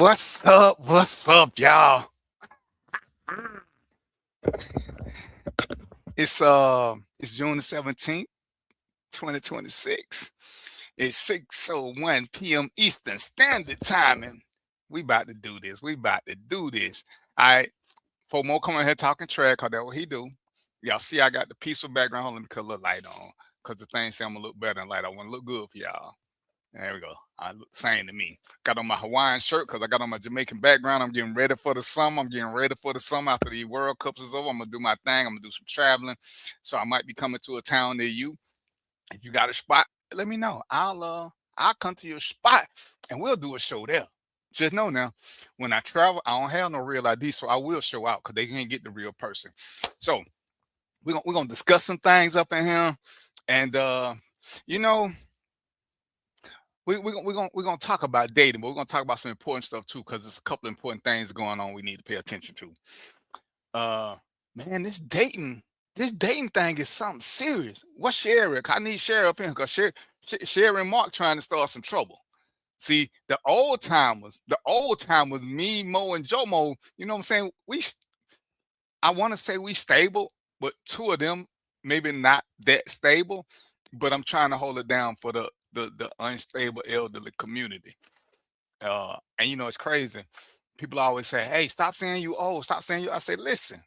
What's up? What's up, y'all? It's June the 17th, 2026. It's 6:01 p.m. Eastern Standard Time, and we about to do this. All right, for more coming here talking trash, cause that's what he do. Y'all see, I got the peaceful background. Hold on, let me cut a little light on, cause the thing say I'm gonna look better than light. I want to look good for y'all. There we go. I look same to me. Got on my Hawaiian shirt because I got on my Jamaican background. I'm getting ready for the summer. After the World Cups is over, I'm gonna do my thing. I'm gonna do some traveling. So I might be coming to a town near you. If you got a spot, let me know. I'll come to your spot and we'll do a show there. Just know now, when I travel, I don't have no real ID, so I will show out because they can't get the real person. So we're gonna discuss some things up in here, and you know. We're gonna talk about dating, but we're gonna talk about some important stuff too, because there's a couple important things going on we need to pay attention to. Man, this dating thing is something serious. What's Sherry? I need Sherry up here because Sherry and Mark trying to start some trouble. See, the old timers, me, Mo, and Joe Mo, you know what I'm saying? I want to say we stable, but two of them maybe not that stable, but I'm trying to hold it down for the unstable elderly community. And you know, it's crazy. People always say, hey, stop saying you old, stop saying you. I say, listen,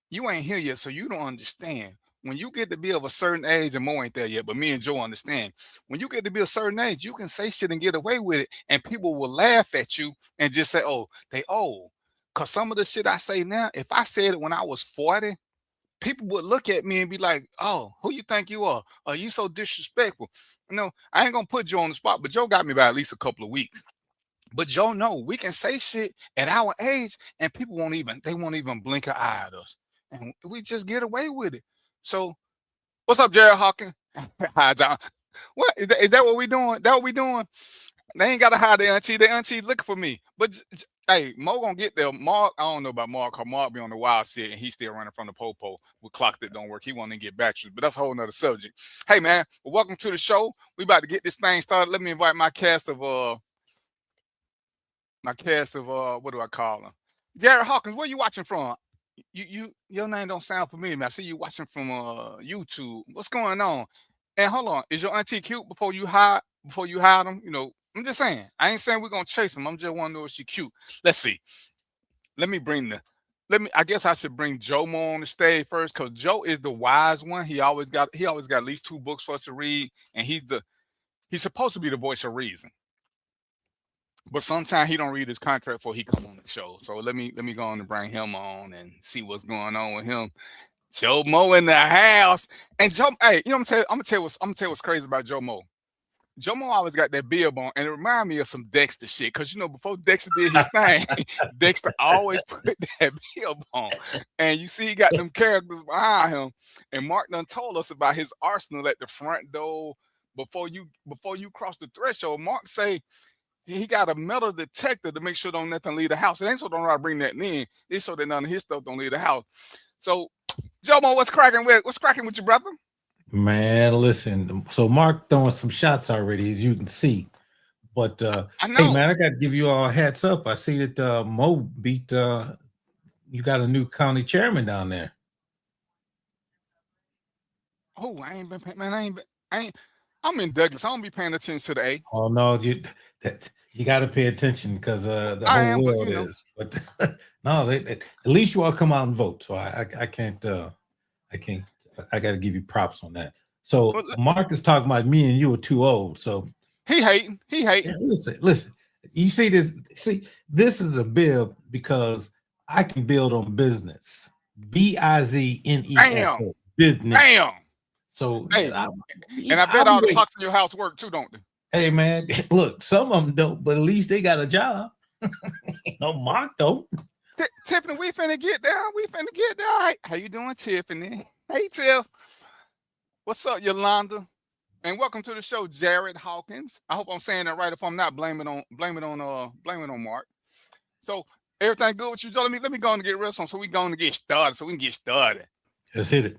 you ain't here yet, so you don't understand. When you get to be of a certain age, and Mo ain't there yet, but me and Joe understand. When you get to be a certain age, you can say shit and get away with it, and people will laugh at you and just say, oh, they old. Because some of the shit I say now, if I said it when I was 40, people would look at me and be like, oh, who you think you are? Are you so disrespectful? No, I ain't gonna put Joe on the spot, but Joe got me by at least a couple of weeks. But Joe know we can say shit at our age and people won't even blink an eye at us. And we just get away with it. So what's up, Jared Hawkins? Hi, John. What is that what we doing? That what we doing? They ain't gotta hide their auntie. Their auntie looking for me. But hey, Mo gonna get there. Mark, I don't know about Mark, because Mark be on the wild shit and he's still running from the popo with clock that don't work. He want to get batteries, but that's a whole nother subject. Hey man, well, welcome to the show. We about to get this thing started. Let me invite my cast of what do I call them? Jared Hawkins, where you watching from? Your name don't sound familiar, man. I see you watching from YouTube. What's going on? And hold on, is your auntie cute before you hide them? You know, I'm just saying. I ain't saying we're gonna chase them. I'm just want to know if she cute. Let's see. I guess I should bring Joe Mo on the stage first, because Joe is the wise one. He always got at least 2 books for us to read, and he's supposed to be the voice of reason. But sometimes he don't read his contract before he come on the show. So let me go on and bring him on and see what's going on with him. Joe Mo in the house. And Joe, hey, you know what I'm gonna tell you what's crazy about Joe Mo. Joe Mo always got that bib on, and it reminded me of some Dexter shit. Because, you know, before Dexter did his thing, Dexter always put that bib on. And you see he got them characters behind him. And Mark done told us about his arsenal at the front door before you cross the threshold. Mark say he got a metal detector to make sure don't nothing leave the house. It ain't so don't know how to bring that in. It's so that none of his stuff don't leave the house. So, Joe Mo, what's cracking with you, brother? Man, listen. So Mark throwing some shots already, as you can see. But I know. Hey, man, I got to give you all hats up. I see that Mo beat. You got a new county chairman down there. Oh, I'm in Douglas. I don't be paying attention to the A. Oh no, you got to pay attention because the whole world is. But no, at least you all come out and vote. So I can't. I got to give you props on that. So Mark is talking about me and you are too old. So he hating. Yeah, listen. You see this? This is a bib because I can build on business. BIZNES. Business. Damn. So hey, I bet all the clocks in your house work too, don't they? Hey man, look, some of them don't, but at least they got a job. No, Mark don't. Tiffany, we finna get there. Hey, how you doing, Tiffany? Hey, Tiff. What's up, Yolanda? And welcome to the show, Jared Hawkins. I hope I'm saying that right. If I'm not, blame it on Mark. So everything good with you, Joe? Let me go on and get real soon. So we going to get started. So we can get started. Let's hit it.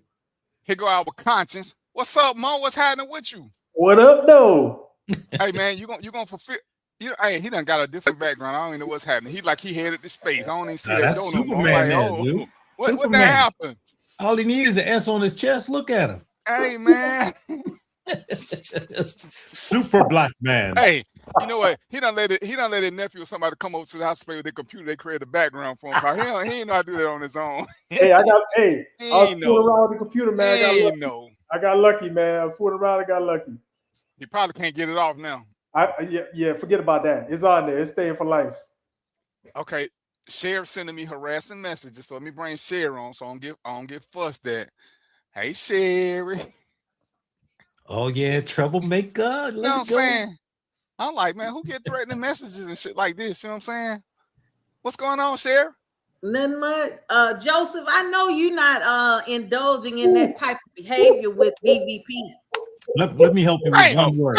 Here go our conscience. What's up, Mo? What's happening with you? What up, though? Hey man, you gonna fulfill? You know, hey, he done got a different background. I don't even know what's happening. He headed to space. I don't even see Now, that that's door no more. I'm Superman like, there, oh, dude. what that Superman. happened? All he needs is an S on his chest. Look at him. Hey, man. Super black man. Hey, you know what? He done let his nephew or somebody come over to the house play with their computer. They create a background for him. He ain't know how to do that on his own. Hey, I was fooling around with the computer, man. I got lucky, man. I was fooling around, I got lucky. He probably can't get it off now. Yeah, forget about that. It's on there. It's staying for life. Okay. Cher sending me harassing messages. So let me bring Cher on so I don't get fussed at. Hey, Sherry. Oh, yeah, troublemaker. Let's go. You know what I'm saying? I'm like, man, who get threatening messages and shit like this? You know what I'm saying? What's going on, Cher? Nothing much. Joseph, I know you're not indulging in that type of behavior with DVP. Let me help you with one word.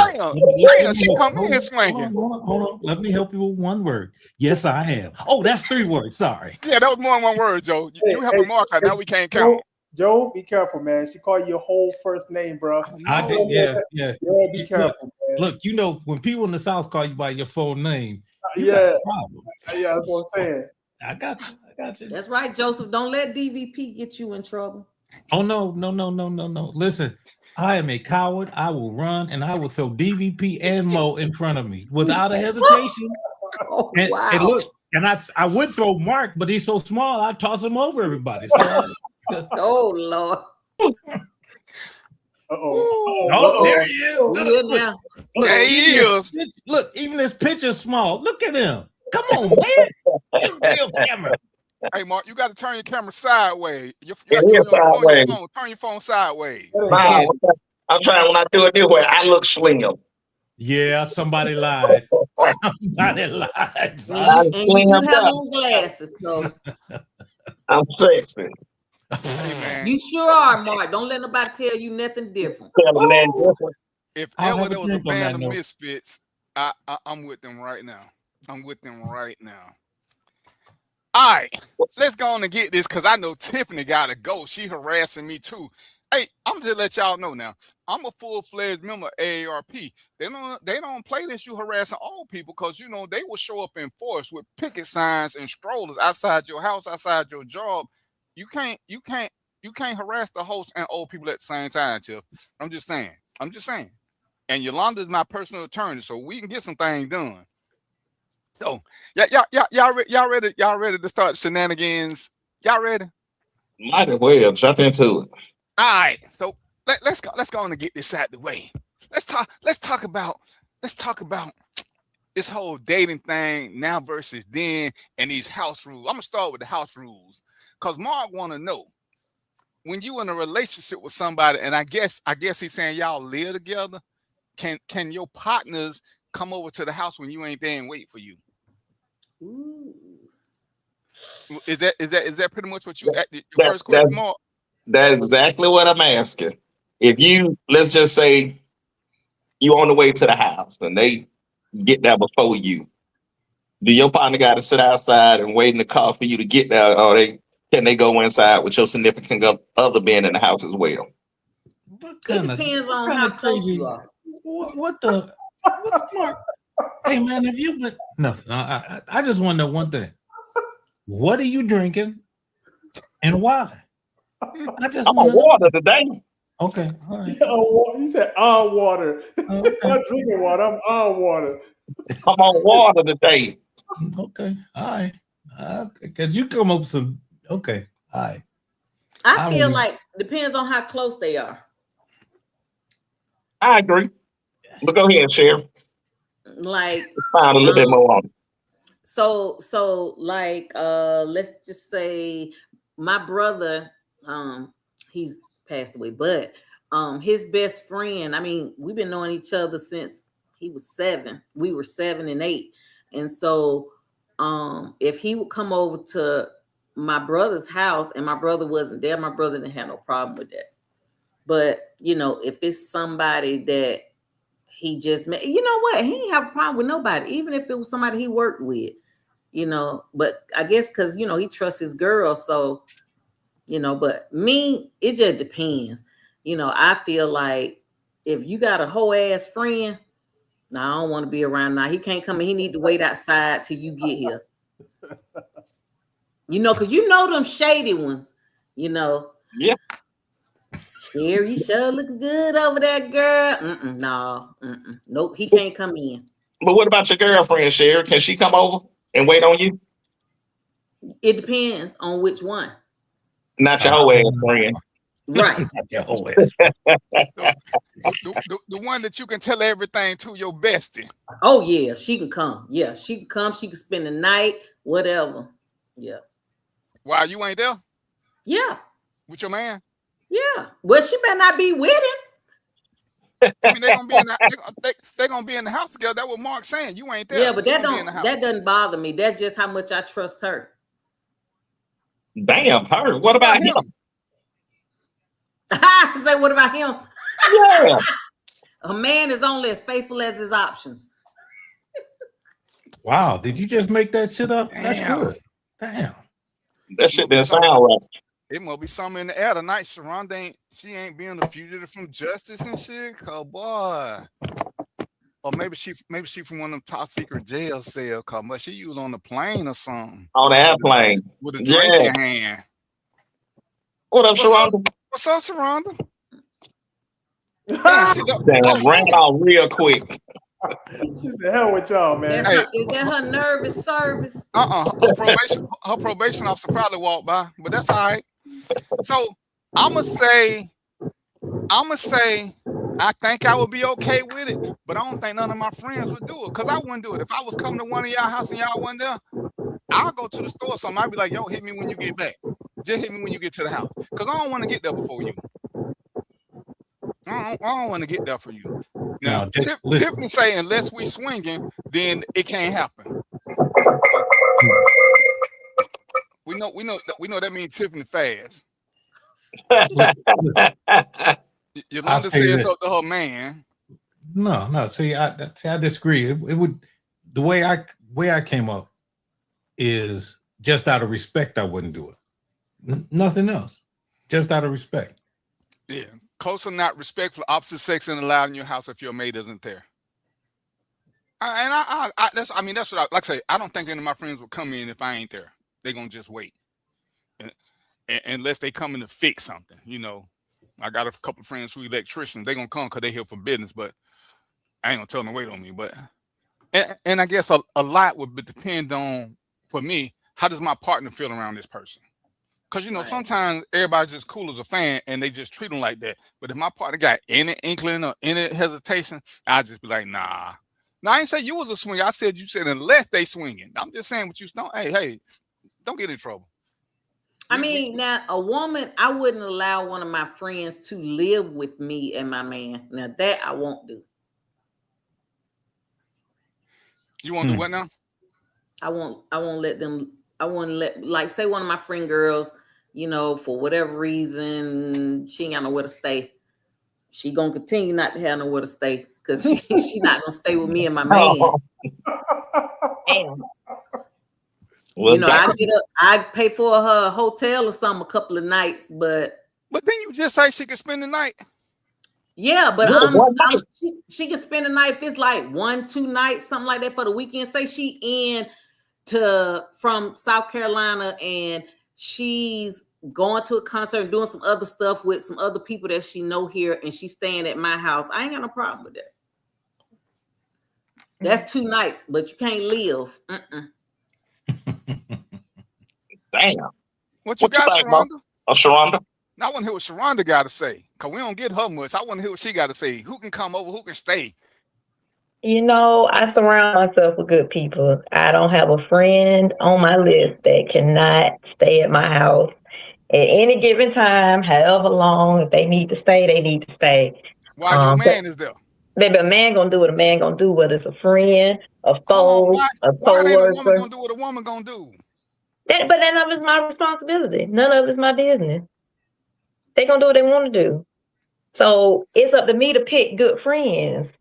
She come in swinging. Hold on. Let me help you with one word. Yes, I am. Oh, that's 3 words. Sorry. Yeah, that was more than 1 word, Joe. You have a marker. Now we can't count. Joe, be careful, man. She called you your whole first name, bro. I did, yeah. Yeah, be careful, man. Look, you know, when people in the South call you by your full name, yeah, that's what I'm saying. I got you. That's right, Joseph. Don't let DVP get you in trouble. Oh, no. Listen, I am a coward. I will run and I will throw DVP and Mo in front of me without a hesitation. Oh, and, wow. And look, and I would throw Mark, but he's so small, I toss him over everybody. So, oh, Lord. Oh, there he is. Now. There he is. Look, even his picture's small. Look at him. Come on, man. Real camera. Hey, Mark, you got to turn your camera sideways. Turn your phone sideways. I'm trying. When I do it this way, I look slim. Yeah, somebody lied. Somebody lied. And you do have on glasses, so I'm sexy. Hey, you sure are, Mark. Don't let nobody tell you nothing different. If ever there was a band of Misfits, I'm with them right now. All right, let's go on and get this because I know Tiffany got to go. She harassing me too. Hey, I'm just let y'all know now. I'm a full-fledged member of AARP. They don't play this. You harassing all people because you know they will show up in force with picket signs and strollers outside your house, outside your job. You can't harass the host and old people at the same time, Tiff. I'm just saying. And Yolanda is my personal attorney, so we can get some things done. So, y'all ready to start shenanigans? Y'all ready? Might as well jump into it. All right. So let's go on and get this out the way. Let's talk about this whole dating thing now versus then and these house rules. I'm gonna start with the house rules because Mark want to know when you in a relationship with somebody, and I guess he's saying y'all live together. Can your partners come over to the house when you ain't there and wait for you? Ooh. Is that pretty much what you your first question, Mark? That's exactly what I'm asking. If you, let's just say you on the way to the house and they get there before you, do your partner got to sit outside and wait in the car for you to get there, or can they go inside with your significant other being in the house as well? It depends on how close you are. What the fuck? Hey man, have you been? No, I just want to know one thing. What are you drinking, and why? I'm on water today. Okay, all right. You said on water. Okay. I'm not drinking water. I'm on water. I'm on water today. Okay, all right. Because you come up with some. Okay, all right. I feel like depends on how close they are. I agree. But go ahead, Cher. Like find a little bit more on it. So like let's just say my brother, he's passed away, but his best friend, I mean, we've been knowing each other since he was 7. We were 7 and 8. And so if he would come over to my brother's house and my brother wasn't there, my brother didn't have no problem with that. But you know, if it's somebody that he just met, you know what, he didn't have a problem with nobody, even if it was somebody he worked with, you know. But I guess because, you know, he trusts his girl, so, you know. But me, it just depends. You know, I feel like if you got a whole ass friend, No, I don't want to be around now. He can't come in. He need to wait outside till you get here. You know, because you know them shady ones. You know. Yeah. Sherry, you sure look good over there, girl. No. Nope, he can't come in. But what about your girlfriend, Sherry? Can she come over and wait on you? It depends on which one. Not your whole ass friend. Right. Your whole ass. The one that you can tell everything to, your bestie. Oh, yeah, she can come. Yeah, she can come. She can spend the night, whatever. Yeah. Why, you ain't there? Yeah. With your man? Yeah. Well, she better not be with him. I mean, they're gonna be in the house together. That's what Mark's saying. You ain't there. Yeah, but that doesn't bother me. That's just how much I trust her. Damn, her. What about him? Say, what about him? Yeah. A man is only as faithful as his options. Wow, did you just make that shit up? Damn. That's good. Damn. That shit didn't sound right. It must be something in the air tonight. Sharonda ain't being a fugitive from justice and shit. Cause boy. Or maybe she from one of them top secret jail cells. Cause she was on the plane or something. On the airplane. With a drink in hand. What up, Sharonda? What's up, Sharonda? Damn, ran off real quick. She said, hell with y'all, man. Is that her nervous service? Her probation officer probably walked by, but that's all right. So I'ma say I think I would be okay with it, but I don't think none of my friends would do it because I wouldn't do it. If I was coming to one of y'all house and y'all wasn't there, I'll go to the store or something. I'd be like, yo, hit me when you get back. Just hit me when you get to the house because I don't want to get there before you. I don't want to get there for you. Now, Tiffany say unless we swinging, then it can't happen. We know that means Tiffany fast. Yolanda says so to her man. No. See, I disagree. It would the way I came up is just out of respect. I wouldn't do it. Nothing else. Just out of respect. Yeah. Close or not respectful, opposite sex and allowed in your house if your maid isn't there. That's what I like to say. I don't think any of my friends would come in if I ain't there. They're gonna just wait. Unless they come in to fix something, you know. I got a couple of friends who are electricians. They're gonna come because they're here for business, but I ain't gonna tell them to wait on me. But and I guess a lot would depend on, for me, how does my partner feel around this person? Because, you know, sometimes everybody's just cool as a fan and they just treat them like that. But if my partner got any inkling or any hesitation, I'll just be like, nah. Now, I ain't say you was a swinger. I said you said unless they swinging. I'm just saying what you don't. Hey, don't get in trouble. I mean, now, a woman, I wouldn't allow one of my friends to live with me and my man. Now, that I won't do. You want to do what now? I won't let them. I want to let, like, say one of my friend girls, you know, for whatever reason, she ain't got nowhere to stay. She gonna continue not to have nowhere to stay because she not gonna stay with me and my man. Damn. You know, I pay for her hotel or something a couple of nights, but then you just say she can spend the night. Yeah, but she can spend the night if it's like 1-2 nights, something like that for the weekend. Say she from South Carolina and she's going to a concert and doing some other stuff with some other people that she know here, and she's staying at my house. I ain't got no problem with that. That's 2 nights, but you can't live. Damn. What you got, Sharonda? Sharonda? I want to hear what Sharonda got to say, because we don't get her much. I want to hear what she got to say. Who can come over? Who can stay? You know, I surround myself with good people. I don't have a friend on my list that cannot stay at my house at any given time, however long. If they need to stay, they need to stay. Why your man is there? Baby, a man gonna do what a man gonna do, whether it's a friend, a foe, a co-worker. Why ain't a woman gonna do what a woman gonna do? But none of it's my responsibility. None of it's my business. They gonna do what they want to do. So it's up to me to pick good friends.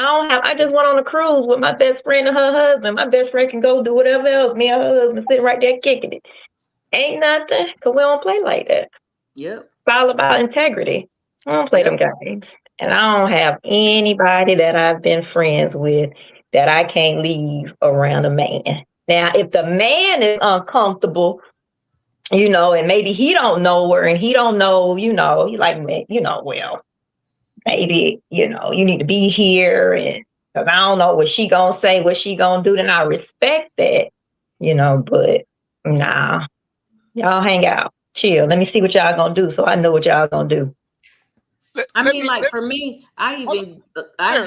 I just went on a cruise with my best friend and her husband. My best friend can go do whatever else. Me and her husband sitting right there kicking it. Ain't nothing, because we don't play like that. Yep. It's all about integrity. I don't play them games. And I don't have anybody that I've been friends with that I can't leave around a man. Now, if the man is uncomfortable, and maybe he don't know her and he don't know, he like, well, maybe, you need to be here. And because I don't know what she gonna say, what she gonna do, then I respect that, but nah, y'all hang out, chill. Let me see what y'all gonna do so I know what y'all gonna do. For me, let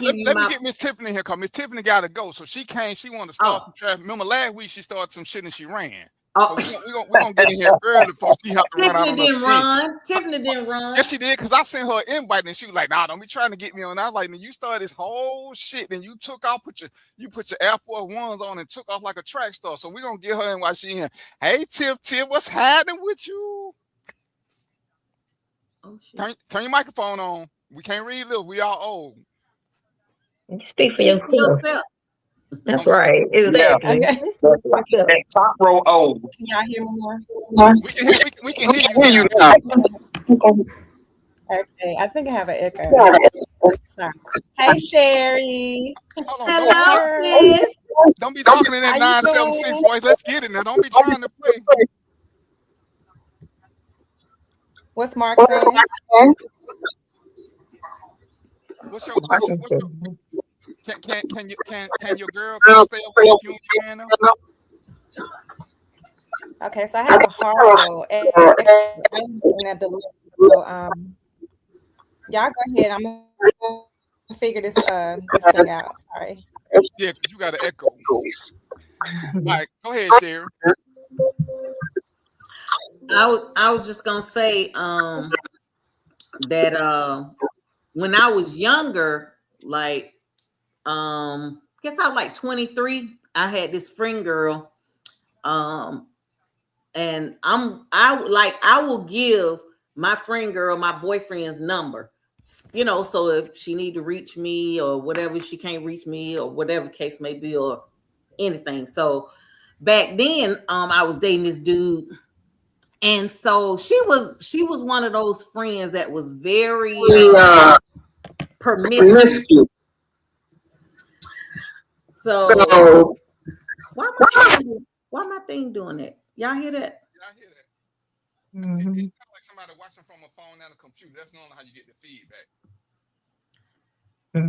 me get Miss Tiffany here, because Miss Tiffany got to go. So she came, she wanted to start some traffic. Remember last week she started some shit and she ran. So we're gonna get in here early before she have to run out on the screen. Tiffany didn't run. Yes, she did, because I sent her an invite and she was like, nah, don't be trying to get me on. I was like, you started this whole shit, then you took off, put your Air Force Ones on and took off like a track star. So we're gonna get her in while she in. Hey Tiff, what's happening with you? Oh shit. Turn your microphone on. We can't read lips. We all old. You speak for yourself. That's right. Exactly. Yeah. Top row old. Can y'all hear me more? We can hear you now. Okay, I think I have an echo. Sorry. Hey, Sherry. Hello. Don't be talking in that 976 voice. Let's get it now. Don't be trying to play. What's Mark saying? What's your can your girl come stay over with you in Indiana? Okay, so I have a horrible y'all go ahead. I'm gonna figure this thing out. Sorry. Yeah, because you got an echo. All right, go ahead, Sherry. I was just gonna say that when I was younger, like guess I was like 23. I had this friend girl, and I will give my friend girl my boyfriend's number, so if she need to reach me or whatever, she can't reach me or whatever the case may be or anything. So back then, I was dating this dude. And so she was one of those friends that was very permissive. So why my thing doing that? Y'all hear that? Y'all hear that? Mm-hmm. It sounds like somebody watching from a phone and a computer. That's not how you get the feedback.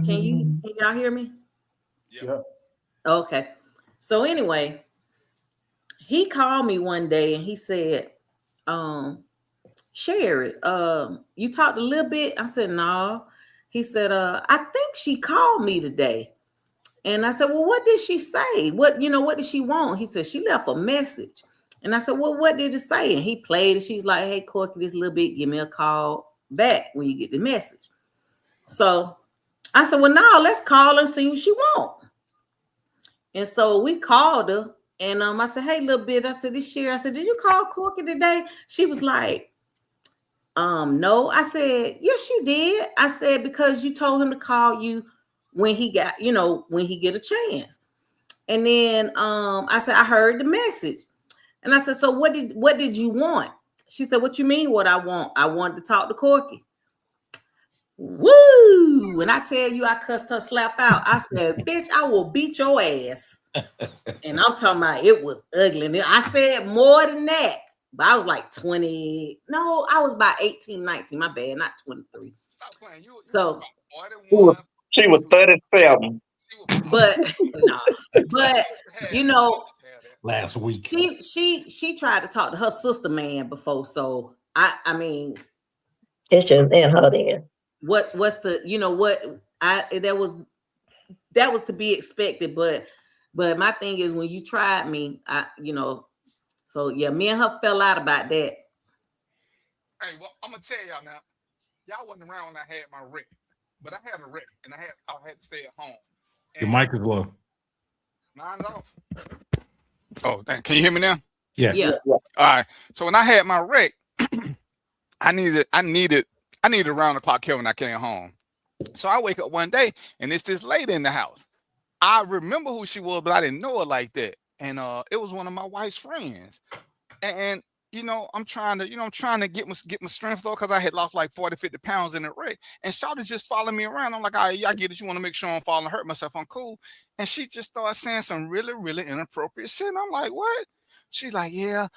Can y'all hear me? Yeah. Okay. So anyway, he called me one day and he said, Sherry, you talked a little bit. I said, no. He said, I think she called me today. And I said, well, what did she say? What did she want? He said, she left a message. And I said, well, what did it say? And he played it. She's like, hey, Corky, this little bit, give me a call back when you get the message. So I said, well, no, let's call her and see what she wants. And so we called her. And I said, hey, little bit. I said, this Sherry. I said, did you call Corky today? She was like, no. I said, yes, you did. I said, because you told him to call you when he got, when he get a chance. And then I said, I heard the message. And I said, so what did you want? She said, what you mean what I want? I wanted to talk to Corky. Woo! When I tell you I cussed her slap out, I said, bitch, I will beat your ass. And I'm talking about it was ugly. And I said more than that. But I was like 20. No, I was about 18, 19. My bad, not 23. Stop playing. You so she was 37. But no, but last week she tried to talk to her sister man before. So I mean, it's just in her then. What's the that was to be expected, but my thing is when you tried me, so yeah, me and her fell out about that. Hey, well, I'm gonna tell y'all now. Y'all wasn't around when I had my wreck, but I had a wreck and I had to stay at home. Your mic is low. Mine's off. Oh, can you hear me now? Yeah. All right. So when I had my wreck, I needed around the clock care when I came home. So I wake up one day and it's this lady in the house. I remember who she was, but I didn't know her like that. And it was one of my wife's friends. And I'm trying to get my strength low because I had lost like 40, 50 pounds in a wreck. And Shawty's just following me around. I'm like, all right, I get it. You want to make sure I don't fall and hurt myself. I'm cool. And she just started saying some really, really inappropriate shit. And I'm like, what? She's like, yeah,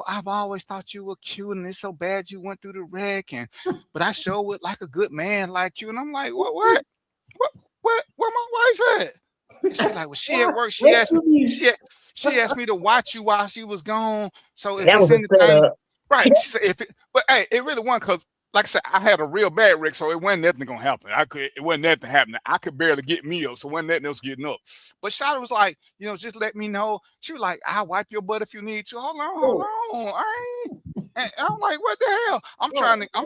I've always thought you were cute, and it's so bad you went through the wreck, but I sure would like a good man like you. And I'm like, what? Where my wife at? And she's like, well, she at work. She asked me to watch you while she was gone. So if it's anything, right? She said, but hey, it really wasn't because, like I said, I had a real bad wreck, so it wasn't nothing gonna happen. It wasn't nothing happening. I could barely get me up, so wasn't nothing else getting up. But Shawty was like, just let me know. She was like, I'll wipe your butt if you need to. Hold on. And I'm like, what the hell? I'm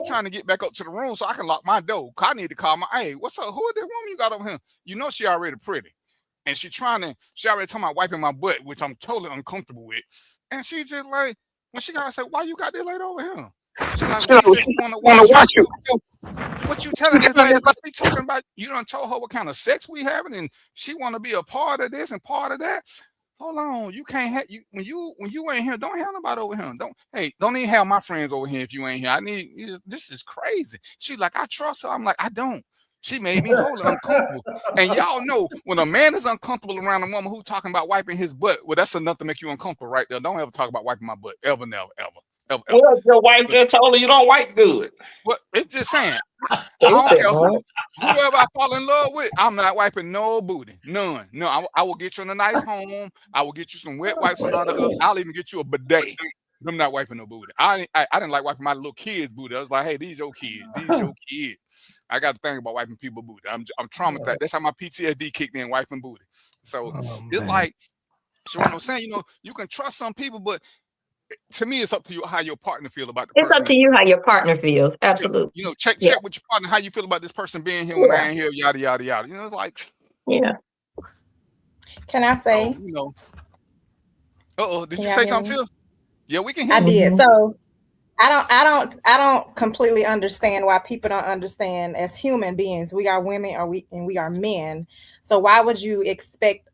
trying to get back up to the room so I can lock my door. I need to call hey, what's up? Who is this woman you got over here? She already pretty. And she already talking about wiping my butt, which I'm totally uncomfortable with. And she just like, when she got, I said, why you got that lady over here? She like, she said she want to watch you. What you telling this lady about? Be talking about, you done told her what kind of sex we having, and she want to be a part of this and part of that. Hold on, you can't have you when you ain't here. Don't have nobody over here. Don't even have my friends over here if you ain't here. This is crazy. She like, I trust her. I'm like, I don't. She made me wholly uncomfortable. And y'all know when a man is uncomfortable around a woman who talking about wiping his butt, well, that's enough to make you uncomfortable right there. Don't ever talk about wiping my butt. Ever, never, ever. Well, your wife just told her you don't wipe good. Well, it's just saying. I don't care whoever I fall in love with, I'm not wiping no booty. None. No, I will get you in a nice home. I will get you some wet wipes and all the other. I'll even get you a bidet. I'm not wiping no booty. I didn't like wiping my little kids' booty. I was like, hey, these your kids. These your kids. I got to think about wiping people booty. I'm traumatized. That's how my PTSD kicked in, wiping booty. So it's like, so what I'm saying, you can trust some people, but to me, it's up to you how your partner feel about the person. It's up to you how your partner feels. Absolutely. Check with your partner how you feel about this person being here when I ain't here. Yada yada yada. It's like, Can I say? Did you say something, Phil? Yeah, we can hear. I did. So I don't completely understand why people don't understand. As human beings, we are women, and we are men. So why would you expect?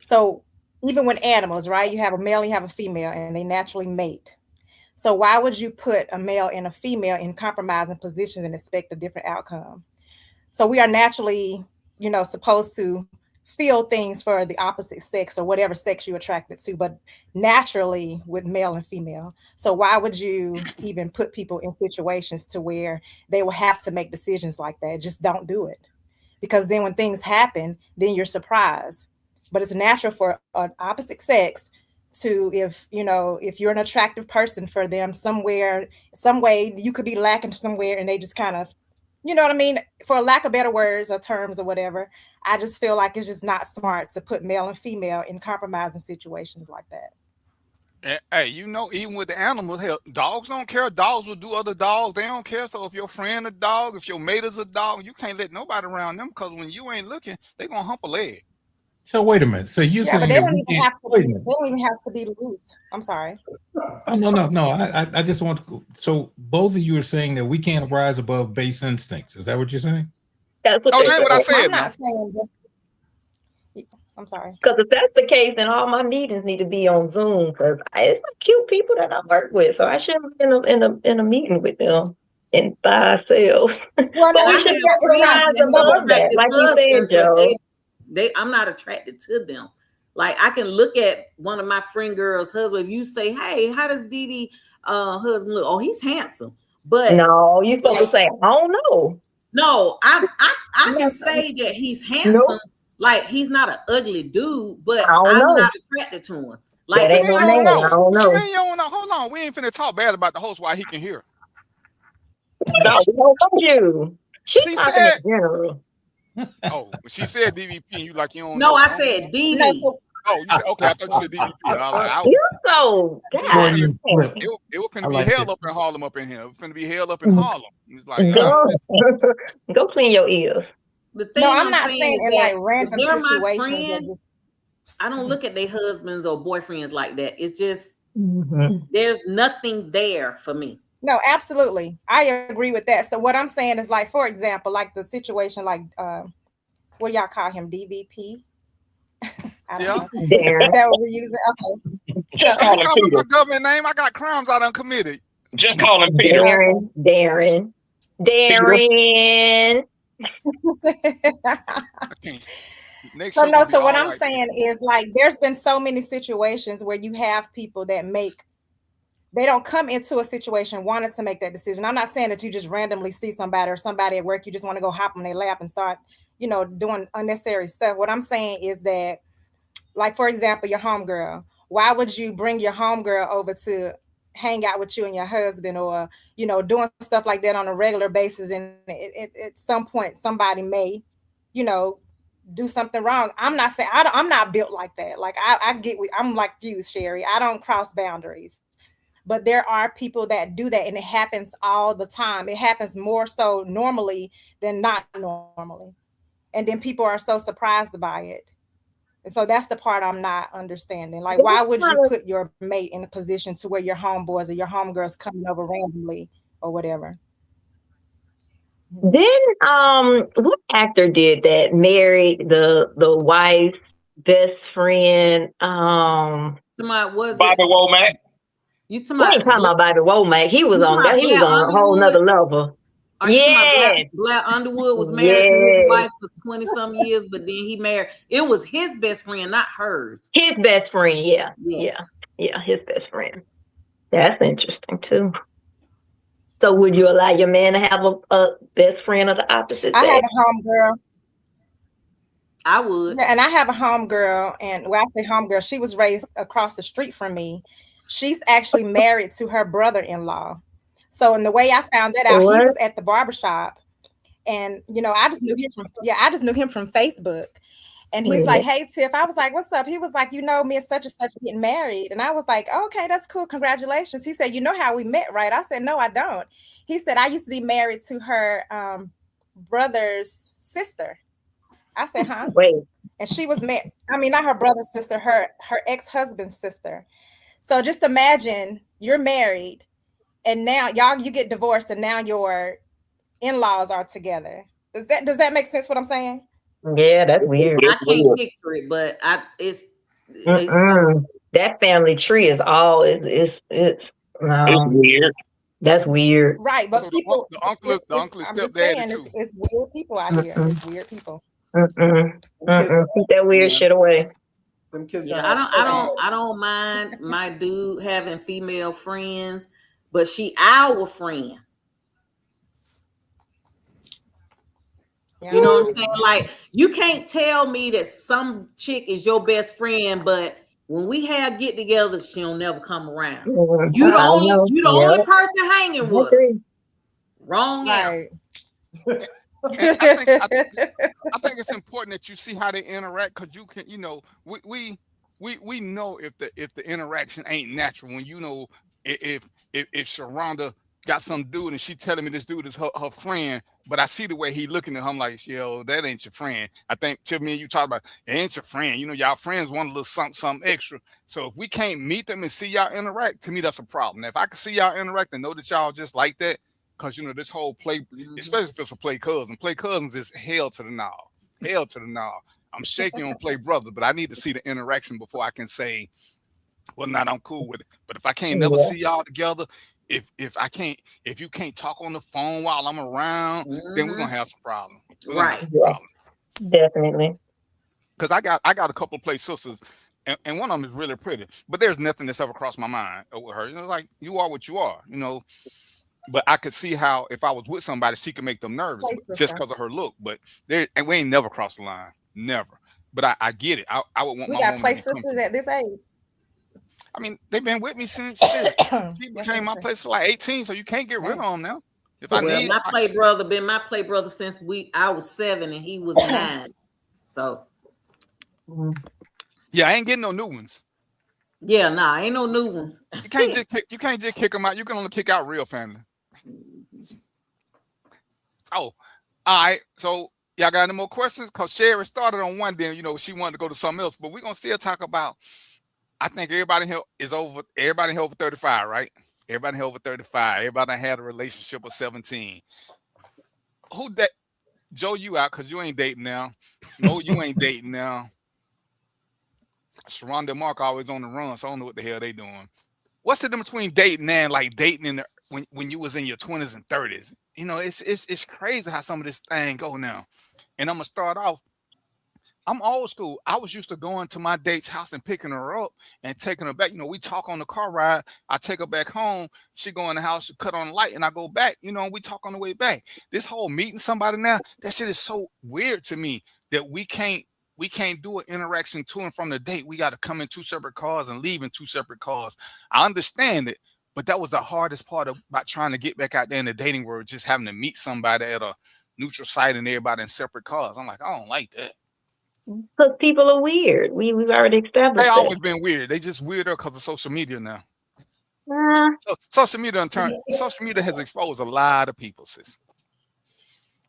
So even with animals, right? You have a male, you have a female, and they naturally mate. So why would you put a male and a female in compromising positions and expect a different outcome? So we are naturally, supposed to feel things for the opposite sex or whatever sex you're attracted to, but naturally with male and female. So why would you even put people in situations to where they will have to make decisions like that? Just don't do it. Because then when things happen, then you're surprised. But it's natural for an opposite sex to, if you're an attractive person for them some way, you could be lacking somewhere and they just kind of, you know what I mean? For lack of better words or terms or whatever, I just feel like it's just not smart to put male and female in compromising situations like that. Hey, even with the animals, hell, dogs don't care. Dogs will do other dogs. They don't care. So if your friend a dog, if your mate is a dog, you can't let nobody around them because when you ain't looking, they gonna hump a leg. So wait a minute. So you saying but they don't even have to be loose. I'm sorry. Oh, no. I just want to. So both of you are saying that we can't rise above base instincts. Is that what you're saying? That's what what I said. I'm not saying that. I'm sorry. Because if that's the case, then all my meetings need to be on Zoom. Because it's some cute people that I work with, so I shouldn't be in a meeting with them by ourselves. Well, but we should rise above that, like you said, Joe. I'm not attracted to them. Like I can look at one of my friend girls' husband. If you say, "Hey, how does Dee Dee husband look?" Oh, he's handsome. But no, you're supposed to say, "I don't know." No, I can say that he's handsome. Nope. Like he's not an ugly dude, but I'm not attracted to him. Like I don't know. Hold on, we ain't finna talk bad about the host while he can hear. No, we don't know you. She's talking in general. Oh, she said DVP, and you like you don't. No, I said Dee Dee. Oh, you said okay. I thought you said DVP. You're so God. It was finna be hell up in Harlem up in here. It was finna be hell up in Harlem. It's like go clean your ears. No, I'm not saying in like random situations. I don't look at their husbands or boyfriends like that. It's just there's nothing there for me. No, absolutely. I agree with that. So what I'm saying is like, for example, like the situation, like what y'all call him, DVP? I don't know. Darren. Is that what we're using? Okay. Just call him Peter. My government name. I got crimes I done committed. Just call him Peter. Darren. So what I'm saying is, like, there's been so many situations where you have people that they don't come into a situation wanting to make that decision. I'm not saying that you just randomly see somebody or somebody at work, you just want to go hop on their lap and start, doing unnecessary stuff. What I'm saying is that, like, for example, your homegirl, why would you bring your homegirl over to hang out with you and your husband, or, doing stuff like that on a regular basis? And at some point, somebody may, do something wrong. I'm not saying, I'm not built like that. Like, I'm like you, Sherry. I don't cross boundaries. But there are people that do that, and it happens all the time. It happens more so normally than not normally. And then people are so surprised by it. And so that's the part I'm not understanding. Like, why would you put your mate in a position to where your homeboys or your homegirls coming over randomly or whatever? Then what actor did that? Married the wife's best friend. Was Bobby Womack. You talking about Bobby Womack? He was on a whole nother level. Yeah, Blair Underwood was married to his wife for 20-some years, but then he married. It was his best friend, not hers. His best friend, yeah, yes. yeah, his best friend. That's interesting too. So, would you allow your man to have a best friend of the opposite sex? I have a homegirl. I would. Yeah, and I have a homegirl, and when I say homegirl, she was raised across the street from me. She's actually married to her brother-in-law. So, in the way I found that out, he was at the barbershop, and I just knew him from Facebook. And he's like, "Hey, Tiff." I was like, "What's up?" He was like, me and such and such getting married. And I was like, "Okay, that's cool. Congratulations." He said, "You know how we met, right?" I said, "No, I don't." He said, "I used to be married to her brother's sister." I said, "Huh?" Wait. And she was married. I mean, not her brother's sister, her ex-husband's sister. So just imagine you're married, and now you get divorced, and now your in-laws are together. Does that make sense? What I'm saying? Yeah, that's weird. I can't picture it, but it's that family tree is all it's weird. That's weird. Right, but so people, the uncle is stepdad too. It's weird people out here. It's weird people. Keep that weird shit away. Them kids I don't mind my dude having female friends, but she our friend. Yeah. You know what I'm saying? Like, you can't tell me that some chick is your best friend, but when we have get together, she'll never come around. You the only person hanging with. Wrong answer. I think it's important that you see how they interact, because you can, we know if the interaction ain't natural. When if Sharonda got some dude and she telling me this dude is her friend, but I see the way he looking at her, I'm like, yo, that ain't your friend. I think Tiffany and you talk about it ain't your friend. Y'all friends want a little something extra. So if we can't meet them and see y'all interact, to me that's a problem. Now, if I can see y'all interact and know that y'all just like that, because this whole play, especially if it's a play cousins is hell to the gnaw. I'm shaking on play brothers, but I need to see the interaction before I can say, well, not I'm cool with it. But if I can't never see y'all together, if you can't talk on the phone while I'm around, then we're gonna have some problems. Definitely. Because I got a couple of play sisters, and one of them is really pretty, but there's nothing that's ever crossed my mind with her. Like, you are what you are, But I could see how if I was with somebody, she could make them nervous just because of her look. But and we ain't never crossed the line, never. But I get it. I would want. We got play sisters at this age. I mean, they've been with me since she became my play sister like 18, so you can't get rid of them now. If my play brother been my play brother since I was 7 and he was 9. So yeah, I ain't getting no new ones. Yeah, nah, ain't no new ones. You can't just kick them out. You can only kick out real family. Oh, all right. So y'all got any more questions? Because Sherry started on one, then she wanted to go to something else. But we're gonna still talk about. I think everybody here is over. Everybody here over 35, right? Everybody here over 35. Everybody had a relationship of 17. Who that? Joe, you out because you ain't dating now. No, you ain't dating now. Sharonda and Mark always on the run, so I don't know what the hell they doing. What's the difference between dating and like dating in when you was in your 20s and 30s? You know, it's crazy how some of this thing go now. And I'm gonna start off. I'm old school. I was used to going to my date's house and picking her up and taking her back. You know, we talk on the car ride. I take her back home. She go in the house, she cut on the light, and I go back. You know, and we talk on the way back. This whole meeting somebody now, that shit is so weird to me that we can't do an interaction to and from the date. We got to come in 2 separate cars and leave in 2 separate cars. I understand it, but that was the hardest part about trying to get back out there in the dating world, just having to meet somebody at a neutral site and everybody in separate cars. I'm like, I don't like that. Because people are weird. We've already established They that. always been weird. They just weirder because of social media now. So social media has exposed a lot of people, sis.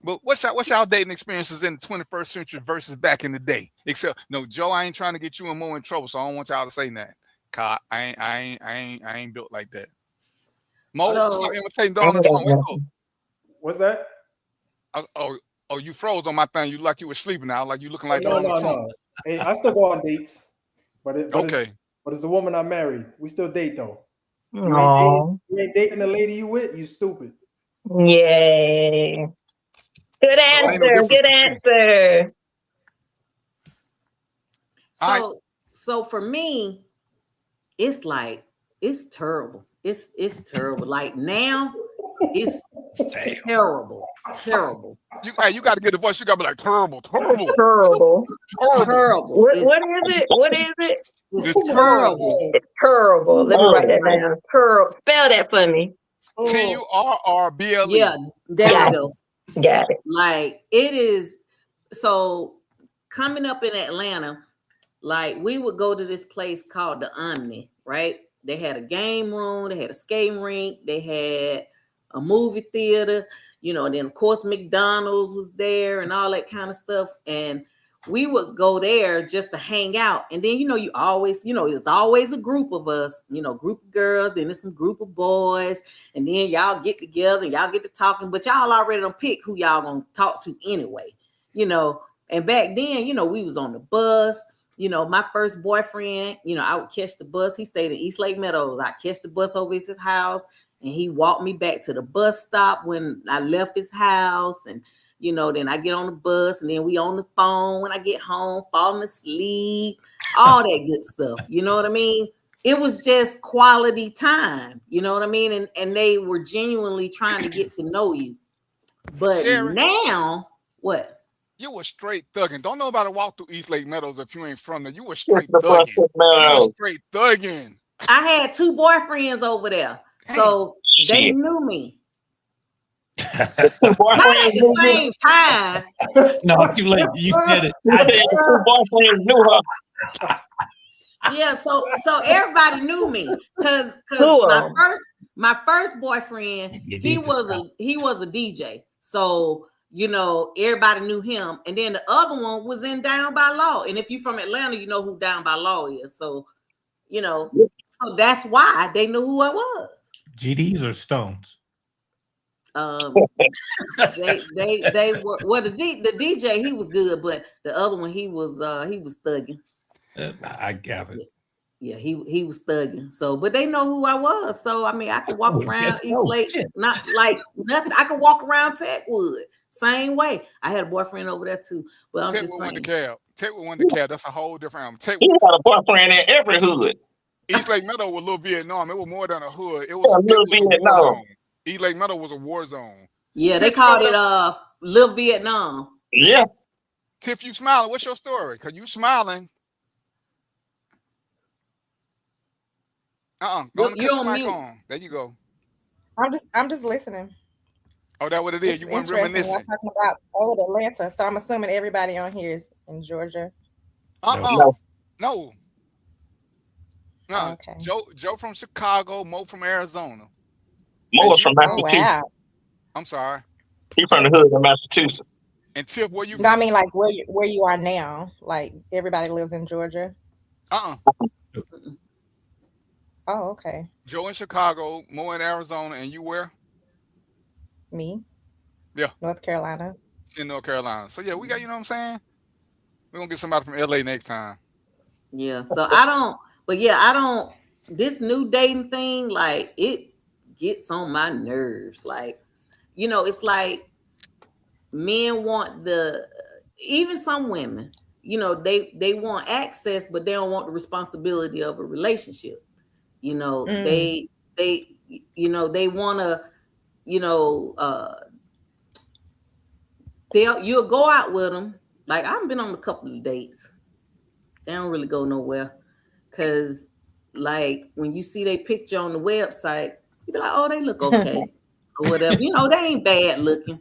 But what's y'all dating experiences in the 21st century versus back in the day? Except no, Joe, I ain't trying to get you and Mo in trouble, so I don't want y'all to say that. Cause I ain't built like that. Mo, stop imitating Donald Trump. What's that? Oh, you froze on my thing. You like you were sleeping now, like you looking like Donald Trump. No. Hey, I still go on dates, but okay. But it's the woman I married. We still date though. You ain't dating the lady you with, you stupid. Yay. Good answer. Good answer. So for me, it's like it's terrible. It's terrible. Like now, it's terrible. You got to get the voice. You got to be like terrible. What is it? What is it? It's terrible. It's terrible. Let me write that down. Spell that for me. TURRBLE. Yeah, there you go. Got it. Like it is. So coming up in Atlanta, like we would go to this place called the Omni, right? They had a game room, they had a skating rink, they had a movie theater, you know, and then of course McDonald's was there and all that kind of stuff. And we would go there just to hang out. And then, you know, there's always a group of us, you know, group of girls, then there's some group of boys, and then y'all get together and y'all get to talking, but y'all already don't pick who y'all gonna talk to anyway, you know. And back then, you know, we was on the bus. You know, my first boyfriend, you know, I would catch the bus. He stayed in East Lake Meadows. I catch the bus over his house, and he walked me back to the bus stop when I left his house. And, you know, then I get on the bus, and then we on the phone when I get home, falling asleep, all that good stuff. You know what I mean? It was just quality time. You know what I mean? And they were genuinely trying to get to know you. But Sharon, now, what? You were straight thugging. Don't nobody walk through East Lake Meadows if you ain't from there. You were straight thugging. You were straight thugging. I had 2 boyfriends over there, so they knew me. Not at the same time. No, too late. You said it. 2 boyfriends knew her. Yeah, so everybody knew me because my first boyfriend, he was a DJ. So, you know, everybody knew him. And then the other one was in Down by Law. And if you're from Atlanta, you know who Down by Law is. So, you know, so that's why they knew who I was. GDs or Stones? They were, well, the DJ, he was good, but the other one, he was thugging. I gathered. Yeah, he was thugging. So, but they know who I was. So, I mean, I could walk around East Lake, not like nothing. I could walk around Techwood. Same way. I had a boyfriend over there too. But I'm just saying. Techwood won the cab. That's a whole different animal. You had a boyfriend in every hood. East Lake Meadow was Little Vietnam. It was more than a hood. It was Little Vietnam. East Lake Meadow was a war zone. Yeah, they called it Little Vietnam. Yeah. Tiff, you smiling. What's your story? Because you smiling. Go on, catch the mic on. There you go. I'm just listening. Oh, that's what it is. You weren't reminiscing. I'm talking about old Atlanta, so I'm assuming everybody on here is in Georgia. No. Okay. Joe from Chicago, Mo from Arizona. Mo is from Massachusetts. Wow. I'm sorry. He's from the hood of Massachusetts. And Tiff, where you from? No, I mean like where you are now. Like everybody lives in Georgia. Oh, okay. Joe in Chicago, Mo in Arizona, and you where? Me? Yeah. North Carolina. In North Carolina. So yeah, we got, you know what I'm saying? We're gonna get somebody from LA next time. Yeah. So I don't. This new dating thing, like it gets on my nerves. Like, it's like men want even some women, they want access, but they don't want the responsibility of a relationship. They they want to, you'll go out with them. Like, I've been on a couple of dates. They don't really go nowhere. Cause like when you see their picture on the website, you be like, oh, they look okay. Or whatever. They ain't bad looking.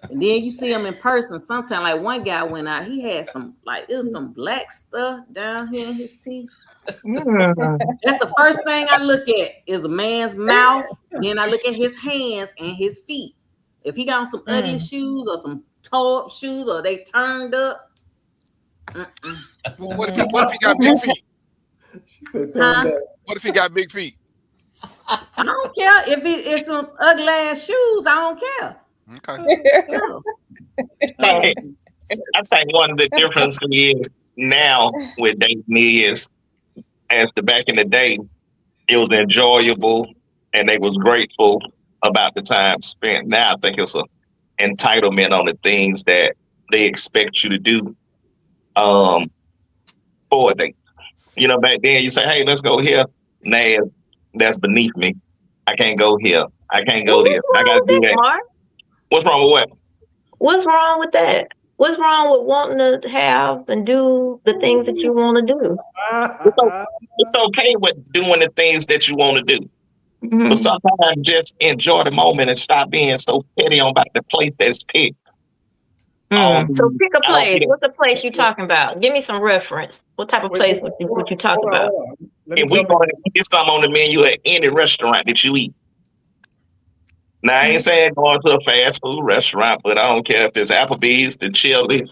And then you see them in person. Sometimes, like one guy went out, he had it was some black stuff down here in his teeth. That's the first thing I look at is a man's mouth. Then I look at his hands and his feet. If he got on some ugly shoes or some toe-up shoes or they turned up. Well, what if he got big feet? She said turned up. What if he got big feet? I don't care if it's some ugly ass shoes. I don't care. Okay. I think one of the differences is now with dating is, as the back in the day, it was enjoyable and they was grateful about the time spent. Now I think it's an entitlement on the things that they expect you to do for a date. Back then you say, hey, let's go here. Nah, that's beneath me. I can't go here. I can't go there. I gotta do that. Mark? What's wrong with what? What's wrong with that? What's wrong with wanting to have and do the things that you want to do? It's okay with doing the things that you want to do. Mm-hmm. But sometimes just enjoy the moment and stop being so petty on about the place that's picked. So pick a place. What's the place you talking about? Give me some reference. What type of place would you talk about? And we going to get something on the menu at any restaurant that you eat. Now, I ain't saying going to a fast food restaurant, but I don't care if it's Applebee's, the Chili's,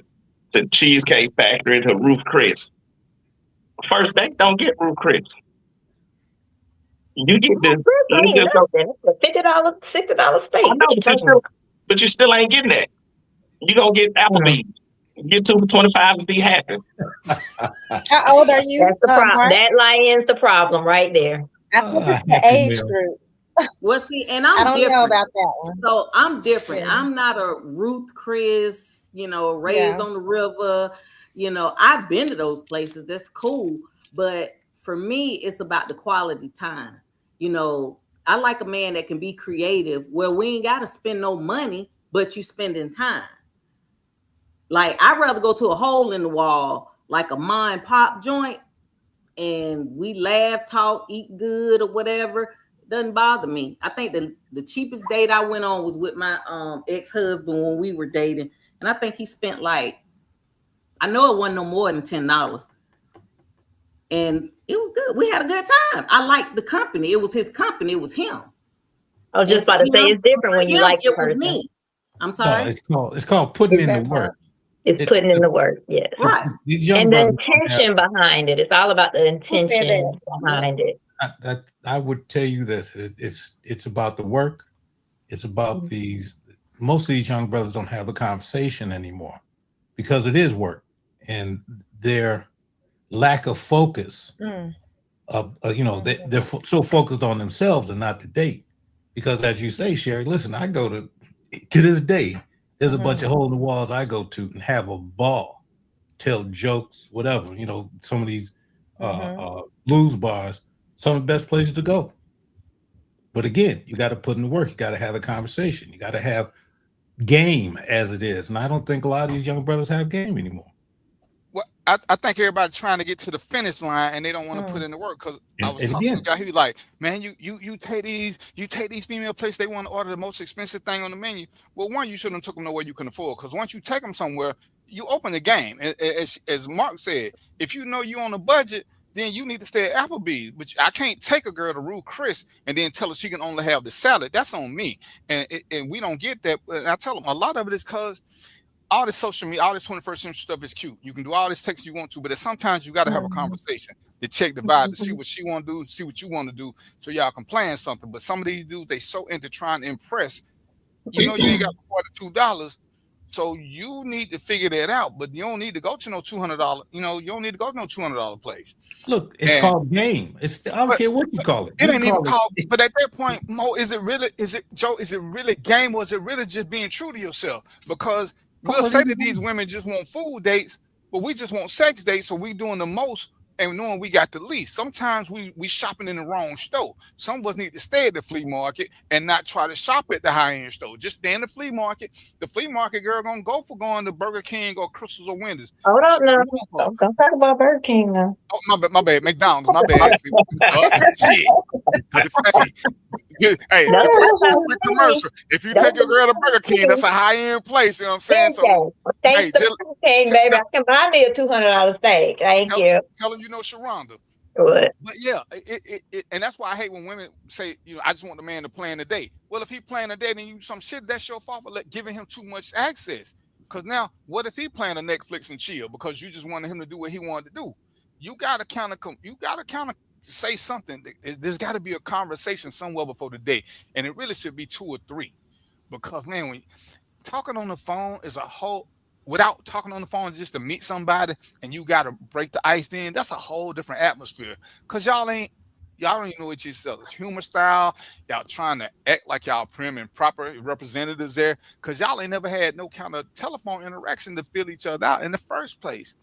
the Cheesecake Factory, the Ruth Chris. First date, don't get Ruth Chris. You get this. $50, $60 steak. But you still ain't getting that. You gonna get Applebee's. Get 2 for $25 and be happy. How old are you? That's the problem. That lions the problem right there. I think it's the age group. Well, see, and I don't know about that one. So I'm different. Yeah. I'm not a Ruth Chris, raised on the river. I've been to those places. That's cool. But for me, it's about the quality time. I like a man that can be creative where we ain't got to spend no money, but you spending time. Like, I'd rather go to a hole in the wall, like a mom pop joint, and we laugh, talk, eat good or whatever. Doesn't bother me. I think the cheapest date I went on was with my ex-husband when we were dating. And I think he spent I know it wasn't no more than $10. And it was good. We had a good time. I liked the company. It was his company. It was him. I was just about to say it's different when you like the person. It was me. I'm sorry. No, it's called putting in the work. It's putting in the work, yes. Right. And the intention behind it. It's all about the intention behind it. I would tell you this. It's about the work. It's about most of these young brothers don't have a conversation anymore because it is work. And their lack of focus they're so focused on themselves and not the date. Because as you say, Sherry, listen, I go to this day, there's a bunch of hole in the walls I go to and have a ball, tell jokes, whatever. Some of these blues bars, some of the best places to go. But again, you got to put in the work. You got to have a conversation. You got to have game as it is. And I don't think a lot of these young brothers have game anymore. Well, I think everybody's trying to get to the finish line and they don't want to put in the work. Because I was talking to a guy, he was like, man, you take these female places, they want to order the most expensive thing on the menu. Well, one, you shouldn't have took them nowhere you can afford. Because once you take them somewhere, you open the game. As Mark said, if you know you on a budget, then you need to stay at Applebee's. But I can't take a girl to Ruth Chris and then tell her she can only have the salad. That's on me. And we don't get that. And I tell them a lot of it is because all this social media, all this 21st century stuff is cute. You can do all this text you want to, but sometimes you got to have a conversation to check the vibe, to see what she want to do, see what you want to do, so y'all can plan something. But some of these dudes, they so into trying to impress. You ain't got $42, So you need to figure that out, but you don't need to go to no $200. You don't need to go to no $200 place. Look, it's called game. I don't care what you call it. It ain't even called. But at that point, Mo, is it really game, or is it really just being true to yourself? Because we'll say that these women just want food dates, but we just want sex dates, so we doing the most and knowing we got the least. Sometimes we shopping in the wrong store. Some of us need to stay at the flea market and not try to shop at the high-end store. Just stay in the flea market. The flea market girl gonna go for going to Burger King or Crystals or Wendy's. Hold on now. Don't talk about Burger King now. Oh, my bad. McDonald's, my bad. Shit. Hey, commercial. If you take your girl to Burger King, that's a high-end place. You know what I'm saying? So, hey, baby, I can buy me a $200 steak. Thank you. Tell them you know Sharonda. What? But yeah, and that's why I hate when women say, I just want the man to plan the day. Well, if he plan a day, then you some shit, that's your fault for giving him too much access. Because now, what if he planned a Netflix and chill because you just wanted him to do what he wanted to do? You gotta kind of say something. There's got to be a conversation somewhere before the day, and it really should be 2 or 3. Because man, when talking on the phone is a whole. Without talking on the phone just to meet somebody and you got to break the ice in, that's a whole different atmosphere. Because y'all don't even know what yourself. Humor style, y'all trying to act like y'all prim and proper representatives there because y'all ain't never had no kind of telephone interaction to fill each other out in the first place.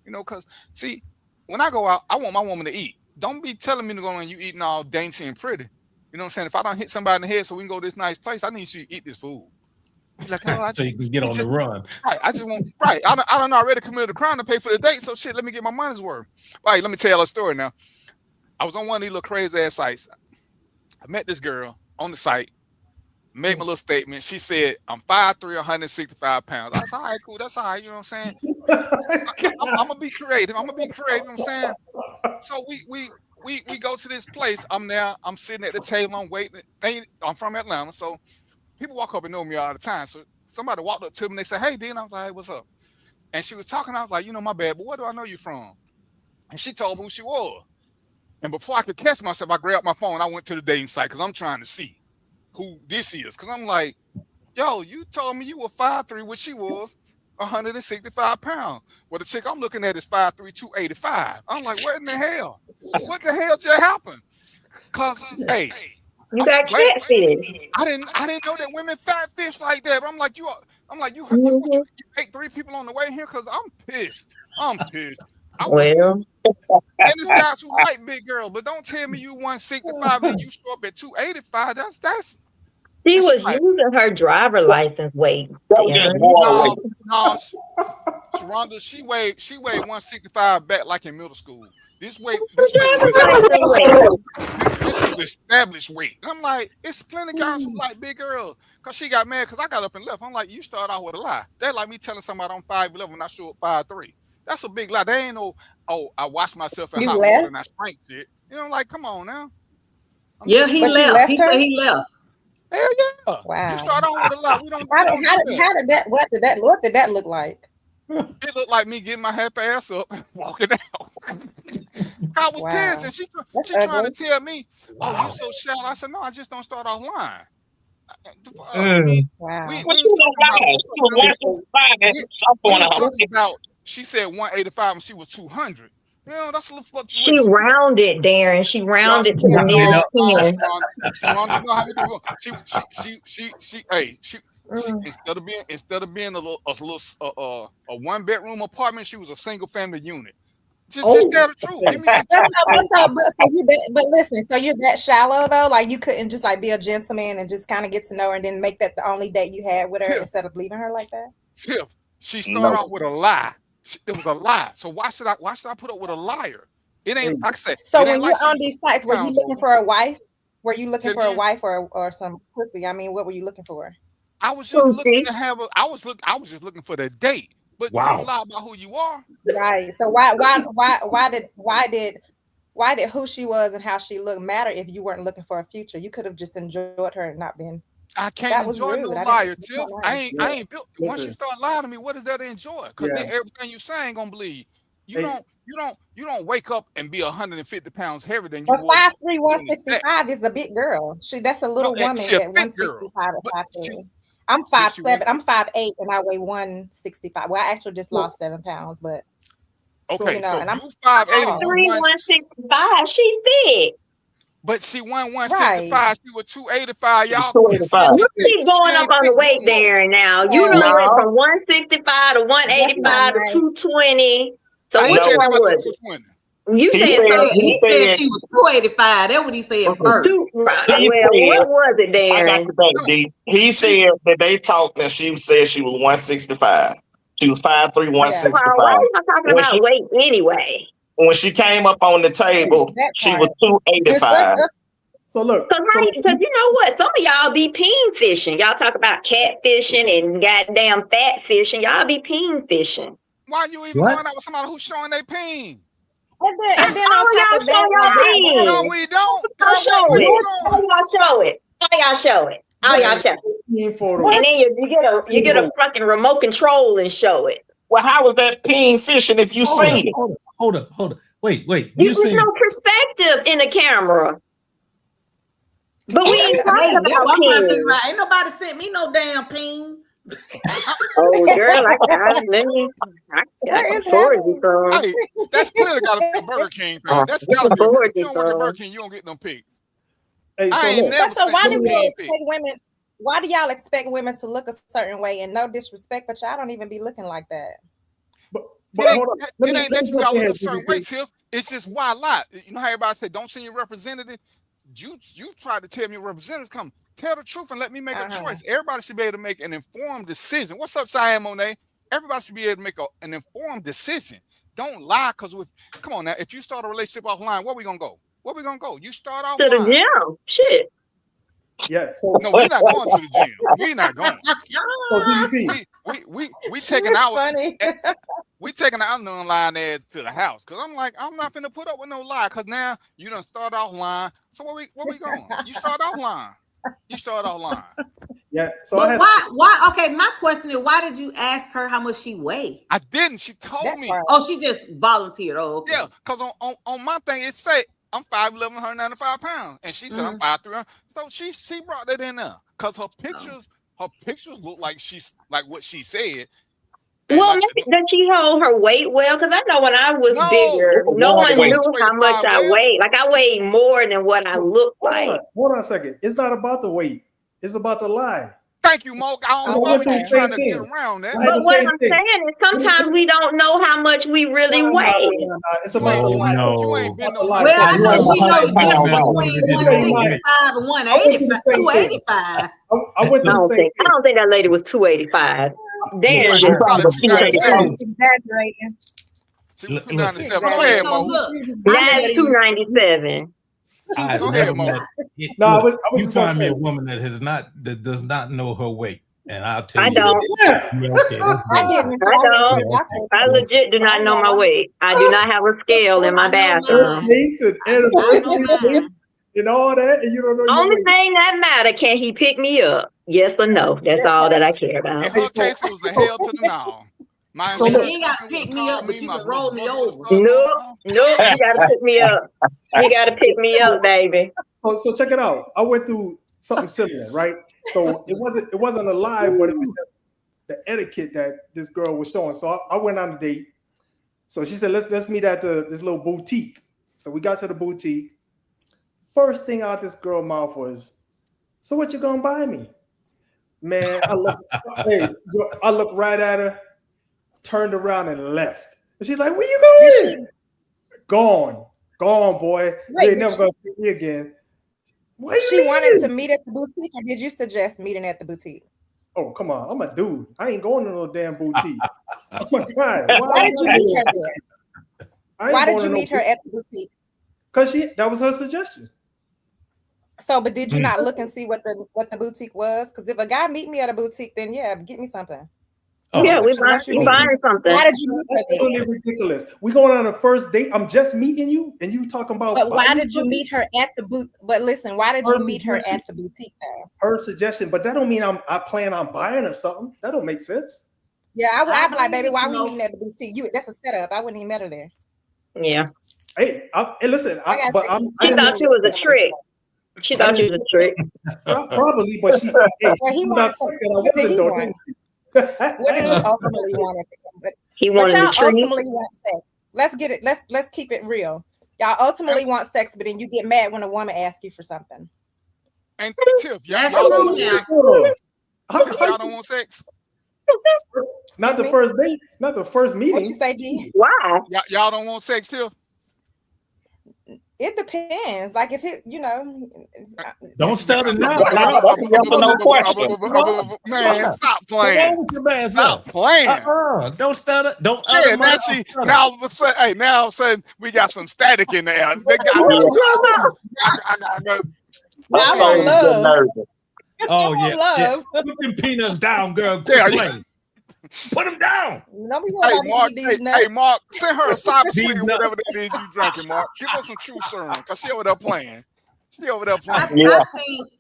Because, see, when I go out, I want my woman to eat. Don't be telling me to go and you eating all dainty and pretty. You know what I'm saying? If I don't hit somebody in the head so we can go to this nice place, I need you to eat this food. Like, so you can get on the run. Right. I just want I don't already committed a crime to pay for the date. So shit, let me get my money's worth. Right, let me tell you a story now. I was on one of these little crazy ass sites. I met this girl on the site, made my little statement. She said, I'm 5'3", 165 pounds. I said, all right, cool, that's all right, you know what I'm saying? I'm gonna be creative. You know what I'm saying? So we go to this place. I'm there, I'm sitting at the table, I'm waiting. I'm from Atlanta, so people walk up and know me all the time. So somebody walked up to me and they said, hey, Dean. I was like, hey, what's up? And she was talking. I was like, my bad, but where do I know you from? And she told me who she was. And before I could catch myself, I grabbed my phone. I went to the dating site because I'm trying to see who this is. Because I'm like, yo, you told me you were 5'3", what she was, 165 pounds. Well, the chick I'm looking at is 5'3", 285. I'm like, what in the hell? What the hell just happened? Because, hey, you got catfish. I didn't know that women fat fish like that. But I'm like, you ate 3 people on the way here because I'm pissed. And this guy's who like big girl, but don't tell me you 165 and you show up at 285. That's she was like, using her driver license weight. No, Sharonda, she weighed 165 back like in middle school. This was established weight. And I'm like, it's plenty of guys who like big girls. Because she got mad because I got up and left. I'm like, you start out with a lie. They're like me telling somebody I'm 5'11" when I show up 5'3". That's a big lie. They ain't no, I washed myself in hot water and I shrank shit. Like, come on now. He left. He said he left. Hell yeah. How You start out with a lie. What did that look like? It looked like me getting my happy ass up and walking out. I was pissed, and she trying to tell me, "Oh, you so shallow." I said, "No, I just don't start off lying." She said 185 and she was 200. That's a little fluctuation. She rounded, Darren. She rounded to the nearest 10. Instead of being a 1-bedroom apartment, she was a single family unit. Just tell the truth. Give me but listen, so you're that shallow though? Like you couldn't just like be a gentleman and just kind of get to know her and then make that the only date you had with her instead of leaving her like that? Tiff, she started out with a lie. It was a lie. So why should I put up with a liar? It ain't like I said. So when you're on these sites, were you looking for a wife? Were you looking for a wife or some pussy? I mean, what were you looking for? I was just looking to have I was just looking for the date. But you lie about who you are. Right. So why did who she was and how she looked matter if you weren't looking for a future? You could have just enjoyed her and not been. I can't enjoy no liar, Tiff. I ain't built. Once you start lying to me, what is there to enjoy? Because then everything you say ain't gonna believe. You don't wake up and be 150 pounds heavier than you. But 5'3", 165 is a big girl. That's a little woman at 165 to 5'3". I'm 5'7". I'm 5'8", and I weigh 165. Well, I actually just lost 7 pounds, but okay, so and I'm you 5'8" and 165. She's big. But she won 165. She was 285. Y'all 285. You keep going up on the weight there now. You done went from 165 to 185 to 220. So which one was it? You said he said she was 285. That's what he said first. Well, what was it, Darren? He said that they talked and she said she was 165. She was 5'3", 165. Why are you talking about weight anyway? When she came up on the table, she was 285. So look, because you know what? Some of y'all be peen fishing. Y'all talk about cat fishing and goddamn fat fishing. Y'all be peen fishing. Why you even going out with somebody who's showing their peen? And then on top of that, no, we don't. Show it. How y'all show it? And then you get a fucking remote control and show it. Well, how is that peen fishing if you see it? Hold up. Wait. There's no perspective in the camera. But we ain't talking about peen. Ain't nobody sent me no damn peen. Oh, girl, I got authority from. Hey, that's clearly got to be a Burger King thing. That's got to be. If you don't work at Burger King, you don't get no pigs. Hey, I ain't never so why do y'all expect women? Why do y'all expect women to look a certain way? And no disrespect, but y'all don't even be looking like that. But hold on. It ain't that you gotta look a certain way, Tiff. It's just why not? You know how everybody say, don't send your representative? You tried to tell me representatives come. Tell the truth and let me make a choice. Everybody should be able to make an informed decision. What's up, Cheyenne Monet? Everybody should be able to make an informed decision. Don't lie, because come on now, if you start a relationship offline, where we gonna go? You start off to the gym. Shit. Yeah. No, we're not going to the gym. We're not going. We taking our we taking our online ad to the house, because I'm not finna put up with no lie, because now you done start offline. So where we going? You start offline. Yeah. So but why? Okay, my question is, why did you ask her how much she weighed? I didn't. She told me. Oh, she just volunteered. Oh, okay. Yeah, because on my thing it say I'm 5'11", 195 pounds, and she said I'm 5'3". So she brought that in there because her pictures look like she's like what she said. And well, maybe does she hold her weight well? Because I know when I was bigger, no one knew how much I weighed. Like I weighed more than what I looked like. Hold on a second. It's not about the weight. It's about the lie. Thank you, Mo. I don't know why we keep trying to get around that. But what I'm saying is sometimes we don't know how much we really weigh. It's about the lie. You ain't been no well, I know we know the difference between 165 and 185. 285. I don't think that lady was 285. Damn, exaggerating. She was 297. Go ahead, Mo. That's 297. Go ahead, Mo. You find me a woman that does not know her weight, and I'll tell you. I don't. I legit do not know my weight. I do not have a scale in my bathroom. And all that, and you don't know. Only thing that matter, can he pick me up? Yes or no? That's all that I care about. In her case, it was a hell to the no. So you ain't got to pick me up, but you can roll me over. No, you got to pick me up. You got to pick me up, baby. So check it out. I went through something similar, right? So it wasn't a lie, but it was just the etiquette that this girl was showing. So I went on a date. So she said, let's meet at this little boutique. So we got to the boutique. First thing out this girl's mouth was, "So what you gonna buy me?" Man, I looked right at her, turned around and left. And she's like, "Where you going?" Gone, boy. You ain't never gonna see me again. She wanted to meet at the boutique, or did you suggest meeting at the boutique? Oh, come on. I'm a dude. I ain't going to no damn boutique. Oh my God. Why did you meet her there? Why did you meet her at the boutique? Because that was her suggestion. So, but did you not look and see what the boutique was? Because if a guy meet me at a boutique, then yeah, get me something. Oh, yeah, we buying something. Why did you meet her there? Totally ridiculous. We going on a first date. I'm just meeting you, and you talking about. But why did you meet her at the boutique? But listen, why did you meet her at the boutique there? Her suggestion, but that don't mean I plan on buying her something. That don't make sense. Yeah, I'd be like, baby, why we meeting at the boutique? That's a setup. I wouldn't even met her there. Yeah. Hey, listen. She thought she was a trick. She thought you was a trick. Probably, but she. Hey, Well, he she wanted not some- thinking I what did wasn't he though, want? didn't she? What did you ultimately want? He But wanted y'all a treat. ultimately want sex. Let's get it. Let's keep it real. Y'all ultimately want sex, but then you get mad when a woman asks you for something. And Tiff, y'all That's don't true want now. sex. How- Tiff, how- y'all don't want sex. Not the Excuse me? first date, not the first What you meeting. say, G? Why? Y'all don't want sex, Tiff. It depends. Like if it, Don't stutter now. That's a yes or no question. Man, stop playing. Stop Stop playing. Don't stutter. Don't Yeah, utter now stutter. now all of a sudden, hey, now all of a sudden we got some static in there. They got, I got My I soul want is getting love. nervous. Oh I yeah, want yeah. love. Put them peanuts down, girl. Quit Yeah, playing. Put them down. Don't be Hey, about to Mark, eat these nuts. hey, Mark, send her a cyber These swing or nuts. whatever that is you drinking, Mark. Give her some true serum, because she over there playing. She over there I, playing. Yeah.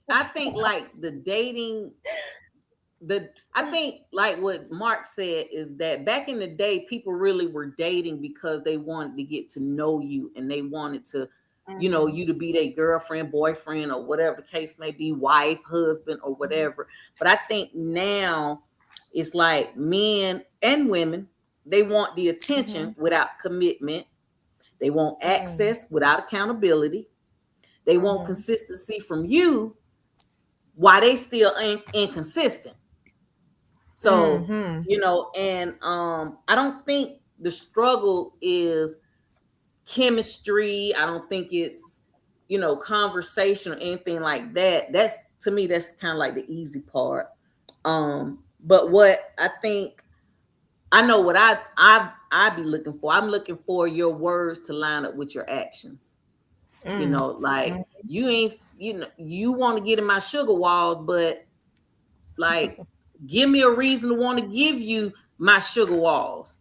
I think like the dating, I think like what Mark said is that back in the day, people really were dating because they wanted to get to know you and they wanted to, you know, you to be their girlfriend, boyfriend, or whatever the case may be, wife, husband, or whatever. But I think now it's like men and women, they want the attention without commitment. They want access without accountability. They want consistency from you while they still inconsistent. So, you know, and I don't think the struggle is chemistry. I don't think it's, you know, conversation or anything like that. That's, to me, that's kind of like the easy part. But what I think, I know what I be looking for. I'm looking for your words to line up with your actions. You know, like you ain't, you know, you want to get in my sugar walls, but like, give me a reason to want to give you my sugar walls.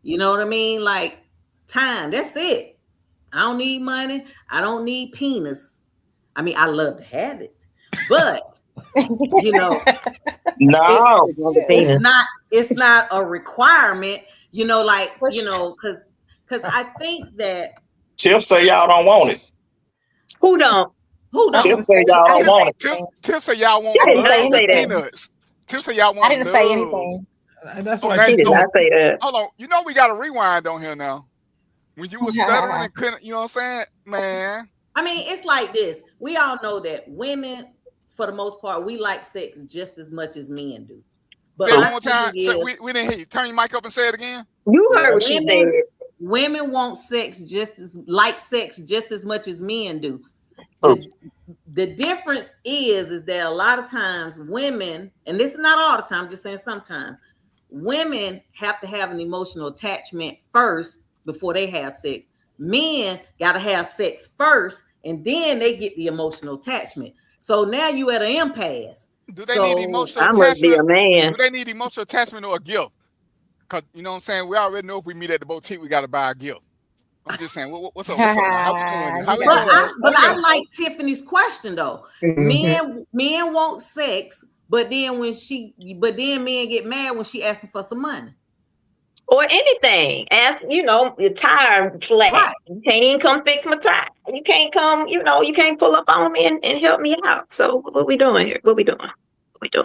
You know what I mean? Like time. That's it. I don't need money. I don't need penis. I mean, I love to have it, but you know, No. it's not a requirement. You know, like you know, because I think that Tiff say y'all don't want it. Who don't? Tiff say y'all don't want it. Tiff say y'all want I didn't say love that. and peanuts. Tiff say y'all want I didn't love. say anything. That's Oh, why now- She did not say that. Hold on. You know we got to rewind on here now. When you were stuttering and couldn't, you know what I'm saying? Man. I mean, it's like this. We all know that women, for the most part, we like sex just as much as men do. But Say it my one more time. thing is, We didn't hear you. Turn your mic up and say it again. You heard what she said. women want sex just as much as men do. The difference is that a lot of times women, and this is not all the time, I'm just saying sometimes, women have to have an emotional attachment first before they have sex. Men got to have sex first, and then they get the emotional attachment. So now you at an impasse. Do they need emotional I attachment? must be a man. Do they need emotional attachment or a gift? Because, you know what I'm saying? We already know if we meet at the boutique, we got to buy a gift. I'm just saying, what's up? How we doing? How we doing? But I like Tiffany's question though. Mhm. Men want sex, but then men get mad when she asking for some money. Or anything. Ask, you know, your tire flat. Right. You can't even come fix my tire. You can't come, you know, you can't pull up on me and help me out. So what we doing here? What we doing?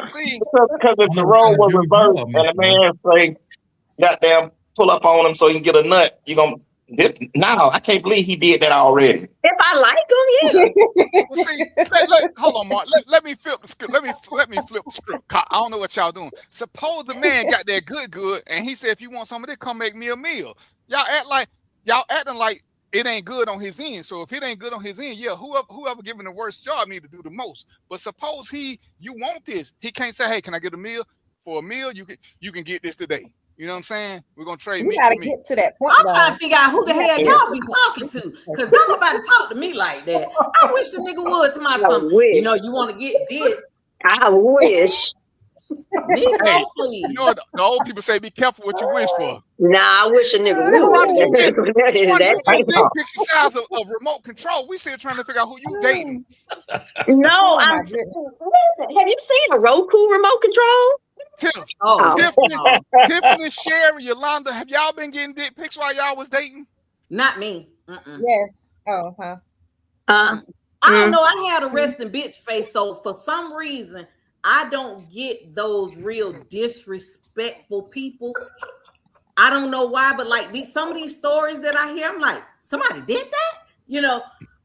See, because if the role was reversed and a man say, goddamn, pull up on him so he can get a nut, you gonna no, I can't believe he did that already. If I like him, yeah. Well, see, hold on, Mark. Let me flip the script. Let me flip the script. I don't know what y'all doing. Suppose the man got that good, and he said, if you want some of this, come make me a meal. Y'all acting like it ain't good on his end. So if it ain't good on his end, yeah, whoever giving the worst job need to do the most. But suppose you want this, he can't say, hey, can I get a meal? For a meal, you can get this today. You know what I'm saying? We're gonna trade meat. We gotta get to that point. I'm trying to figure out who the hell y'all be talking to, because don't nobody talk to me like that. I wish the nigga would to my son. You know, you want to get this. I wish. Hey, please. You know the old people say, be careful what you wish for. Nah, I wish a nigga would. Dick pics the size of remote control. We still trying to figure out who you dating. No, have you seen a Roku remote control? Tiffany, Sherry, Yolanda, have y'all been getting dick pics while y'all was dating? Not me. Yes. Oh, huh. I don't know. I had a resting bitch face, so for some reason, I don't get those real disrespectful people. I don't know why, but like some of these stories that I hear, I'm like, somebody did that, you know.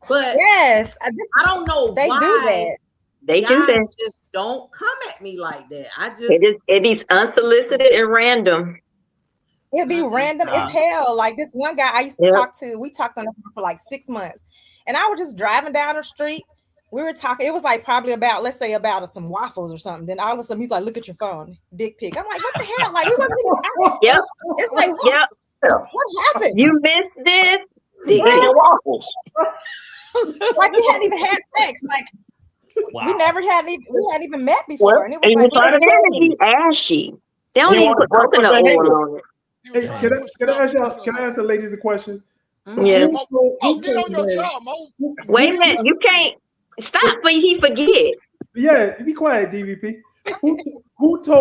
But yes, I don't know they why do that. They do that. Just don't come at me like that. It is unsolicited and random. It'd be random as hell. Like this one guy I used to talk to, we talked on the phone for like 6 months, and I was just driving down the street. We were talking. It was like probably about, let's say, about some waffles or something. Then all of a sudden he's like, "Look at your phone, dick pic." I'm like, "What the hell?" Like, he wasn't even talking. Yep. It's like, what happened? You missed this. Your waffles. Like we hadn't even had sex. Like we hadn't even met before. Well, and it was like, be ashy. They don't even put coconut oil on it. Hey, can I ask the ladies a question? Yeah. Get on your job, Mo. Wait a minute. You can't stop, but he forget. Yeah, be quiet, DVP. Who do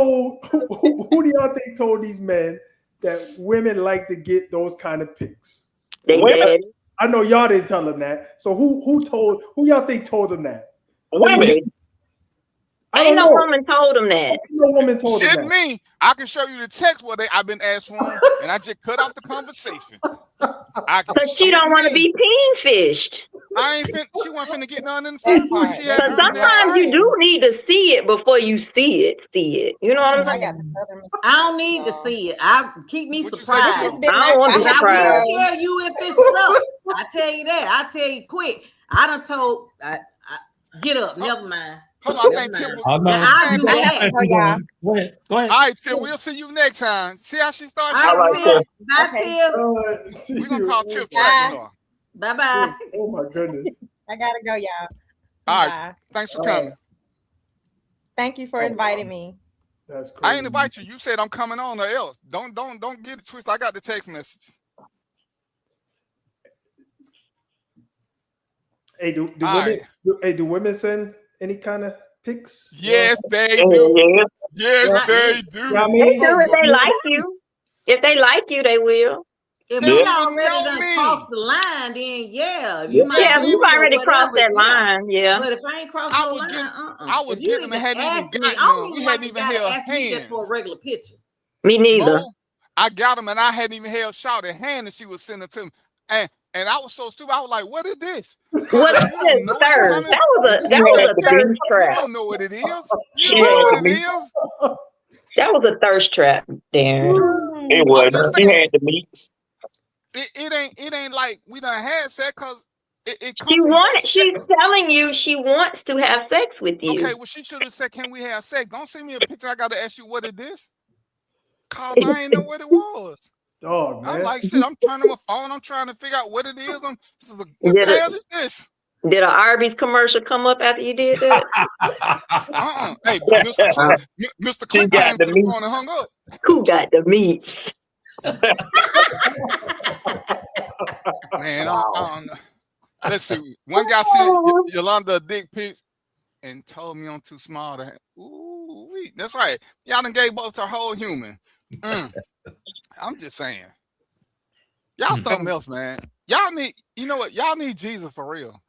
y'all think told these men that women like to get those kind of pics? They did. I know y'all didn't tell them that. So who y'all think told them that? Women. Ain't no woman told them that. No woman told them that. Shit me. I can show you the text where I've been asked for them, and I just cut out the conversation. Because she don't want to be peen fished. She wasn't finna get none in the first place. So sometimes you do need to see it before you see it. You know what I'm saying? I don't need to see it. I keep me surprised. I don't want to be surprised. I will tell you if it sucks. I tell you that. I tell you quick. I done told. Get up. Never mind. Hold on, I think Tim. Go ahead. All right, Tim. We'll see you next time. See how she starts. All right, Bye, Tim. We're gonna call Tim track star. Bye bye. Oh my goodness. I gotta go, y'all. All right. Thanks for coming. Thank you for inviting me. That's crazy. I ain't invite you. You said I'm coming on or else. Don't get it twisted. I got the text message. Hey, do women send any kind of pics? Yes, they do. Yes, they do. I mean, They do if they like you. If they like you, they will. If you already done crossed the line, then you already crossed that line. Yeah. But if I ain't crossed the line, I was getting them and hadn't even gotten them. We hadn't even held hands for a regular picture. Me neither. I got them and I hadn't even held Shawty's hand and she was sending to me. And I was so stupid. I was like, "What is this? What is this? Third. That was a thirst trap. I don't know what it is. You don't know what it is. That was a thirst trap, Darren. It was. He had the meats. It ain't like we done had sex because she's telling you she wants to have sex with you. Okay, well she should have said, "Can we have sex?" Don't send me a picture. I gotta ask you what it is. Cause I ain't know what it was. Oh, man. I'm like, shit, I'm turning my phone. I'm trying to figure out what it is. What the hell is this? Did an Arby's commercial come up after you did that? Hey, Mr. Clint got the meat and hung up. Who got the meats? Man, I don't know. Let's see. One guy sent Yolanda a dick pic and told me I'm too small to have. Ooh, that's right. Y'all done gave both her whole human. I'm just saying. Y'all something else, man. Y'all need, you know what? Y'all need Jesus for real.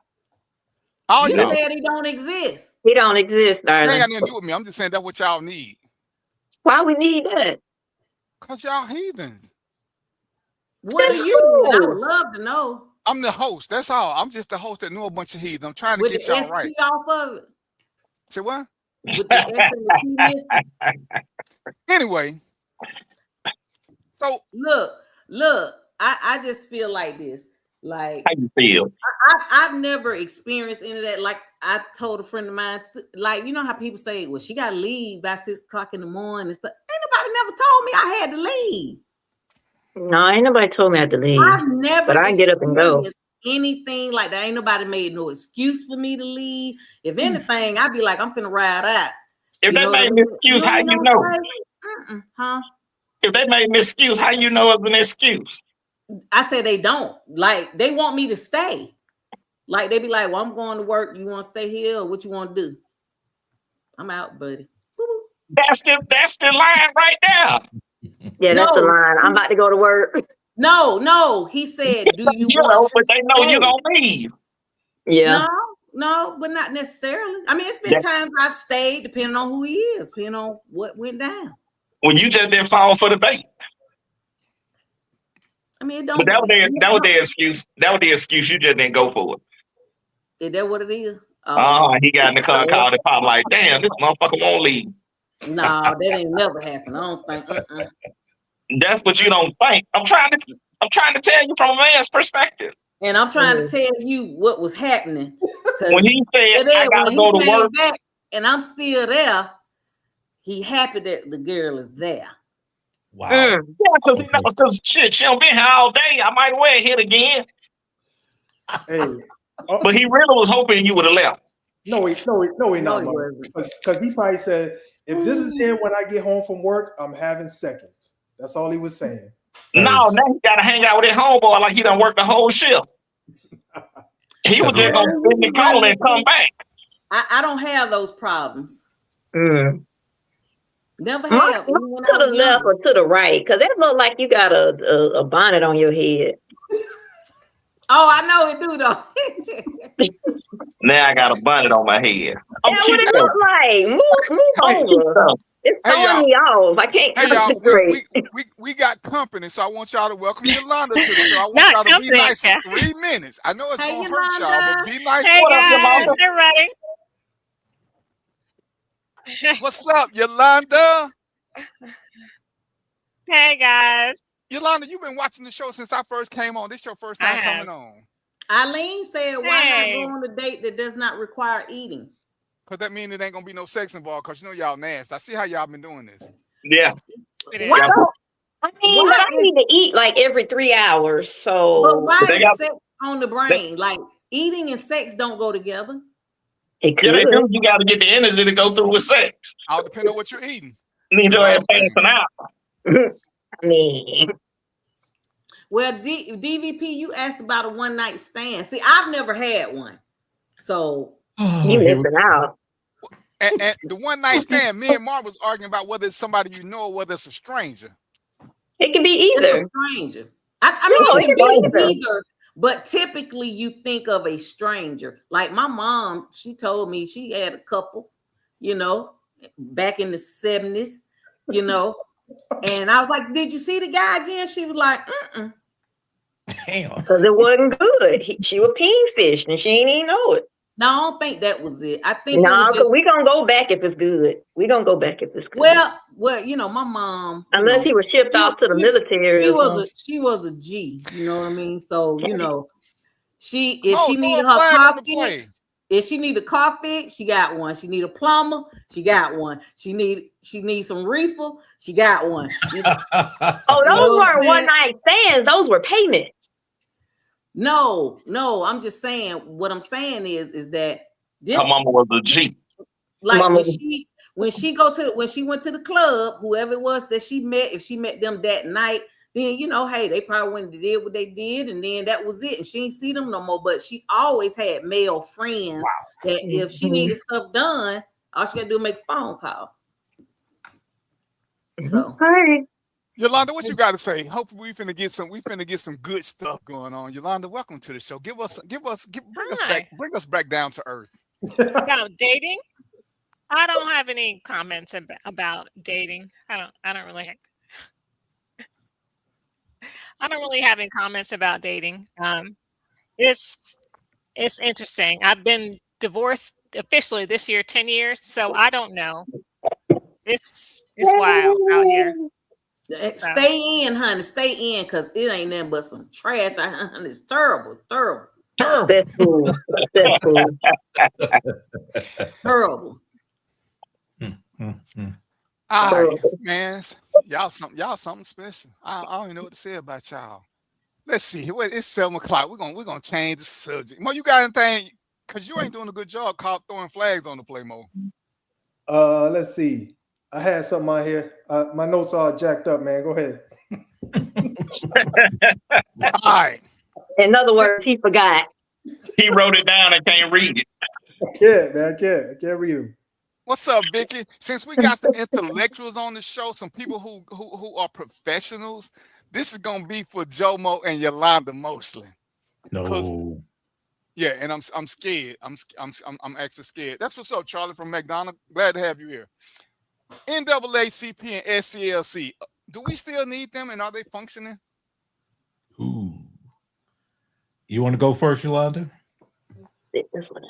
You said he don't exist. He don't exist, darling. That ain't got nothing to do with me. I'm just saying that's what y'all need. Why we need that? Because y'all heathen. What do you need? I would love to know. I'm the host. That's all. I'm just the host that know a bunch of heathens. I'm trying to get y'all right. Off of it. Say what? With the S and the T anyway. So look, I just feel like this. Like, how you feel? I've never experienced any of that. Like I told a friend of mine, like, you know how people say, well, she got to leave by 6 o'clock in the morning and stuff. Ain't nobody never told me I had to leave. No, ain't nobody told me I had to leave. I've never, but I can get up and go. Anything like that. Ain't nobody made no excuse for me to leave. If anything, I'd be like, I'm finna ride out. If they made an excuse, how you know? Huh? If they made an excuse, how you know it's an excuse? I said they don't. Like, they want me to stay. Like, they be like, well, I'm going to work. You want to stay here or what you want to do? I'm out, buddy. That's the line right there. Yeah, that's the line. I'm about to go to work. No. He said, do you want but they know stay? you gonna leave. Yeah. No, but not necessarily. I mean, it's been times I've stayed, depending on who he is, depending on what went down. Well, you just didn't fall for the bait. I mean, it don't. But that was their excuse. That was the excuse. You just didn't go for it. Is that what it is? He got in the car, called the pop like, damn, this motherfucker won't leave. No, that ain't never happened. I don't think. That's what you don't think. I'm trying to tell you from a man's perspective. And I'm trying to tell you what was happening. When he said, I gotta go to work, back and I'm still there, he happy that the girl is there. Wow. Yeah, because shit, she don't been here all day. I might well hit again. Hey, but he really was hoping you would have left. No, he not. Because he probably said, if this is here when I get home from work, I'm having seconds. That's all he was saying. No, now he gotta hang out with his homeboy like he done worked the whole shift. He was just gonna spin the call and come back. I don't have those problems. Never To have. the left or to the right, because it look like you got a bonnet on your head. Oh, I know it do though. Now I got a bonnet on my head. That's what it look like. Move over. It's throwing me off. I can't concentrate. We got company, so I want y'all to welcome Yolanda to the show. I want y'all to be nice for 3 minutes. I know it's gonna hurt y'all, but be nice. Hey guys, they're ready. What's up, Yolanda? Hey guys. Yolanda, you've been watching the show since I first came on. This is your first time coming on. Eileen said, why not go on a date that does not require eating? Because that means it ain't going to be no sex involved, because you know y'all nasty. I see how y'all been doing this. Yeah. What? I mean, but I need to eat like every 3 hours. So but why is sex on the brain? Like eating and sex don't go together. It could. Yeah, they do. You got to get the energy to go through with sex. All depends on what you're eating. You need your ass passing out. I mean, well, DVP, you asked about a one night stand. See, I've never had one, so you missing out. And the one night stand, me and Mark was arguing about whether it's somebody you know or whether it's a stranger. It can be either. It's a stranger. I mean, it can be either. But typically, you think of a stranger. Like my mom, she told me she had a couple, back in the 70s, And I was like, "Did you see the guy again?" She was like, Damn. Because it wasn't good. She was peen-fished and she ain't even know it. No, I don't think that was it. I think because we're gonna go back if it's good. We're gonna go back if it's good. Well, my mom. Unless he was shipped off to the military. She was a G, you know what I mean? So, she needed her car fixed. If she need a car fix, she got one. She need a plumber, she got one. She needs some reefer, she got one. Those weren't one night stands. Those were payments. No, I'm just saying. What I'm saying is that this. Her mama was a G. Like when she went to the club, whoever it was that she met, if she met them that night, then hey, they probably went and did what they did, and then that was it. And she ain't see them no more. But she always had male friends that if she needed stuff done, all she gotta do is make a phone call. So hey. Yolanda, what you got to say? Hopefully we finna get some good stuff going on. Yolanda, welcome to the show. Bring us back down to earth. About dating? I don't have any comments about dating. I don't really have any comments about dating. It's interesting. I've been divorced officially this year 10 years, so I don't know. It's wild out here. Stay in, honey. Stay in, because it ain't nothing but some trash. It's terrible. That's cool. Terrible. All right, man. Y'all something special. I don't even know what to say about y'all. Let's see. It's 7:00. We're gonna change the subject. Mo, you got anything? Because you ain't doing a good job throwing flags on the play, Mo. Let's see. I had something out here. My notes are jacked up, man. Go ahead. All right. In other words, he forgot. He wrote it down and can't read it. I can't, man. I can't read them. What's up, Vicky? Since we got the intellectuals on the show, some people who are professionals, this is gonna be for Jomo and Yolanda mostly. No. Yeah, and I'm scared. I'm actually scared. That's what's up, Charlie from McDonald. Glad to have you here. NAACP and SCLC. Do we still need them, and are they functioning? Ooh. You want to go first, Yolanda? This one.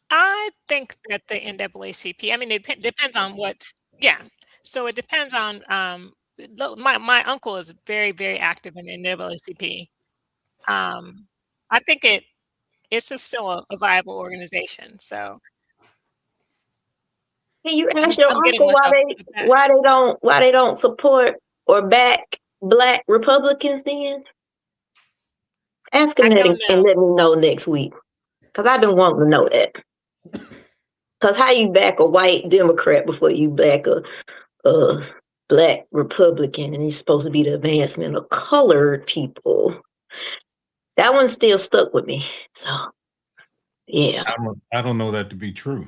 I think that the NAACP, I mean, it depends on what, yeah. So it depends on, my uncle is very, very active in NAACP. I think it's still a viable organization. So Can you I'm, ask your I'm getting uncle myself why they don't support or back Black Republicans then? Ask him I that don't and know. let me know next week. Because I don't want to know that. Because how you back a white Democrat before you back a Black Republican, and he's supposed to be the advancement of colored people? That one still stuck with me. So yeah. I don't know that to be true.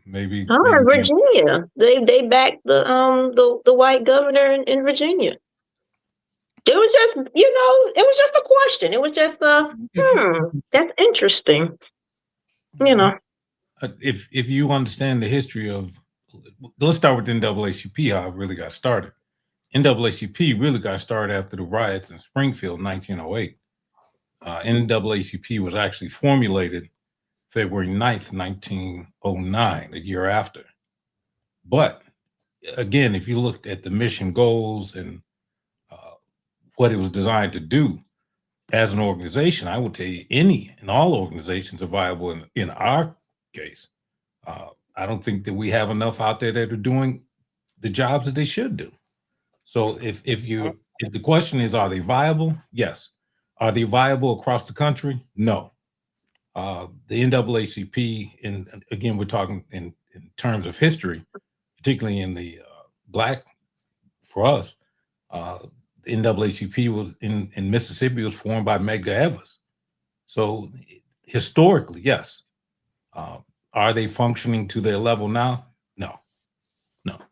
Maybe Virginia. They backed the white governor in Virginia. It was just, it was just a question. It was just that's interesting. If you understand the history of, let's start with NAACP, how it really got started. NAACP really got started after the riots in Springfield, 1908. NAACP was actually formulated February 9th, 1909, a year after. But again, if you look at the mission goals and what it was designed to do as an organization, I would tell you any and all organizations are viable in our case. I don't think that we have enough out there that are doing the jobs that they should do. So if the question is, are they viable? Yes. Are they viable across the country? No. The NAACP, and again, we're talking in terms of history, particularly in the Black, for us, the NAACP was in Mississippi was formed by Medgar Evers. So historically, yes. Are they functioning to their level now? No.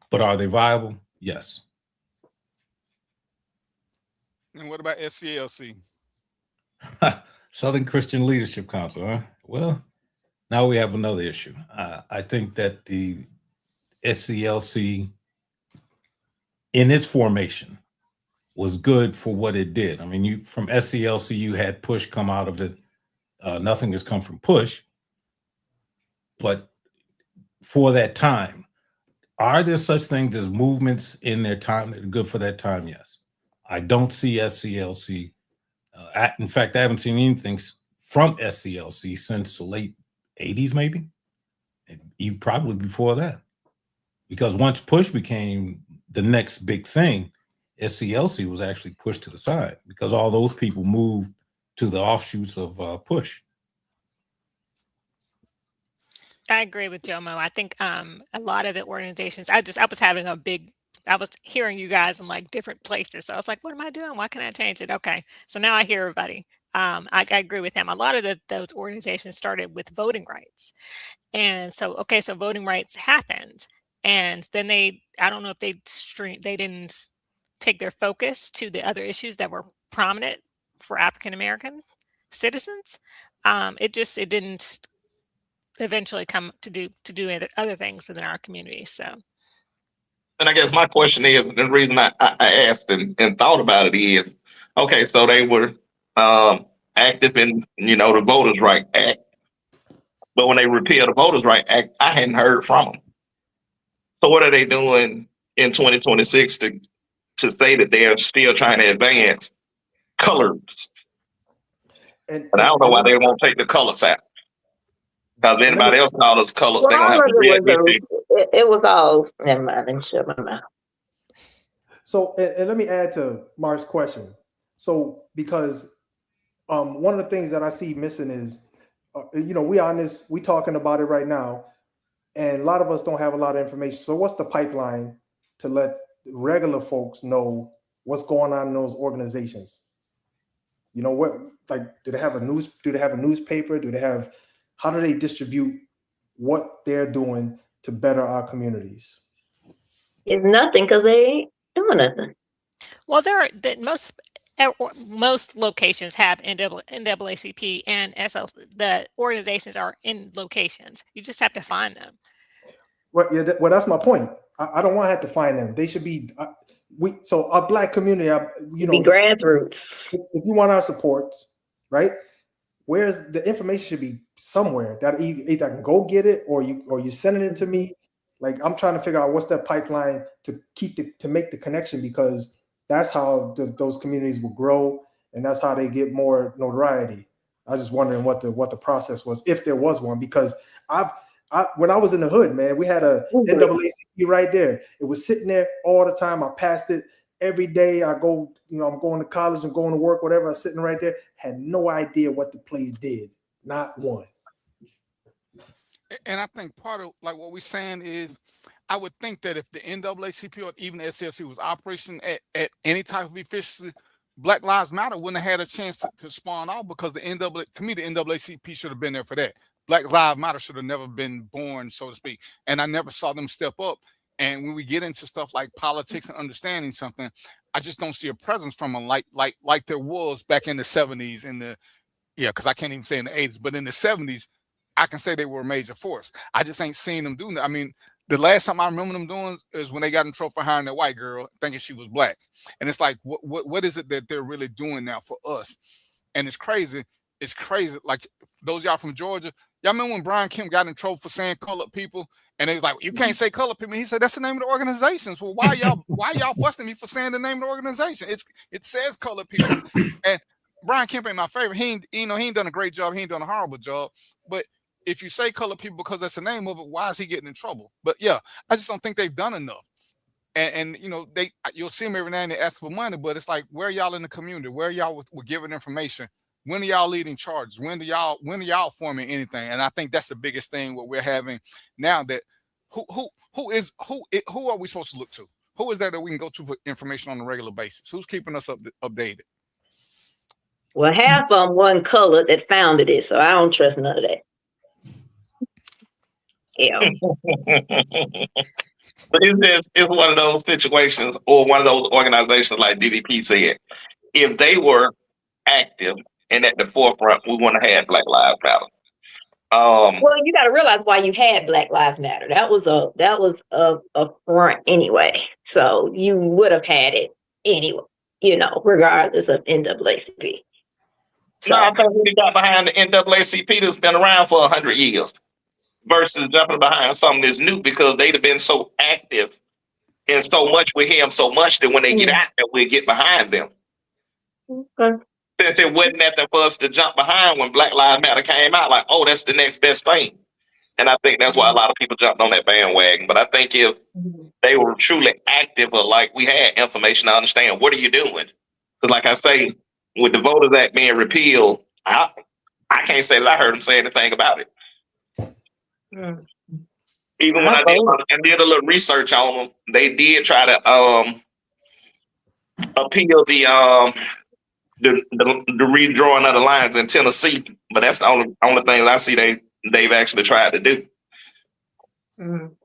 But are they viable? Yes. And what about SCLC? Southern Christian Leadership Council, huh? Well, now we have another issue. I think that the SCLC in its formation was good for what it did. I mean, from SCLC, you had Push come out of it. Nothing has come from Push. But for that time, are there such things as movements in their time that are good for that time? Yes. I don't see SCLC. In fact, I haven't seen anything from SCLC since the late 80s, maybe, and even probably before that. Because once Push became the next big thing, SCLC was actually pushed to the side because all those people moved to the offshoots of Push. I agree with Jomo. I think a lot of the organizations, I was hearing you guys in like different places. So I was like, what am I doing? Why can't I change it? Okay. So now I hear everybody. I agree with him. A lot of those organizations started with voting rights. And so voting rights happened. And then I don't know if they didn't take their focus to the other issues that were prominent for African-American citizens. It didn't eventually come to do other things within our community. So, and I guess my question is, the reason I asked and thought about it is, okay, so they were active in the Voters' Right Act, but when they repealed the Voters' Right Act, I hadn't heard from them. So what are they doing in 2026 to say that they're still trying to advance colors? And I don't know why they won't take the colors out. Because if anybody else call us colors, they're gonna have to react with it was all, never mind, let me shut my mouth. So, and let me add to Mark's question. So, because one of the things that I see missing is, we talking about it right now, and a lot of us don't have a lot of information. So what's the pipeline to let regular folks know what's going on in those organizations? Do they have a newspaper? How do they distribute what they're doing to better our communities? It's nothing, because they ain't doing nothing. Well, most locations have NAACP and SLC. The organizations are in locations. You just have to find them. Well, yeah, well, that's my point. I don't want to have to find them. They should be. So our Black community, you know, be grassroots. If you want our support, right? Where's the information should be somewhere that either I can go get it or you sending it to me. Like I'm trying to figure out what's that pipeline to to make the connection, because that's how those communities will grow and that's how they get more notoriety. I was just wondering what the process was, if there was one, because when I was in the hood, man, we had a NAACP right there. It was sitting there all the time. I passed it every day. I go, you know, I'm going to college, I'm going to work, whatever. I'm sitting right there. Had no idea what the place did. Not one. And I think part of like what we're saying is, I would think that if the NAACP or even the SCLC was operating at any type of efficiency, Black Lives Matter wouldn't have had a chance to spawn off, because to me, the NAACP should have been there for that. Black Lives Matter should have never been born, so to speak. And I never saw them step up. And when we get into stuff like politics and understanding something, I just don't see a presence from them like there was back in the 70s, because I can't even say in the 80s, but in the 70s, I can say they were a major force. I just ain't seen them doing that. I mean, the last time I remember them doing is when they got in trouble for hiring that white girl, thinking she was Black. And it's like, what is it that they're really doing now for us? And it's crazy. It's crazy. Like those y'all from Georgia, y'all remember when Brian Kemp got in trouble for saying colored people? And they was like, you can't say colored people. He said, that's the name of the organization. So why y'all fussing me for saying the name of the organization? It says colored people. And Brian Kemp ain't my favorite. He ain't done a great job. He ain't done a horrible job. But if you say colored people because that's the name of it, why is he getting in trouble? But yeah, I just don't think they've done enough. And you know, you'll see them every now and then ask for money, but it's like, where are y'all in the community? Where are y'all with giving information? When are y'all leading charges? When are y'all forming anything? And I think that's the biggest thing what we're having now. That who are we supposed to look to? Who is there that we can go to for information on a regular basis? Who's keeping us updated? Well, half of them wasn't colored that founded it, so I don't trust none of that. Yeah. But it's one of those situations, or one of those organizations like DDP said, if they were active and at the forefront, we want to have Black Lives Matter. Well, you got to realize why you had Black Lives Matter. That was a front anyway. So you would have had it anyway, you know, regardless of NAACP. So I think we got behind the NAACP that's been around for 100 years versus jumping behind something that's new, because they'd have been so active and so much with him, so much that when they get out there, we'll get behind them. Okay. Since it wasn't nothing for us to jump behind when Black Lives Matter came out, like, oh, that's the next best thing. And I think that's why a lot of people jumped on that bandwagon. But I think if they were truly active, or like we had information to understand, what are you doing? Because like I say, with the Voters Act being repealed, I can't say that I heard them say anything about it. Even when I did a little research on them, they did try to appeal the redrawing of the lines in Tennessee, but that's the only thing I see they've actually tried to do. And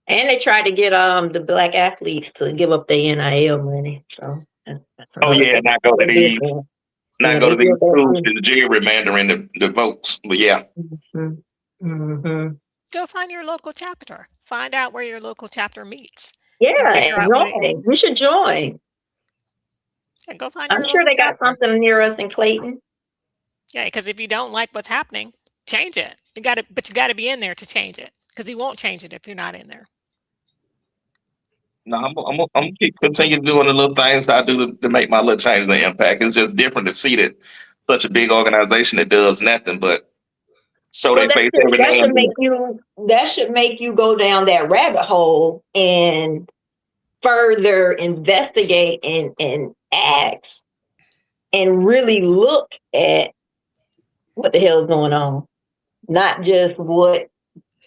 they tried to get the Black athletes to give up their NIL money. So not go to these schools and the gerrymandering the votes. But yeah. Go find your local chapter. Find out where your local chapter meets. Yeah, join. We should join. And go find. I'm sure they got something near us in Clayton. Yeah, because if you don't like what's happening, change it. You got to be in there to change it, because you won't change it if you're not in there. No, I'm gonna keep continue doing the little things that I do to make my little change and impact. It's just different to see that such a big organization that does nothing but that should make you go down that rabbit hole and further investigate and ask and really look at what the hell is going on. Not just what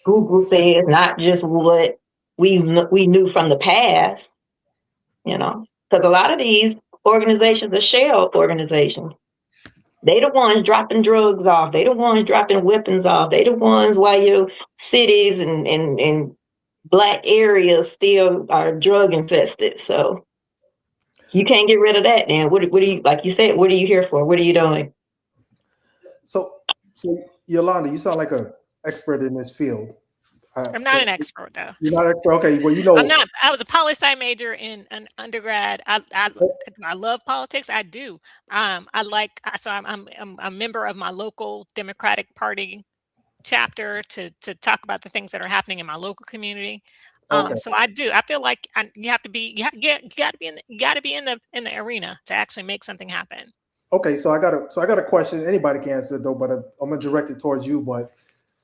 Google says, not just what we knew from the past, you know, because a lot of these organizations are shell organizations. They the ones dropping drugs off. They the ones dropping weapons off. They the ones while your cities and Black areas still are drug infested. So You can't get rid of that. Then what do you, like you said? What are you here for? What are you doing? So Yolanda, you sound like an expert in this field. I'm not an expert though. You're not an expert. Okay, well, you know, I'm not. I was a poli-sci major in an undergrad. I love politics. I do. I like. So I'm a member of my local Democratic Party chapter to talk about the things that are happening in my local community. Okay. So I do. I feel like you got to be in the arena to actually make something happen. Okay, so I got a question. Anybody can answer it though, but I'm gonna direct it towards you. But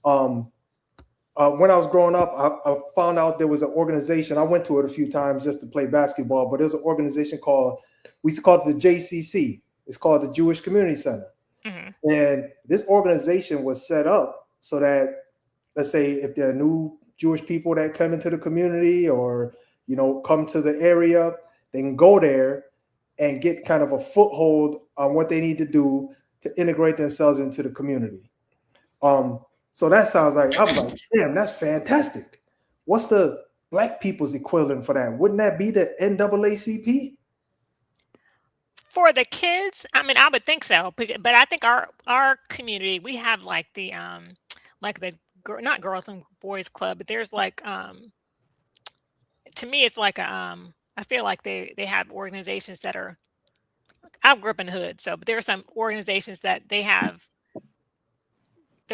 when I was growing up, I found out there was an organization. I went to it a few times just to play basketball, but there's an organization we used to call it the JCC. It's called the Jewish Community Center. Mm-hmm. And this organization was set up so that, let's say, if there are new Jewish people that come into the community or, you know, come to the area, they can go there and get kind of a foothold on what they need to do to integrate themselves into the community. So that sounds like, I'm like, damn, that's fantastic. What's the Black people's equivalent for that? Wouldn't that be the NAACP? For the kids, I mean, I would think so, but I think our community, we have like the not girls and boys club, but there's like to me it's like I feel like they have organizations that are. I grew up in the hood, but there are some organizations that they're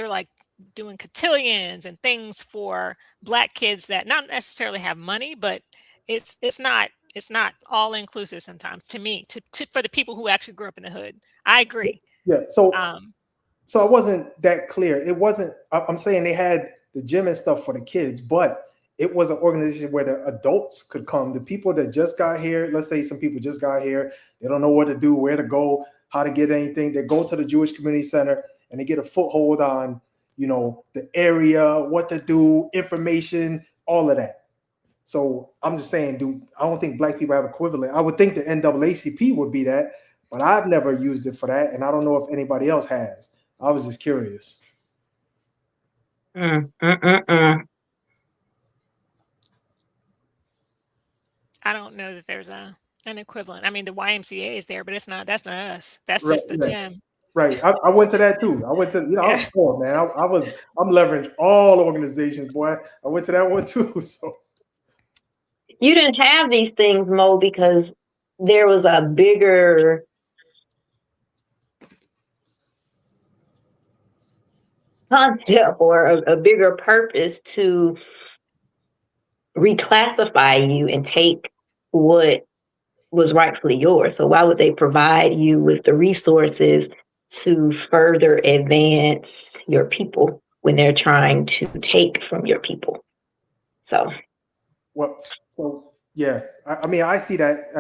like doing cotillions and things for Black kids that not necessarily have money, but it's not all inclusive sometimes to me, for the people who actually grew up in the hood. I agree. Yeah. So I wasn't that clear. It wasn't, I'm saying they had the gym and stuff for the kids, but it was an organization where the adults could come. The people that just got here, let's say some people just got here, they don't know what to do, where to go, how to get anything. They go to the Jewish Community Center and they get a foothold on, you know, the area, what to do, information, all of that. So I'm just saying, I don't think Black people have equivalent. I would think the NAACP would be that, but I've never used it for that. And I don't know if anybody else has. I was just curious. I don't know that there's an equivalent. I mean, the YMCA is there, but that's not us. That's just the gym. Right. I went to that too. I went to, you know, I was poor, man. I'm leveraging all organizations, boy. I went to that one too. So you didn't have these things, Mo, because there was a bigger concept or a bigger purpose to reclassify you and take what was rightfully yours. So why would they provide you with the resources to further advance your people when they're trying to take from your people? So, well, yeah. I mean, I see that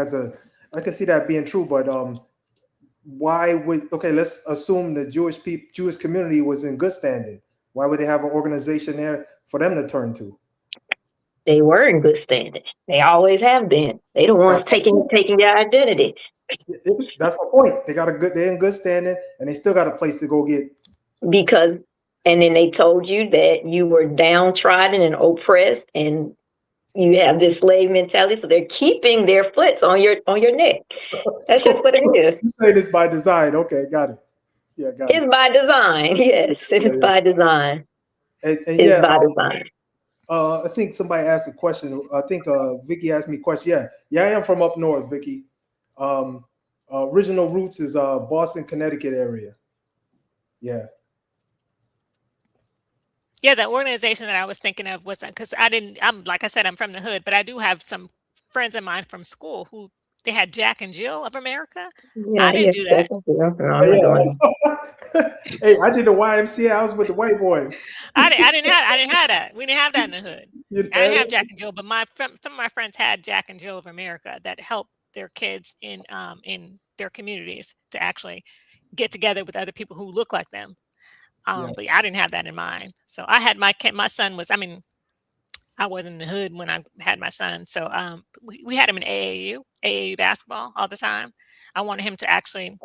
I can see that being true, but why would, okay, let's assume the Jewish community was in good standing. Why would they have an organization there for them to turn to? They were in good standing. They always have been. They the ones taking their identity. That's my point. They're in good standing, and they still got a place to go get. And then they told you that you were downtrodden and oppressed, and you have this slave mentality. So they're keeping their foots on your neck. That's just what it is. You say this by design. Okay, got it. Yeah, got it. It's by design. Yes, it is by design. It's by design. I think somebody asked a question. I think Vicky asked me a question. Yeah, I am from up north, Vicky. Original roots is Boston, Connecticut area. Yeah. Yeah, the organization that I was thinking of was because I'm like I said, I'm from the hood, but I do have some friends of mine from school who they had Jack and Jill of America. Yeah, I didn't do that. Hey, I did the YMCA. I was with the white boys. I didn't have that. We didn't have that in the hood. I didn't have Jack and Jill, but some of my friends had Jack and Jill of America that helped their kids in their communities to actually get together with other people who look like them. But I didn't have that in mind. So I had my son was, I mean, I wasn't in the hood when I had my son. So we had him in AAU basketball all the time. I wanted him to actually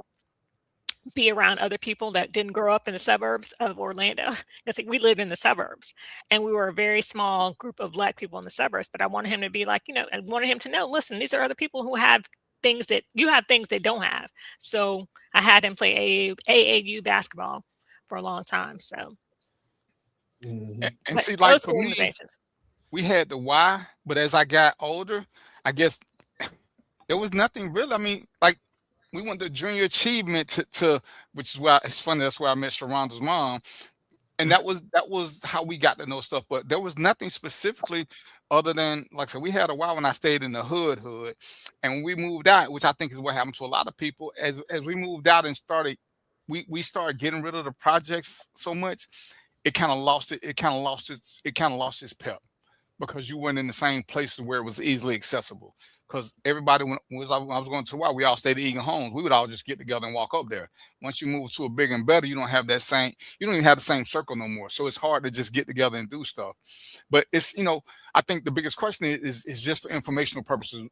be around other people that didn't grow up in the suburbs of Orlando. Because we live in the suburbs and we were a very small group of Black people in the suburbs. But I wanted him to be like, I wanted him to know, listen, these are other people who have things that you have, things they don't have. So I had him play AAU basketball for a long time. So, And but see, those like for two me, organizations. we had the why, but as I got older, I guess there was nothing really. I mean, like we went to junior achievement to which is why it's funny. That's where I met Sharonda's mom, and that was how we got to know stuff. But there was nothing specifically other than, like I said, we had a while when I stayed in the hood, and when we moved out, which I think is what happened to a lot of people. As we moved out and started, we started getting rid of the projects so much, it kind of lost it. It kind of lost its pep because you weren't in the same places where it was easily accessible. Because everybody, when I was going to the Y, we all stayed at Egan Homes. We would all just get together and walk up there. Once you move to a bigger and better, you don't even have the same circle no more. So it's hard to just get together and do stuff. But it's, I think the biggest question is just for informational purposes.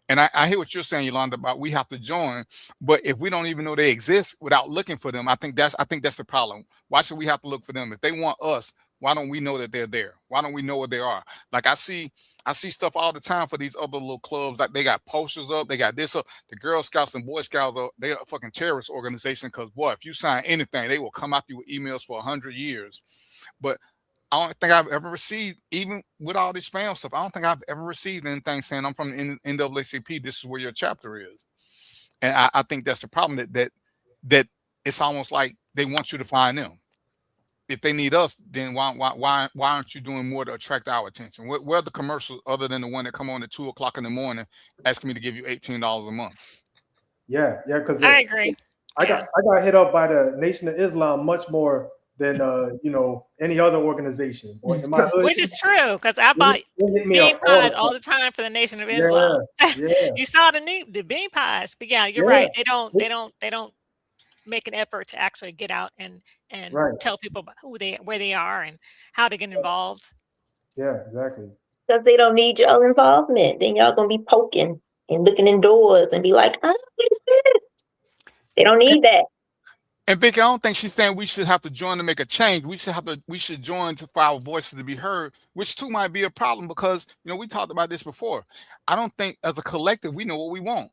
And I hear what you're saying, Yolanda, about we have to join, but if we don't even know they exist without looking for them, I think that's the problem. Why should we have to look for them? If they want us, why don't we know that they're there? Why don't we know what they are? Like I see stuff all the time for these other little clubs. Like they got posters up, they got this up. The Girl Scouts and Boy Scouts they're a fucking terrorist organization because boy, if you sign anything, they will come after you with emails for 100 years. But I don't think I've ever received, even with all this spam stuff, I don't think I've ever received anything saying I'm from the NAACP. This is where your chapter is, and I think that's the problem that it's almost like they want you to find them. If they need us, then why aren't you doing more to attract our attention? Where are the commercials other than the one that come on at 2:00 in the morning asking me to give you $18 a month? Yeah, because I agree. I got hit up by the Nation of Islam much more than any other organization. Or in my hood, Which is true, because I bought bean pies all the time for the Nation of Islam. Yeah. You saw the bean pies, but yeah, you're right. They don't make an effort to actually get out and tell people about where they are and how to get involved. Yeah, exactly. Because they don't need your involvement. Then y'all gonna be poking and looking indoors and be like, what is this? They don't need that. And Vicky, I don't think she's saying we should have to join to make a change. We should join for our voices to be heard, which too might be a problem because we talked about this before. I don't think as a collective we know what we want.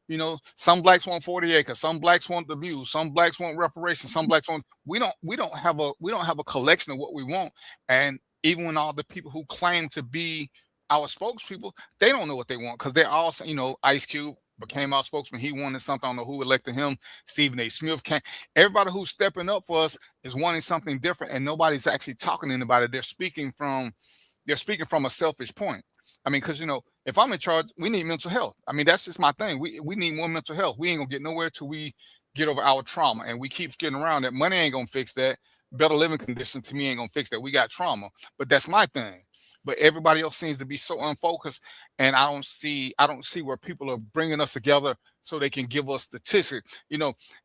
Some blacks want 40 acres, some blacks want the views, some blacks want reparations, some blacks want. We don't have a collection of what we want. And even when all the people who claim to be our spokespeople, they don't know what they want because they're all Ice Cube became our spokesman. He wanted something. I don't know who elected him. Stephen A. Smith came. Everybody who's stepping up for us is wanting something different, and nobody's actually talking to anybody. They're speaking from a selfish point. I mean, because if I'm in charge, we need mental health. I mean, that's just my thing. We need more mental health. We ain't gonna get nowhere till we get over our trauma, and we keep getting around that. Money ain't gonna fix that. Better living conditions to me ain't gonna fix that. We got trauma, but that's my thing. But everybody else seems to be so unfocused, and I don't see where people are bringing us together so they can give us statistics.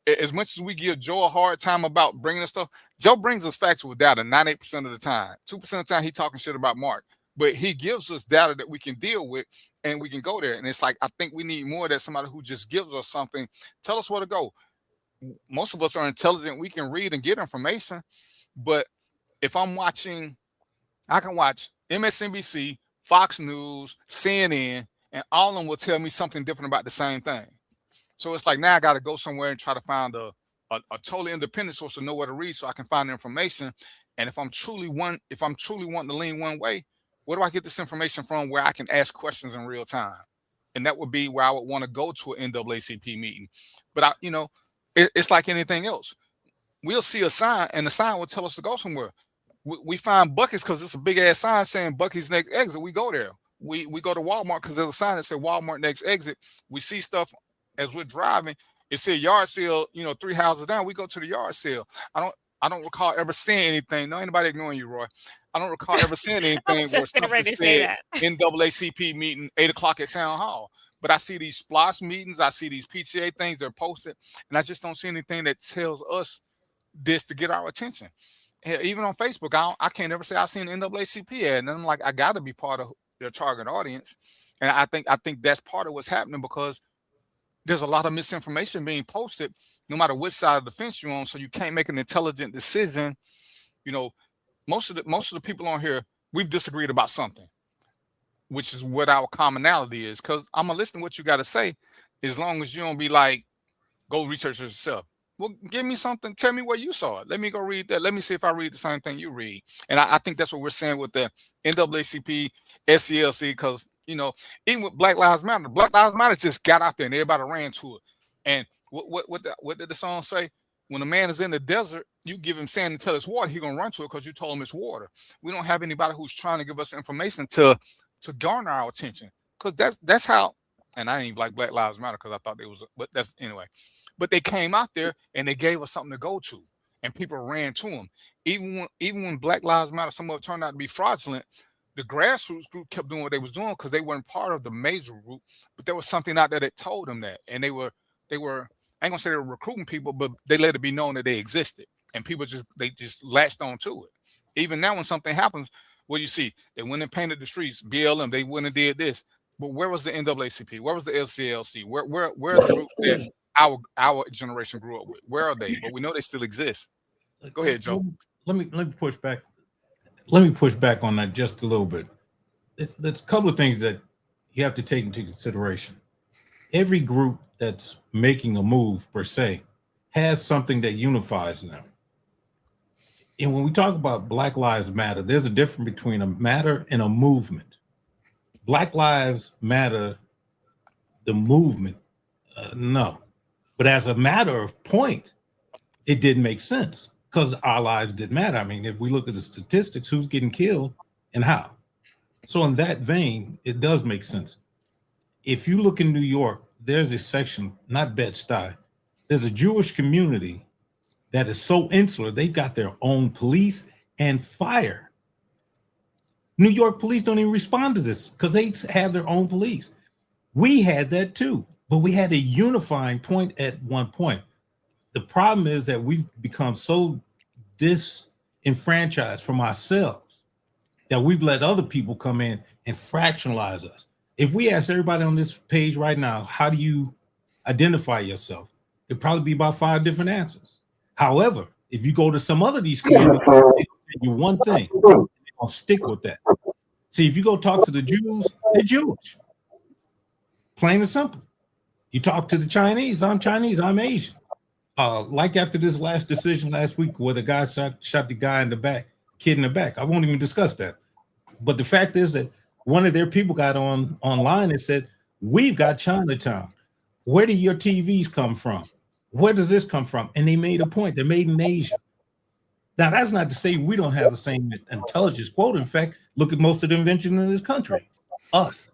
As much as we give Joe a hard time about bringing us stuff, Joe brings us factual data 98% of the time. 2% of the time he talking shit about Mark, but he gives us data that we can deal with and we can go there. And it's like I think we need more of that, somebody who just gives us something, tell us where to go. Most of us are intelligent. We can read and get information, but if I'm watching, I can watch MSNBC, Fox News, CNN, and all of them will tell me something different about the same thing. So it's like now I got to go somewhere and try to find a totally independent source to know where to read so I can find the information. And if I'm truly wanting to lean one way, where do I get this information from where I can ask questions in real time? And that would be where I would want to go to an NAACP meeting. But it's like anything else. We'll see a sign and the sign will tell us to go somewhere. We find Buc-ee's because it's a big ass sign saying Buc-ee's next exit. We go there. We go to Walmart because there's a sign that says Walmart next exit. We see stuff as we're driving. It said yard sale, 3 houses down. We go to the yard sale. I don't recall ever seeing anything. No, anybody ignoring you, Roy. I don't recall ever seeing anything where something said NAACP meeting 8:00 at town hall. But I see these SPLOST meetings. I see these PTA things. They're posted. And I just don't see anything that tells us this to get our attention. Even on Facebook, I can't ever say I've seen an NAACP ad, and I'm like, I got to be part of their target audience, and I think that's part of what's happening because there's a lot of misinformation being posted, no matter which side of the fence you're on, so you can't make an intelligent decision. Most of the people on here, we've disagreed about something, which is what our commonality is. Because I'm gonna listen to what you got to say, as long as you don't be like, go research it yourself. Well, give me something. Tell me where you saw it. Let me go read that. Let me see if I read the same thing you read. And I think that's what we're saying with the NAACP SCLC, because even with Black Lives Matter just got out there and everybody ran to it. And what did the song say? When a man is in the desert, you give him sand until it's water, he's gonna run to it because you told him it's water. We don't have anybody who's trying to give us information to garner our attention. Because that's how, and I ain't like Black Lives Matter because I thought they was, but that's anyway. But they came out there and they gave us something to go to, and people ran to them. Even when Black Lives Matter, some of it turned out to be fraudulent, the grassroots group kept doing what they was doing because they weren't part of the major group. But there was something out there that told them that, and they were I ain't gonna say they were recruiting people, but they let it be known that they existed, and people just latched on to it. Even now, when something happens, what do you see? They went and painted the streets, BLM. They went and did this. But where was the NAACP? Where was the SCLC? Where are the groups that our generation grew up with? Where are they? But we know they still exist. Go ahead, Joe. Let me push back. Let me push back on that just a little bit. There's a couple of things that you have to take into consideration. Every group that's making a move per se has something that unifies them. And when we talk about Black Lives Matter, there's a difference between a matter and a movement. Black Lives Matter, the movement, no. But as a matter of point, it didn't make sense because our lives didn't matter. I mean, if we look at the statistics, who's getting killed and how? So in that vein, it does make sense. If you look in New York, there's a section, not Bed-Stuy, there's a Jewish community that is so insular, they've got their own police and fire. New York police don't even respond to this because they have their own police. We had that too, but we had a unifying point at one point. The problem is that we've become so disenfranchised from ourselves that we've let other people come in and fractionalize us. If we ask everybody on this page right now, how do you identify yourself? It'd probably be about 5 different answers. However, if you go to some other of these communities, they tell you one thing, they're gonna stick with that. See, if you go talk to the Jews, they're Jewish. Plain and simple. You talk to the Chinese, I'm Chinese, I'm Asian. Like after this last decision last week where the guy shot the guy in the back, kid in the back. I won't even discuss that. But the fact is that one of their people got online and said, we've got Chinatown. Where do your TVs come from? Where does this come from? And they made a point. They're made in Asia. Now, that's not to say we don't have the same intelligence quota. In fact, look at most of the inventions in this country, us.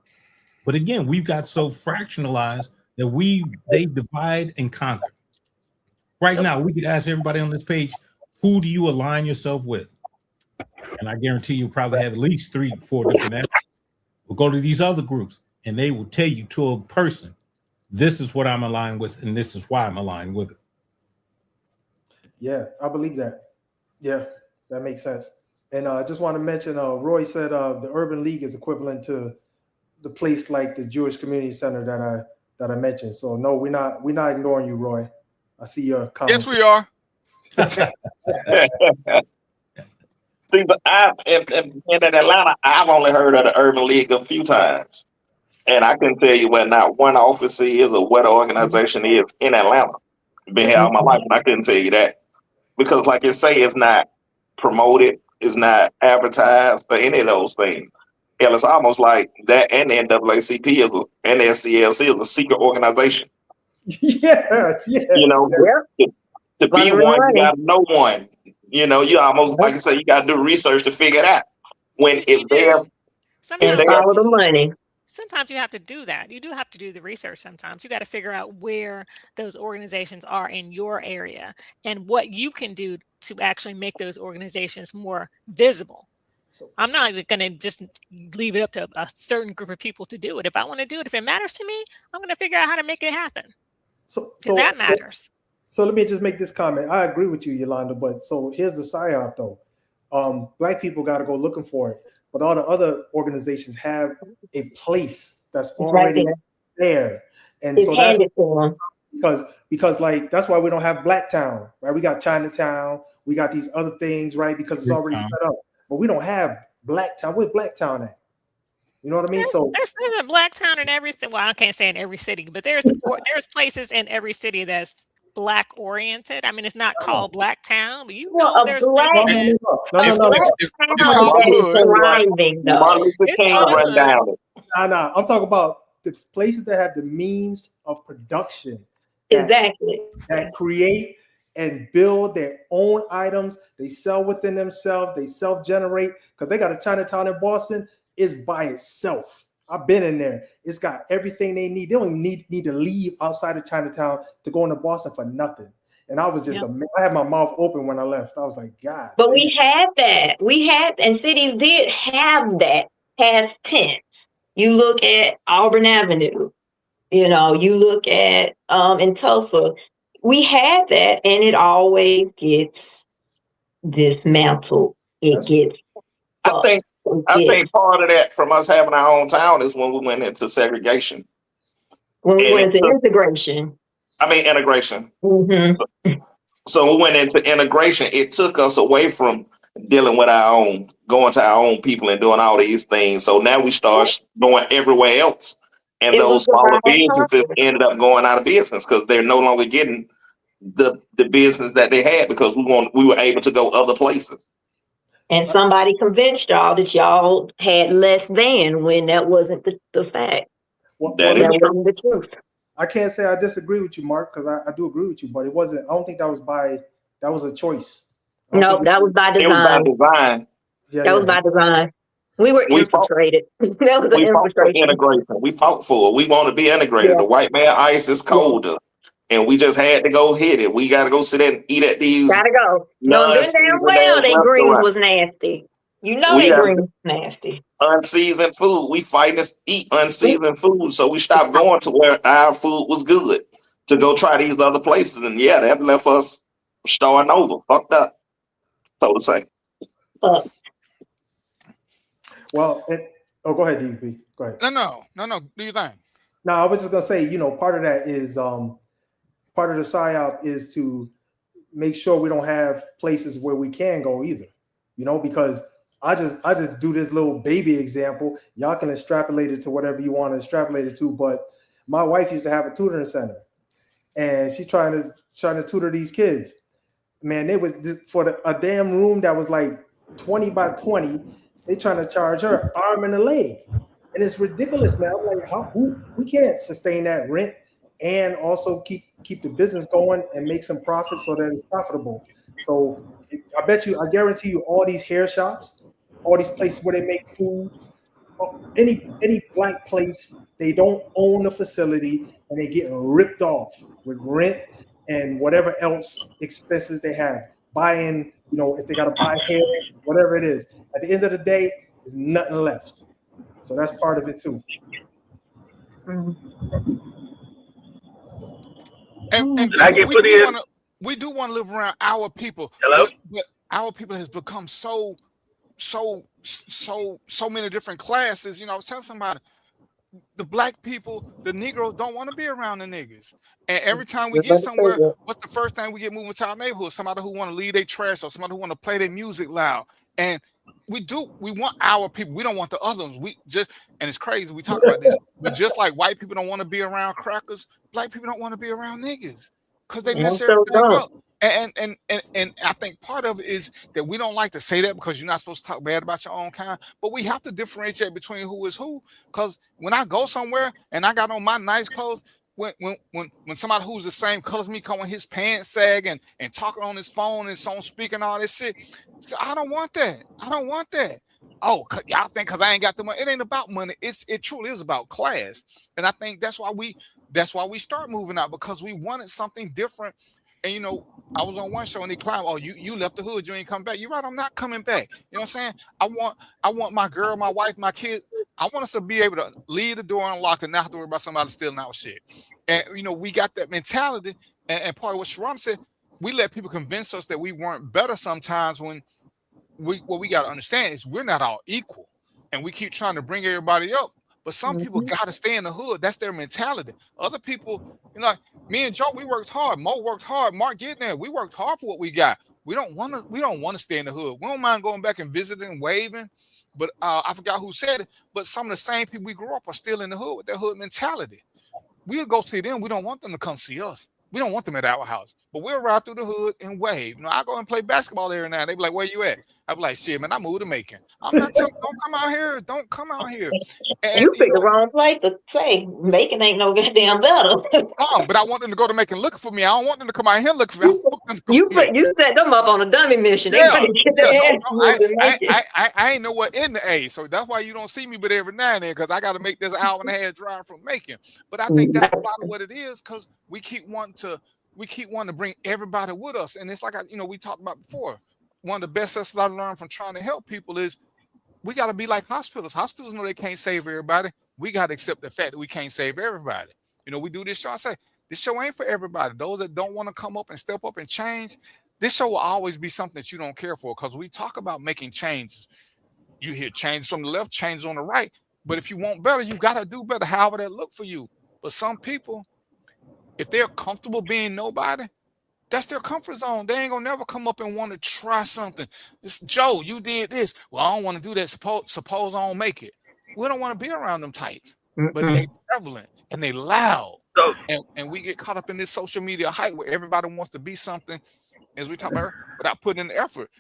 But again, we've got so fractionalized that they divide and conquer. Right now, we could ask everybody on this page, who do you align yourself with? And I guarantee you probably have at least 3 or 4 different answers. We'll go to these other groups and they will tell you to a person, this is what I'm aligned with and this is why I'm aligned with it. Yeah, I believe that. Yeah, that makes sense. And I just want to mention, Roy said the Urban League is equivalent to the place like the Jewish Community Center that I mentioned. So no, we're not ignoring you, Roy. I see your comment. Yes, we are. See, but in Atlanta, I've only heard of the Urban League a few times. And I can tell you where not one office is or what organization is in Atlanta. Been here all my life, and I couldn't tell you that. Because like you say, it's not promoted, it's not advertised or any of those things. Hell, it's almost like that and the NAACP and the SCLC is a secret organization. Yeah. You know, to be one, you got to know one. You know, you almost, like you say, you got to do research to figure it out. When if they're follow the money. Sometimes you have to do that. You do have to do the research sometimes. You got to figure out where those organizations are in your area and what you can do to actually make those organizations more visible. So I'm not going to just leave it up to a certain group of people to do it. If I want to do it, if it matters to me, I'm going to figure out how to make it happen. So that matters. So let me just make this comment. I agree with you, Yolanda, but so here's the psyop though. Black people got to go looking for it. But all the other organizations have a place that's already there. And so that's because like that's why we don't have Blacktown, right? We got Chinatown, we got these other things, right? Because it's already set up. But we don't have Blacktown. Where's Blacktown at? You know what I mean? There's a black town in every city. Well, I can't say in every city, but there's places in every city that's black oriented. I mean, it's not called Black Town, but there's places. It's called hood. Thriving, though. Martin Luther King run down it. Nah. I'm talking about the places that have the means of production. Exactly. That create and build their own items. They sell within themselves. They self-generate, because they got a Chinatown in Boston. It's by itself. I've been in there. It's got everything they need. They don't even need to leave outside of Chinatown to go into Boston for nothing. And I was just amazed. I had my mouth open when I left. I was like, God. But we had that. And cities did have that past tense. You look at Auburn Avenue, you look at in Tulsa. We had that, and it always gets dismantled. I think part of that from us having our own town is when we went into segregation. When we went into integration. Integration. Mm-hmm. So we went into integration. It took us away from dealing with our own, going to our own people and doing all these things. So now we start going everywhere else. And those smaller businesses ended up going out of business because they're no longer getting the business that they had, because we were able to go other places. And somebody convinced y'all that y'all had less than, when that wasn't the fact. That wasn't the truth. I can't say I disagree with you, Mark, because I do agree with you, but it wasn't. I don't think that was a choice. No, that was by design. It was by design. That was by design. We were infiltrated. That was an infiltration. Integration. We fought for it. We want to be integrated. Yeah. The white man ice is colder. And we just had to go hit it. We got to go sit there and eat at these. Gotta go. No, good damn well, they greens was nasty. They greens was nasty. Unseasoned food. We fighting to eat unseasoned food. So we stopped going to where our food was good to go try these other places. And that left us starting over. Fucked up. So to say. Well, go ahead, DVP. Go ahead. No. Do you think? No, I was just gonna say, part of that is part of the PSYOP is to make sure we don't have places where we can go either. Because I just do this little baby example. Y'all can extrapolate it to whatever you want to extrapolate it to. But my wife used to have a tutoring center, and she's trying to tutor these kids. Man, they was for a damn room that was like 20 by 20. They trying to charge her arm and a leg, and it's ridiculous, man. I'm like, we can't sustain that rent and also keep the business going and make some profit so that it's profitable. So I guarantee you, all these hair shops, all these places where they make food, any black place, they don't own the facility and they get ripped off with rent and whatever else expenses they have. Buying, if they got to buy hair, whatever it is. At the end of the day, there's nothing left. So that's part of it too. And we do want to live around our people. Hello? But our people has become so many different classes. I was telling somebody, the black people, the Negroes don't want to be around the niggas. And every time we get somewhere, what's the first thing we get moving to our neighborhood? Somebody who want to leave their trash, or somebody who want to play their music loud. And we want our people. We don't want the others. And it's crazy we talk about this, but just like white people don't want to be around crackers, black people don't want to be around niggas because they mess everything up. And I think part of it is that we don't like to say that because you're not supposed to talk bad about your own kind, but we have to differentiate between who is who. Because when I go somewhere and I got on my nice clothes, when somebody who's the same color as me come with his pants sag and talking on his phone and so on speaking all this shit, so I don't want that. Oh, y'all think because I ain't got the money? It ain't about money. It truly is about class, and I think that's why we start moving out, because we wanted something different. And I was on one show and they climbed, oh, you left the hood, you ain't come back. You're right, I'm not coming back. You know what I'm saying? I want my girl, my wife, my kids. I want us to be able to leave the door unlocked and not have to worry about somebody stealing our shit. And we got that mentality. And part of what Sharon said, we let people convince us that we weren't better sometimes, when what we got to understand is we're not all equal. And we keep trying to bring everybody up. But some people got to stay in the hood. That's their mentality. Other people, me and Joe, we worked hard. Mo worked hard. Mark getting there. We worked hard for what we got. We don't want to stay in the hood. We don't mind going back and visiting, waving. But I forgot who said it. But some of the same people we grew up are still in the hood with their hood mentality. We'll go see them. We don't want them to come see us. We don't want them at our house. But we'll ride through the hood and wave. You know, I go and play basketball every now. They be like, "Where you at?" I be like, "Shit, man, I moved to Macon." I'm not telling. Don't come out here. Don't come out here. And you picked the wrong place to say Macon ain't no goddamn better. but I want them to go to Macon looking for me. I don't want them to come out here looking for me. You set them up on a dummy mission. They Yeah, better get their ass whooped and make it. I ain't know what in the A, so that's why you don't see me but every now and then, because I got to make this hour and a half drive from Macon. But I think that's a lot of what it is, because we keep wanting to bring everybody with us, and it's like we talked about before. One of the best lessons I learned from trying to help people is we got to be like hospitals. Hospitals know they can't save everybody. We got to accept the fact that we can't save everybody. We do this show. I say this show ain't for everybody. Those that don't want to come up and step up and change, this show will always be something that you don't care for, because we talk about making changes. You hear change from the left, change on the right. But if you want better, you got to do better, however that look for you. But some people, if they're comfortable being nobody, that's their comfort zone. They ain't gonna never come up and want to try something. It's Joe, you did this. Well, I don't want to do that. Suppose I don't make it. We don't want to be around them types. But they prevalent and they loud. And we get caught up in this social media hype where everybody wants to be something, as we talk about, without putting in the effort.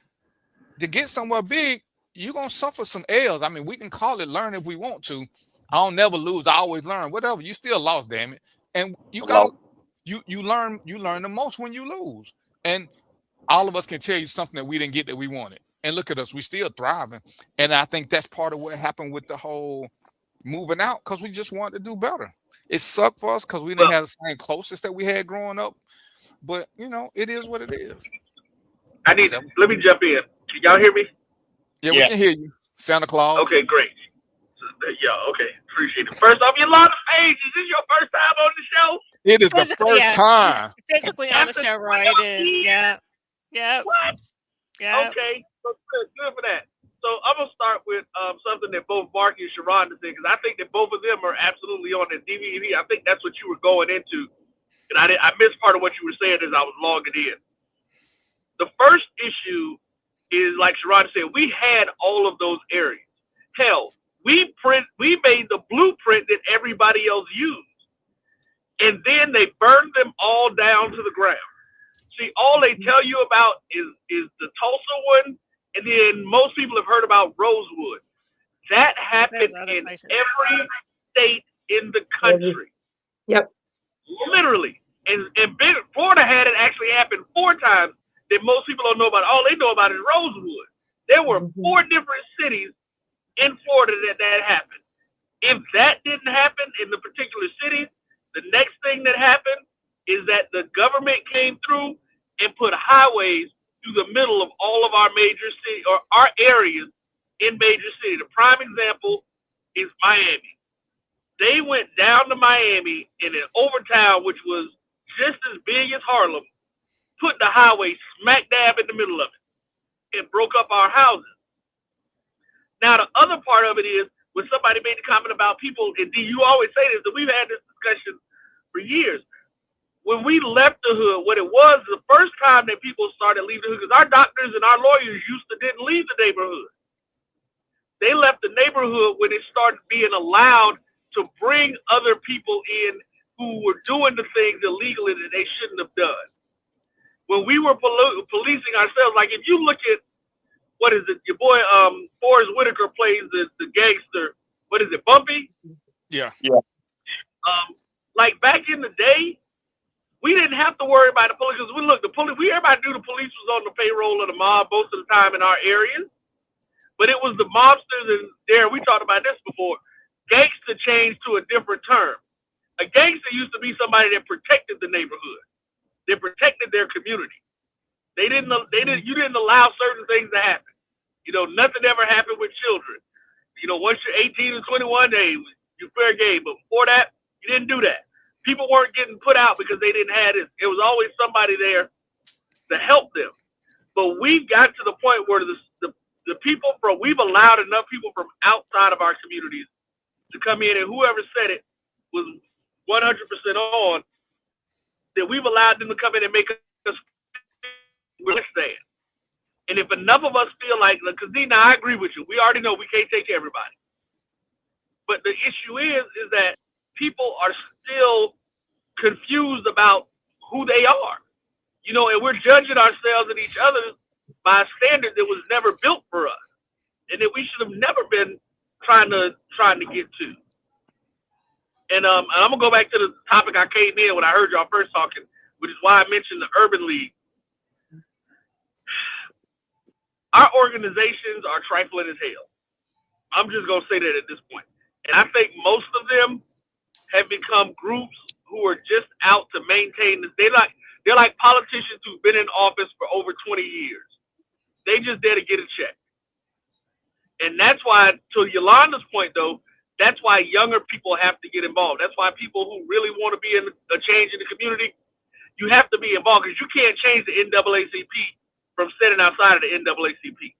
To get somewhere big, you're gonna suffer some L's. I mean, we can call it learn if we want to. I don't never lose, I always learn. Whatever, you still lost, damn it. And you gotta you learn the most when you lose. And all of us can tell you something that we didn't get that we wanted. And look at us, we still thriving. And I think that's part of what happened with the whole moving out, because we just wanted to do better. It sucked for us because we didn't have the same closeness that we had growing up. But it is what it is. Let me jump in. Can y'all hear me? Yeah, we can hear you. Santa Claus. Okay, great. Yeah, okay. Appreciate it. First off, Yolanda Page, is this your first time on the show? It is the first time. Physically on the show, Roy. It is. Yeah. Yeah. What? Yeah. Okay. So good for that. So I'm gonna start with something that both Marky and Sharonda said, because I think that both of them are absolutely on the DVD. I think that's what you were going into, and I missed part of what you were saying as I was logging in. The first issue is, like Sharonda said, we had all of those areas. Hell, we made the blueprint that everybody else used, and then they burned them all down to the ground. See, all they tell you about is the Tulsa one, and then most people have heard about Rosewood. That happened in every state in the country. Yep. Literally. And Florida had it actually happen 4 times that most people don't know about. All they know about is Rosewood. There were 4 different cities in Florida that happened. If that didn't happen in the particular cities, the next thing that happened is that the government came through and put highways through the middle of all of our major cities, or our areas in major cities. The prime example is Miami. They went down to Miami in an overtown, which was just as big as Harlem, put the highway smack dab in the middle of it and broke up our houses. Now, the other part of it is when somebody made a comment about people, and D, you always say this, and we've had this discussion for years. When we left the hood, what it was, the first time that people started leaving the hood, because our doctors and our lawyers didn't leave the neighborhood. They left the neighborhood when it started being allowed to bring other people in who were doing the things illegally that they shouldn't have done. When we were policing ourselves, like if you look at, what is it, your boy Forrest Whitaker plays the gangster, what is it, Bumpy? Yeah. Like back in the day, we didn't have to worry about the police, because everybody knew the police was on the payroll of the mob most of the time in our areas. But it was the mobsters, and we talked about this before. Gangster changed to a different term. A gangster used to be somebody that protected the neighborhood. They protected their community. You didn't allow certain things to happen. Nothing ever happened with children. Once you're 18 and 21, you're fair game. But before that, you didn't do that. People weren't getting put out because they didn't have it. It was always somebody there to help them. But we got to the point where the people we've allowed enough people from outside of our communities to come in, and whoever said it was 100% on, that we've allowed them to come in and make us understand. And if enough of us feel like, because now I agree with you, we already know we can't take everybody. But the issue is that people are still confused about who they are, you know, and we're judging ourselves and each other by a standard that was never built for us, and that we should have never been trying to get to. And I'm gonna go back to the topic I came in when I heard y'all first talking, which is why I mentioned the Urban League. Our organizations are trifling as hell. I'm just gonna say that at this point. And I think most of them have become groups who are just out to maintain this. They're like politicians who've been in office for over 20 years. They just there to get a check. And that's why, to Yolanda's point though, that's why younger people have to get involved. That's why people who really want to be in a change in the community, you have to be involved, because you can't change the NAACP from sitting outside of the NAACP.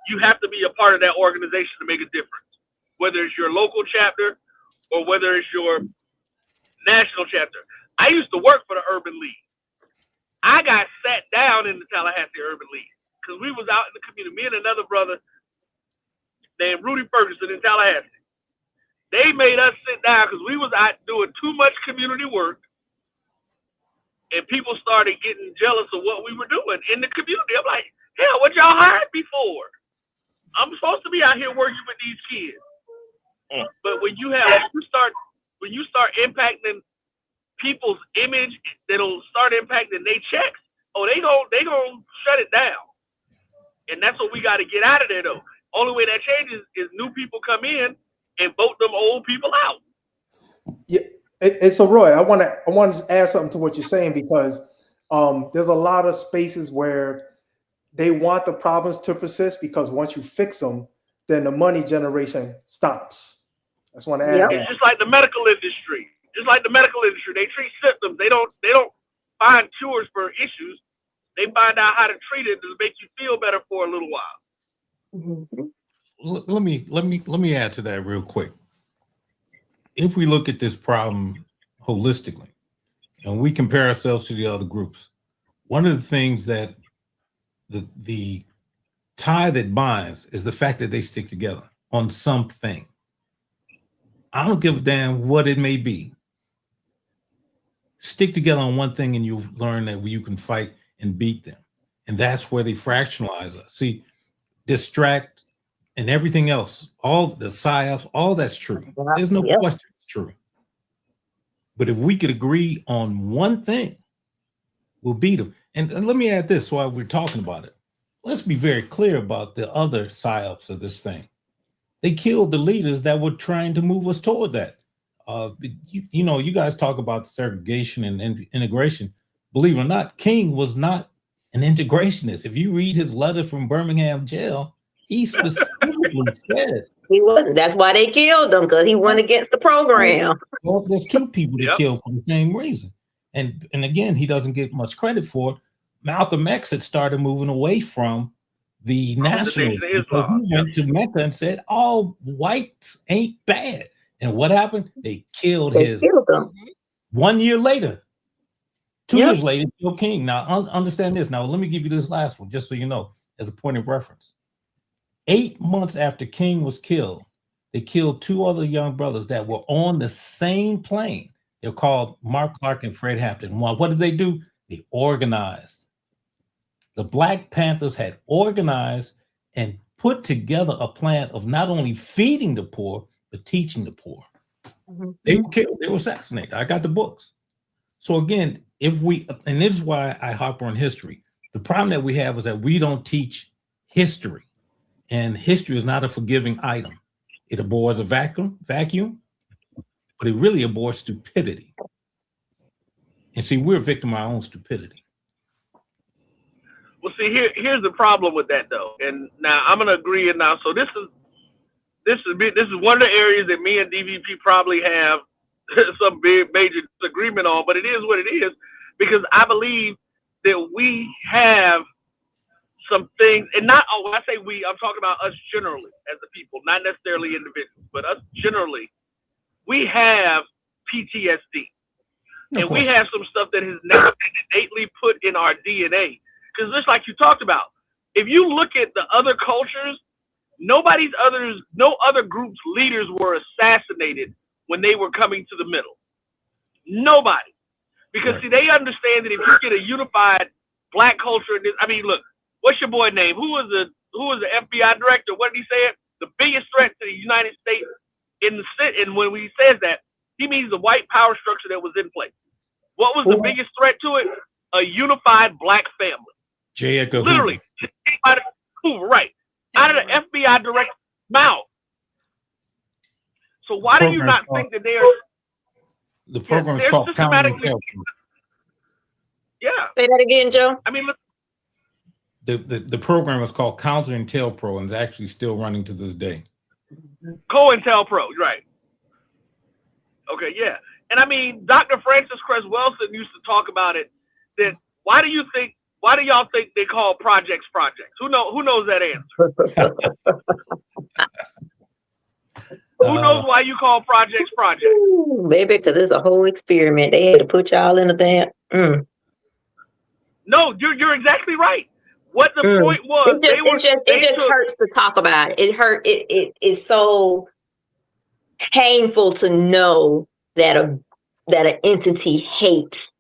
You have to be a part of that organization to make a difference, whether it's your local chapter or whether it's your national chapter. I used to work for the Urban League. I got sat down in the Tallahassee Urban League because we was out in the community, me and another brother named Rudy Ferguson in Tallahassee. They made us sit down because we was out doing too much community work, and people started getting jealous of what we were doing in the community. I'm like, hell, what y'all hired me for? I'm supposed to be out here working with these kids. But when you start impacting people's image, that'll start impacting their checks. Oh, they gonna shut it down. And that's what we got to get out of there, though. Only way that changes is new people come in and vote them old people out. Yeah, and so Roy, I want to add something to what you're saying, because there's a lot of spaces where they want the problems to persist, because once you fix them, then the money generation stops. I just want to add that. It's just like the medical industry. They treat symptoms. They don't find cures for issues. They find out how to treat it to make you feel better for a little while. Let me add to that real quick. If we look at this problem holistically and we compare ourselves to the other groups, one of the things that the tie that binds is the fact that they stick together on something. I don't give a damn what it may be. Stick together on one thing and you'll learn that you can fight and beat them. And that's where they fractionalize us. See, distract and everything else, all the psyops, all that's true. There's no question it's true. But if we could agree on one thing, we'll beat them. And let me add this while we're talking about it. Let's be very clear about the other psyops of this thing. They killed the leaders that were trying to move us toward that. You know, you guys talk about segregation and integration. Believe it or not, King was not an integrationist. If you read his letter from Birmingham jail, he specifically said he wasn't. That's why they killed him, because he went against the program. Well, there's two people that killed for the same reason. And again, he doesn't get much credit for it. Malcolm X had started moving away from the nationalists. He went to Mecca and said, all whites ain't bad. And what happened? They killed him. 1 year later, 2 years later, killed King. Now, understand this. Now, let me give you this last one, just so you know, as a point of reference. 8 months after King was killed, they killed two other young brothers that were on the same plane. They're called Mark Clark and Fred Hampton. Well, what did they do? They organized. The Black Panthers had organized and put together a plan of not only feeding the poor, but teaching the poor. They were killed. They were assassinated. I got the books. So again, and this is why I hop on history. The problem that we have is that we don't teach history. And history is not a forgiving item. It abhors a vacuum, but it really abhors stupidity. And see, we're a victim of our own stupidity. Well, see, here's the problem with that, though. And now I'm gonna agree. And now, so this is one of the areas that me and DVP probably have some big major disagreement on. But it is what it is, because I believe that we have some things, and not, when I say we, I'm talking about us generally as a people, not necessarily individuals, but us generally. We have PTSD, and we have some stuff that has never been innately put in our DNA. Because just like you talked about, if you look at the other cultures, no other group's leaders were assassinated when they were coming to the middle. Nobody. Because see, they understand that if you get a unified black culture, I mean, look, what's your boy name? Who was the FBI director? What did he say? The biggest threat to the United States and when he says that, he means the white power structure that was in place. What was the biggest threat to it? A unified black family. J. Edgar Literally, Hoover. Right. Out of the FBI director's mouth. So why do you not think that they are? The program is called Counting Intel Pro. Yeah. Say that again, Joe. I mean, look. The program is called COINTELPRO and is actually still running to this day. COINTELPRO, right? Okay, yeah. And I mean, Dr. Francis Cress Welsing used to talk about it. That why do y'all think they call projects? Who knows that answer? Who knows why you call projects? Maybe because it's a whole experiment. They had to put y'all in a damn. No, you're exactly right. What the point was, it just hurts to talk about it. It hurt. It is so painful to know that an entity hates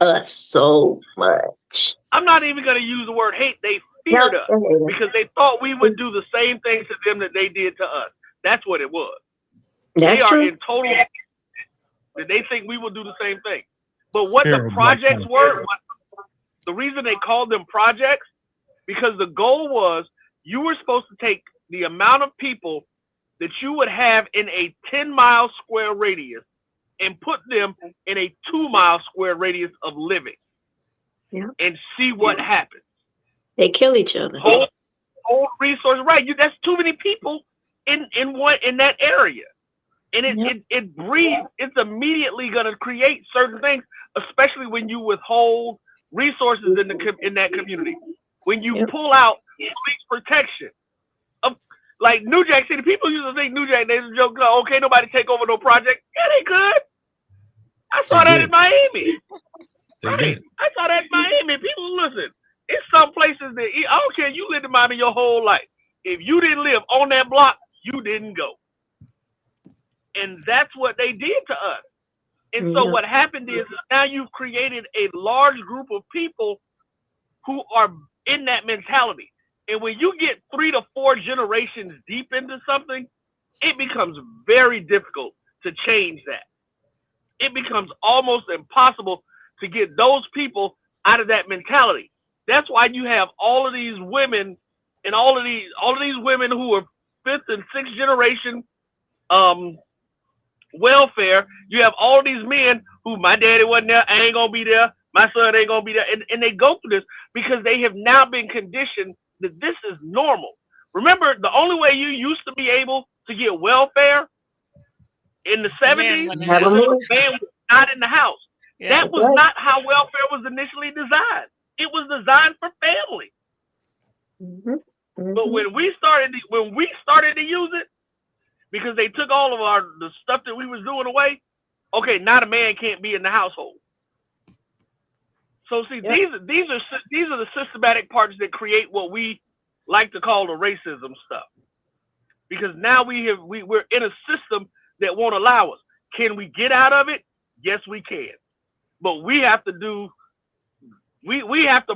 us so much. I'm not even going to use the word hate. They feared us because they thought we would do the same things to them that they did to us. That's what it was. They are in total that they think we will do the same thing. But what the projects were, the reason they called them projects, because the goal was you were supposed to take the amount of people that you would have in a 10-mile square radius and put them in a 2-mile square radius of living and see what happens. They kill each other. Whole resource, right? That's too many people in that area. And it breeds, it's immediately going to create certain things, especially when you withhold resources in that community. When you pull out police protection. Like New Jack City, people used to think New Jack, they joke, okay, nobody take over no project. Yeah, they could. I saw that in Miami. Right. I saw that in Miami. People, listen, it's some places that, I don't care, you lived in Miami your whole life. If you didn't live on that block, you didn't go. And that's what they did to us. And so what happened is now you've created a large group of people who are in that mentality. And when you get 3 to 4 generations deep into something, it becomes very difficult to change that. It becomes almost impossible to get those people out of that mentality. That's why you have all of these women and all of these women who are 5th and 6th generation welfare. You have all these men who, my daddy wasn't there, I ain't gonna be there, my son ain't gonna be there, and they go through this because they have now been conditioned that this is normal. Remember, the only way you used to be able to get welfare in the 70s was a man was not in the house. Yeah. That was not how welfare was initially designed. It was designed for family. But when we started to use it, because they took all of the stuff that we was doing away, okay, now the man can't be in the household. So see, these are the systematic parts that create what we like to call the racism stuff. Because now we're in a system that won't allow us. Can we get out of it? Yes, we can. But we have to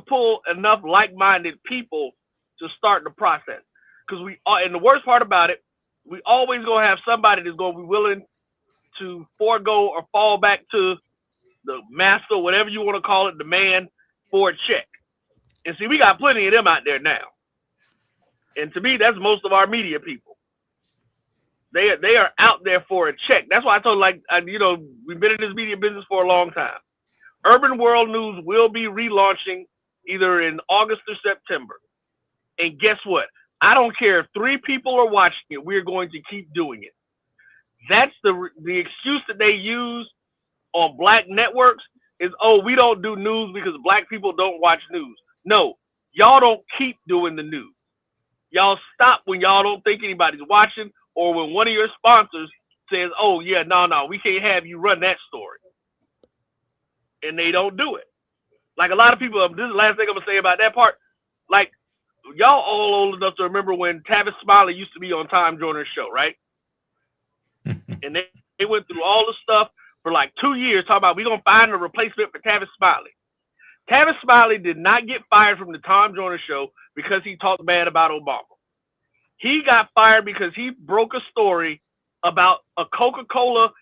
pull enough like-minded people to start the process. Because and the worst part about it, we always gonna have somebody that's gonna be willing to forego or fall back to the master, whatever you want to call it, the man for a check. And see, we got plenty of them out there now. And to me, that's most of our media people. They are out there for a check. That's why I told we've been in this media business for a long time. Urban World News will be relaunching either in August or September. And guess what? I don't care if 3 people are watching it. We're going to keep doing it. That's the excuse that they use on black networks is, we don't do news because black people don't watch news. No, y'all don't keep doing the news. Y'all stop when y'all don't think anybody's watching, or when one of your sponsors says, no, we can't have you run that story. And they don't do it. Like a lot of people, this is the last thing I'm going to say about that part. like y'all all old enough to remember when Tavis Smiley used to be on Time Joyner's show, right? And they went through all the stuff for like 2 years talking about we're going to find a replacement for Tavis Smiley. Tavis Smiley did not get fired from the Tom Joyner show because he talked bad about Obama. He got fired because he broke a story about a Coca-Cola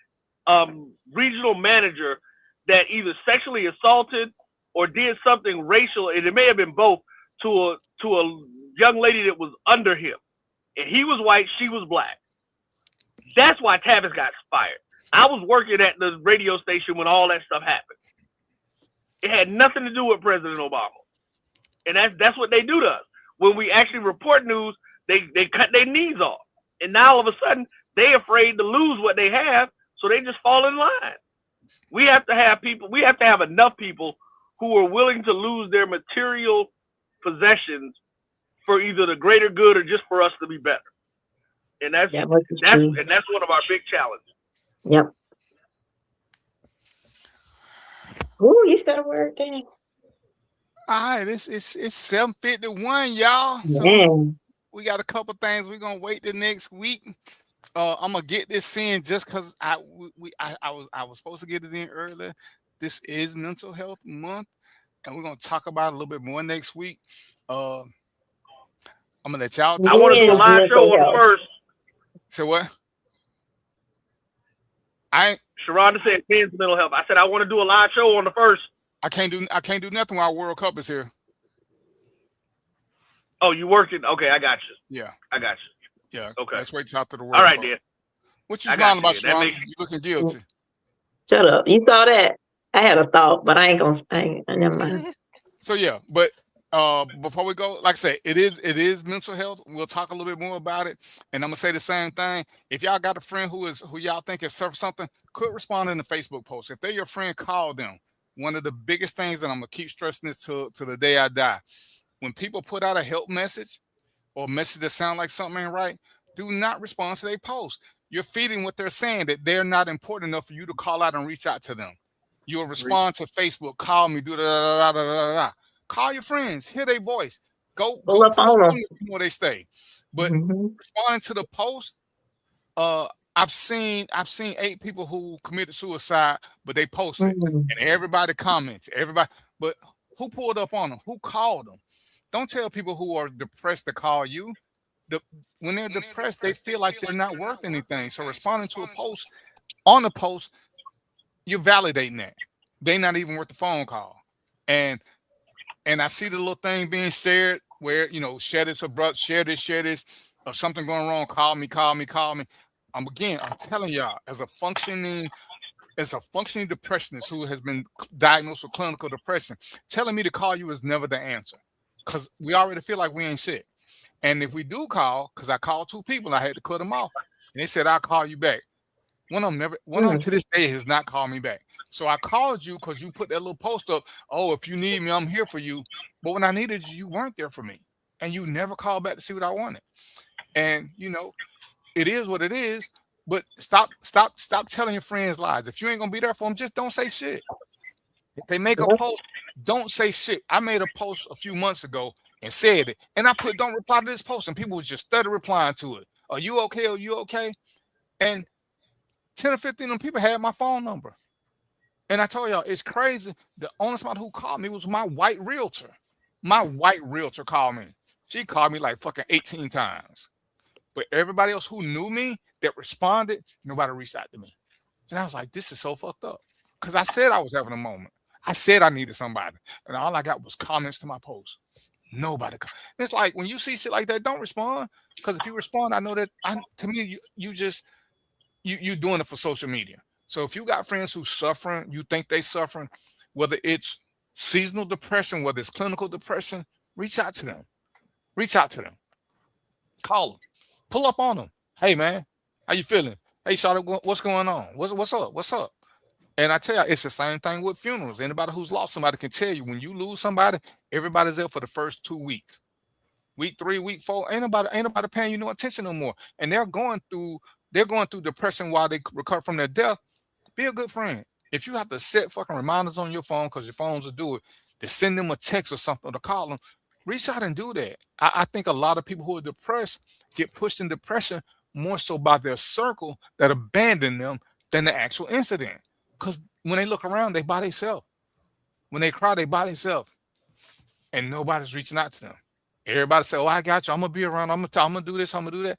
regional manager that either sexually assaulted or did something racial, and it may have been both, to a young lady that was under him. And he was white, she was black. That's why Tavis got fired. I was working at the radio station when all that stuff happened. It had nothing to do with President Obama. And that's what they do to us. When we actually report news, they cut their knees off. And now all of a sudden, they're afraid to lose what they have, so they just fall in line. We have to have enough people who are willing to lose their material possessions for either the greater good or just for us to be better. And that's one of our big challenges. Yep. Ooh, you said a word, dang. All right, it's 7:51, y'all. So we got a couple things we're gonna wait the next week. I'm gonna get this in just because I was supposed to get it in earlier. This is Mental Health Month, and we're gonna talk about it a little bit more next week. I'm gonna let y'all talk. I want to do a live show on the first. So what? Sharonda said men's mental health. I said I want to do a live show on the first. I can't do nothing while World Cup is here. Oh, you working? Okay, I got you. Yeah, I got you. Yeah. Okay. Let's wait till after the World All right, Cup. then. What you smiling about, Sharonda? You looking guilty. Shut up. You saw that? I had a thought, but I ain't gonna. Never mind. So yeah, but before we go, like I said, it is mental health. We'll talk a little bit more about it, and I'm gonna say the same thing. If y'all got a friend who y'all think has suffered something, quit responding to Facebook posts. If they're your friend, call them. One of the biggest things that I'm gonna keep stressing this to the day I die. When people put out a help message or a message that sounds like something ain't right, do not respond to their post. You're feeding what they're saying, that they're not important enough for you to call out and reach out to them. You'll respond to Facebook, call me, do da. Call your friends, hear their voice. Go up on them before they stay. But responding to the post, I've seen 8 people who committed suicide, but they posted and everybody comments. Everybody, but who pulled up on them? Who called them? Don't tell people who are depressed to call you. When they're depressed, they feel like they're not worth anything. So responding to a post, on the post, you're validating that. They're not even worth the phone call. And I see the little thing being shared where, share this abrupt, share this, or something going wrong, call me. I'm telling y'all, as a functioning depressionist who has been diagnosed with clinical depression, telling me to call you is never the answer. Because we already feel like we ain't sick. And if we do call, because I called 2 people, I had to cut them off. And they said, I'll call you back. One of them to this day has not called me back. So I called you because you put that little post up. Oh, if you need me, I'm here for you. But when I needed you weren't there for me. And you never called back to see what I wanted. And, it is what it is. But stop telling your friends lies. If you ain't going to be there for them, just don't say shit. If they make a post, don't say shit. I made a post a few months ago and said it. And I put, don't reply to this post. And people was just study replying to it. Are you okay? Are you okay? And 10 or 15 of them people had my phone number. And I told y'all, it's crazy. The only somebody who called me was my white realtor. My white realtor called me. She called me like fucking 18 times. But everybody else who knew me that responded, nobody reached out to me. And I was like, this is so fucked up. Because I said I was having a moment. I said I needed somebody. And all I got was comments to my post. Nobody. It's like when you see shit like that, don't respond. Because if you respond, I know that to me, you're doing it for social media. So if you got friends who suffering, you think they suffering, whether it's seasonal depression, whether it's clinical depression, reach out to them. Reach out to them. Call them. Pull up on them. Hey man, how you feeling? Hey Shawty, what's going on? What's up? What's up? And I tell you, it's the same thing with funerals. Anybody who's lost somebody can tell you when you lose somebody, everybody's there for the first 2 weeks. Week 3, week 4, ain't nobody paying you no attention no more. And they're going through depression while they recover from their death. Be a good friend. If you have to set fucking reminders on your phone because your phones will do it, to send them a text or something or to call them, Reach out and do that. I think a lot of people who are depressed get pushed in depression more so by their circle that abandon them than the actual incident. Because when they look around, they by themselves. When they cry, they by themselves. And nobody's reaching out to them. Everybody say, oh, I got you. I'm going to be around. I'm going to do this. I'm going to do that.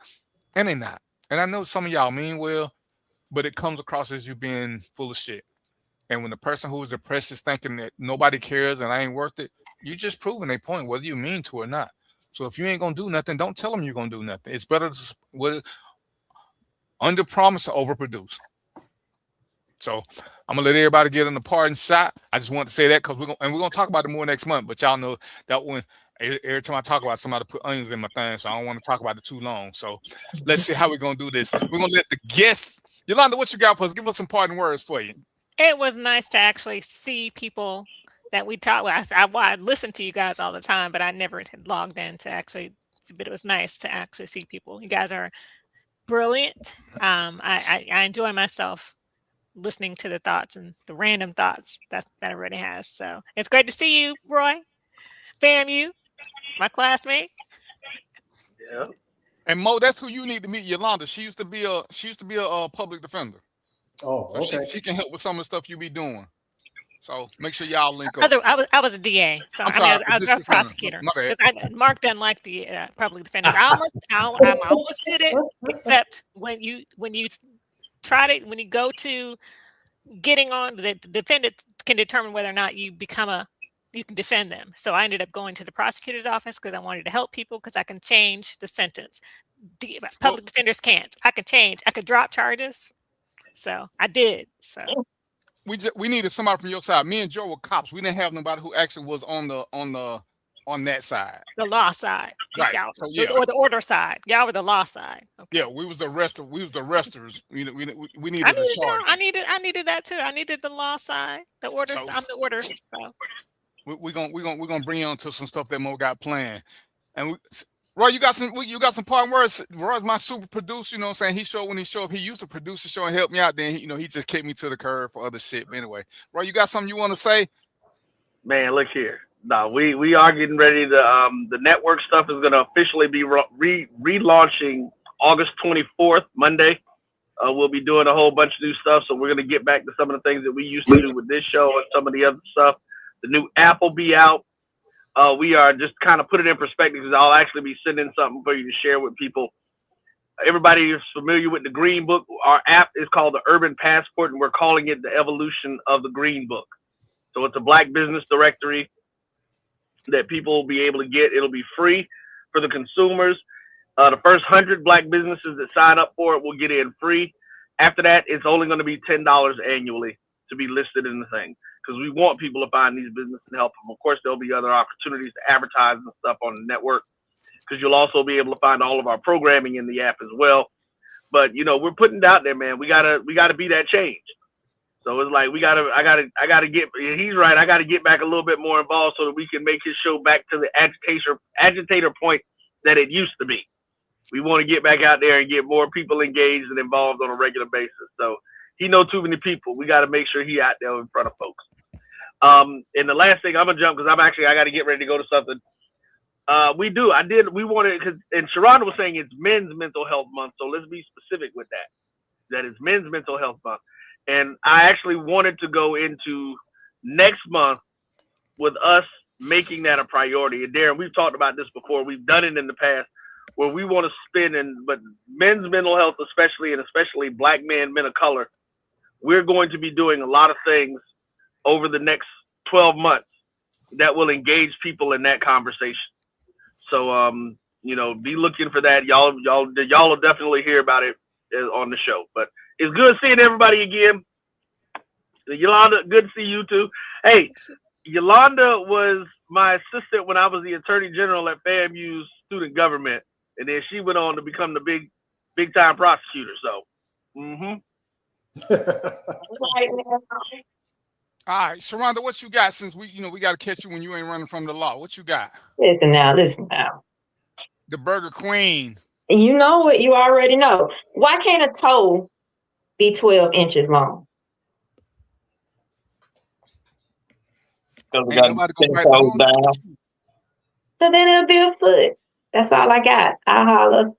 And they not. And I know some of y'all mean well, but it comes across as you being full of shit. And when the person who is depressed is thinking that nobody cares and I ain't worth it, you just proving their point, whether you mean to or not. So if you ain't going to do nothing, don't tell them you're going to do nothing. It's better to under promise to overproduce. So I'm gonna let everybody get in the parting shot. I just want to say that because we're gonna talk about it more next month. But y'all know that when every time I talk about it, somebody put onions in my thing, so I don't want to talk about it too long. So let's see how we're gonna do this. We're gonna let the guests, Yolanda, what you got for us? Give us some parting words for you. It was nice to actually see people that we talk with. I listen to you guys all the time, but I never had logged in to actually. But it was nice to actually see people. You guys are brilliant. I enjoy myself listening to the thoughts and the random thoughts that everybody has. So it's great to see you, Roy. FAMU, my classmate. Yeah. And Mo, that's who you need to meet, Yolanda. She used to be a public defender. Oh, so okay. she can help with some of the stuff you be doing. So make sure y'all link up. I was a DA, so I was a prosecutor. Mark doesn't like the public defenders. I almost did it, except when you go to getting on, the defendant can determine whether or not you can defend them. So I ended up going to the prosecutor's office because I wanted to help people because I can change the sentence. Public defenders can't. I could drop charges. So I did. So we needed somebody from your side. Me and Joe were cops. We didn't have nobody who actually was on that side. The law side. Right. So, or the order side. Y'all were the law side. Okay. Yeah, we was the arresters. We needed I the charge. I needed that too. I needed the law side. The order. So, I'm the order. So we're gonna bring you on to some stuff that Mo got planned. And Roy, you got some parting words. Roy's my super producer, you know what I'm saying? When he showed up, he used to produce the show and help me out. Then he just kicked me to the curb for other shit. But anyway, Roy, you got something you want to say? Man, look here. No, we are getting ready to the network stuff is gonna officially be relaunching August 24th, Monday. We'll be doing a whole bunch of new stuff, so we're gonna get back to some of the things that we used to do with this show and some of the other stuff. The new app will be out. We are just kind of put it in perspective because I'll actually be sending something for you to share with people. Everybody is familiar with the Green Book. Our app is called the Urban Passport, and we're calling it the evolution of the Green Book. So it's a Black business directory that people will be able to get. It'll be free for the consumers. The first 100 Black businesses that sign up for it will get in free. After that, it's only going to be $10 annually to be listed in the thing, because we want people to find these businesses and help them. Of course, there'll be other opportunities to advertise and stuff on the network, because you'll also be able to find all of our programming in the app as well. But we're putting it out there, man. We gotta be that change. So it's like I gotta get. He's right. I gotta get back a little bit more involved so that we can make his show back to the agitator point that it used to be. We want to get back out there and get more people engaged and involved on a regular basis. So he know too many people. We got to make sure he out there in front of folks. And the last thing, I'm gonna jump because I got to get ready to go to something. We wanted, and Sharonda was saying it's Men's Mental Health Month, so let's be specific with that. That is Men's Mental Health Month, and I actually wanted to go into next month with us making that a priority. And Darren, we've talked about this before. We've done it in the past, where we want to spend but men's mental health, especially Black men of color. We're going to be doing a lot of things over the next 12 months that will engage people in that conversation. So, be looking for that. Y'all will definitely hear about it on the show. But it's good seeing everybody again. Yolanda, good to see you too. Hey, Yolanda was my assistant when I was the Attorney General at FAMU's student government, and then she went on to become the big time prosecutor. So, All right, Sharonda, what you got? Since we got to catch you when you ain't running from the law. What you got? Listen now. The Burger Queen. You know what? You already know. Why can't a toe be 12 inches long? Because we Ain't got nobody to gonna write it down. So then it'll be a foot. That's all I got. I'll holler.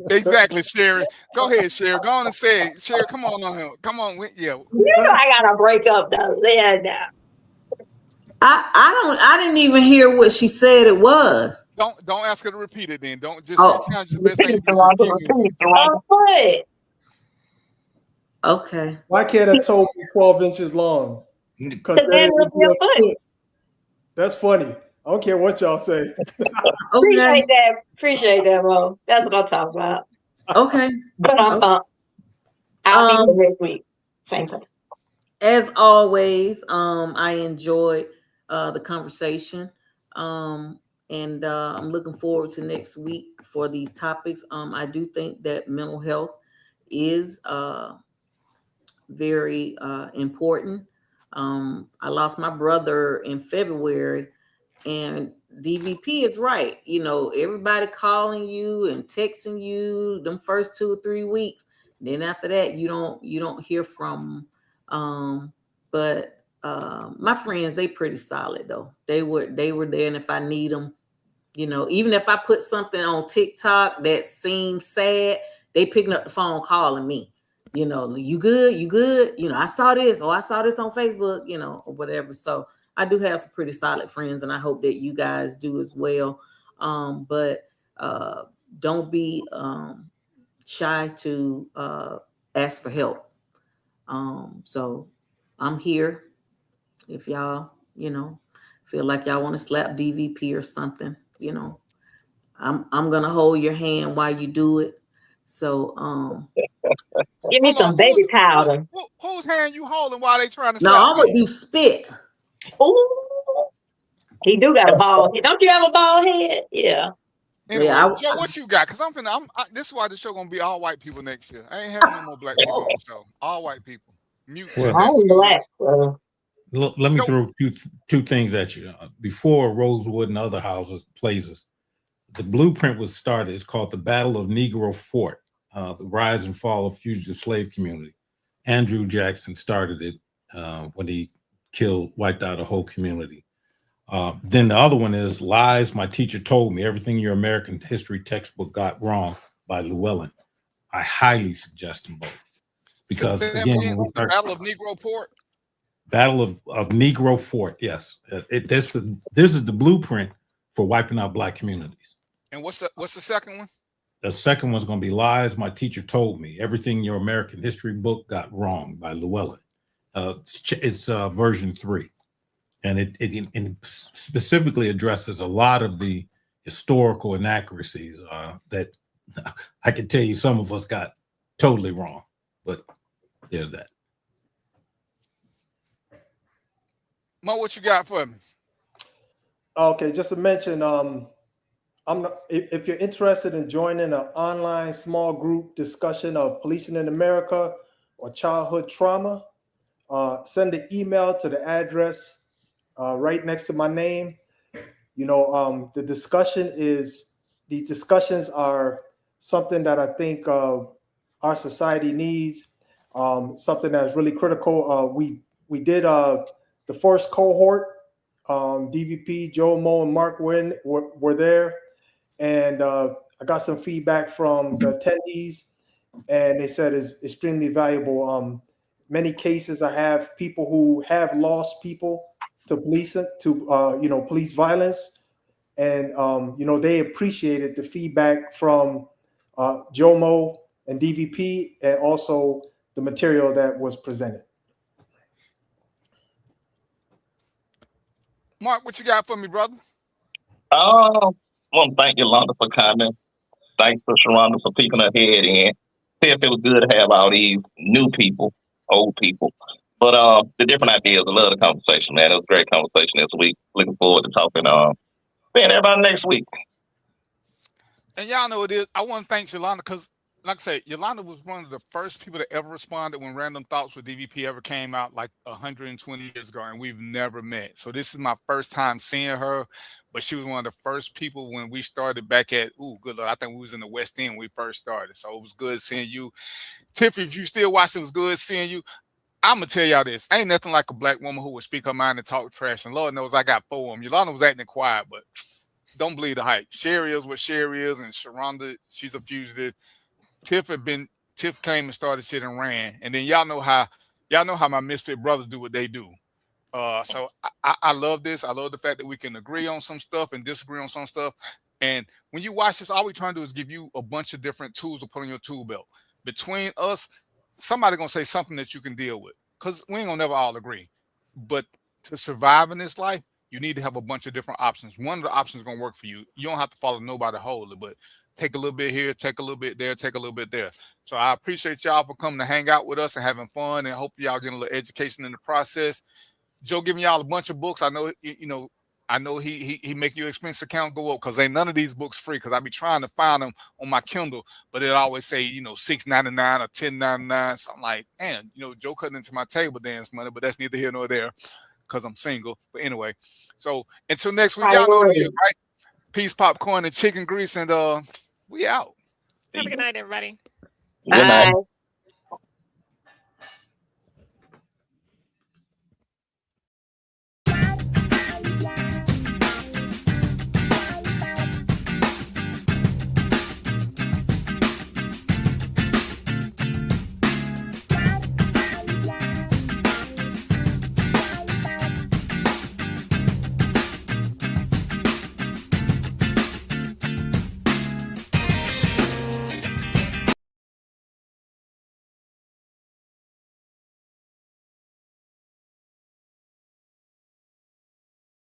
Exactly, Sherry. Go ahead, Sherry. Go on and say it. Sherry, come on here. Come on. Yeah. You know I gotta break up the lid now. I didn't even hear what she said it was. Don't ask her to repeat it then. Don't just sometimes the best thing to do is just keep moving. Okay. Why can't a toe be 12 inches long? Because that's funny. I don't care what y'all say. Appreciate that, Mo. That's what I'm talking about. Okay. But I'll be here next week. Same time. As always, I enjoyed the conversation. And I'm looking forward to next week for these topics. I do think that mental health is very important. I lost my brother in February, and DVP is right. You know, everybody calling you and texting you them first 2 or 3 weeks. Then after that, you don't hear from them. But my friends, they pretty solid though. They were there, and if I need them, you know, even if I put something on TikTok that seems sad, they picking up the phone calling me. You know, you good? You good? You know, I saw this, or I saw this on Facebook, you know, or whatever. So I do have some pretty solid friends, and I hope that you guys do as well. But don't be shy to ask for help. So I'm here if y'all, you know, feel like y'all want to slap DVP or something, you know. I'm gonna hold your hand while you do it. So give me some baby powder. Whose hand you holding while they trying to No, slap I'm gonna do spit. Ooh. He do got a bald head. Don't you have a bald head? Yeah. Anyway, Joe, what you got? Because this is why the show gonna be all white people next year. I ain't having no more black people on the show. All white people. Mute. I'm black, so. Let me throw two things at you. Before Rosewood and other places, the blueprint was started. It's called the Battle of Negro Fort, the rise and fall of fugitive slave community. Andrew Jackson started it when he wiped out a whole community. Then the other one is Lies My Teacher Told Me, Everything Your American History Textbook Got Wrong by Llewellyn. I highly suggest them both. Because again, when we start, the Battle of Negro Fort? Battle of Negro Fort, yes. This is the blueprint for wiping out black communities. And what's the second one? The second one's going to be Lies My Teacher Told Me, Everything Your American History Book Got Wrong by Llewellyn. It's version 3. And it specifically addresses a lot of the historical inaccuracies that I can tell you some of us got totally wrong. But there's that. Mo, what you got for me? Okay, just to mention, if you're interested in joining an online small group discussion of policing in America or childhood trauma, send an email to the address right next to my name. You know, these discussions are something that I think our society needs, something that's really critical. We did the first cohort. DVP, Joe, Mo, and Mark were there, and I got some feedback from the attendees, and they said it's extremely valuable. Many cases I have people who have lost people to police police violence, and they appreciated the feedback from Joe, Mo, and DVP, and also the material that was presented. Mark, what you got for me, brother? I want to thank Yolanda for coming. Thanks for Sharonda for peeking her head in. See if it was good to have all these new people, old people. But the different ideas, I love the conversation, man. It was a great conversation this week. Looking forward to talking seeing everybody next week. And y'all know it is. I want to thank Yolanda because, like I said, Yolanda was one of the first people that ever responded when Random Thoughts with DVP ever came out like 120 years ago, and we've never met. So this is my first time seeing her, but she was one of the first people when we started back at, good Lord, I think we was in the West End when we first started. So it was good seeing you. Tiffany, if you still watching, it was good seeing you. I'm gonna tell y'all this. Ain't nothing like a black woman who would speak her mind and talk trash. And Lord knows I got 4 of them. Yolanda was acting quiet, but don't believe the hype. Sherry is what Sherry is, and Sharonda, she's a fugitive. Tiff came and started shit and ran. And then y'all know how my Misfit brothers do what they do. So I love this. I love the fact that we can agree on some stuff and disagree on some stuff. And when you watch this, all we're trying to do is give you a bunch of different tools to put on your tool belt. Between us, somebody gonna say something that you can deal with, because we ain't gonna never all agree. But to survive in this life, you need to have a bunch of different options. One of the options is gonna work for you. You don't have to follow nobody wholly, but take a little bit here, take a little bit there, take a little bit there. So I appreciate y'all for coming to hang out with us and having fun, and hope y'all getting a little education in the process. Joe giving y'all a bunch of books. I know, I know he make your expense account go up, because ain't none of these books free, because I be trying to find them on my Kindle, but it always say, $6.99 or $10.99. So I'm like, man, Joe cutting into my table dance money, but that's neither here nor there, because I'm single. But anyway, so until next week, y'all know what it is, right? Peace, popcorn, and chicken grease, and we out. Have a good night, everybody. Good night. Bye.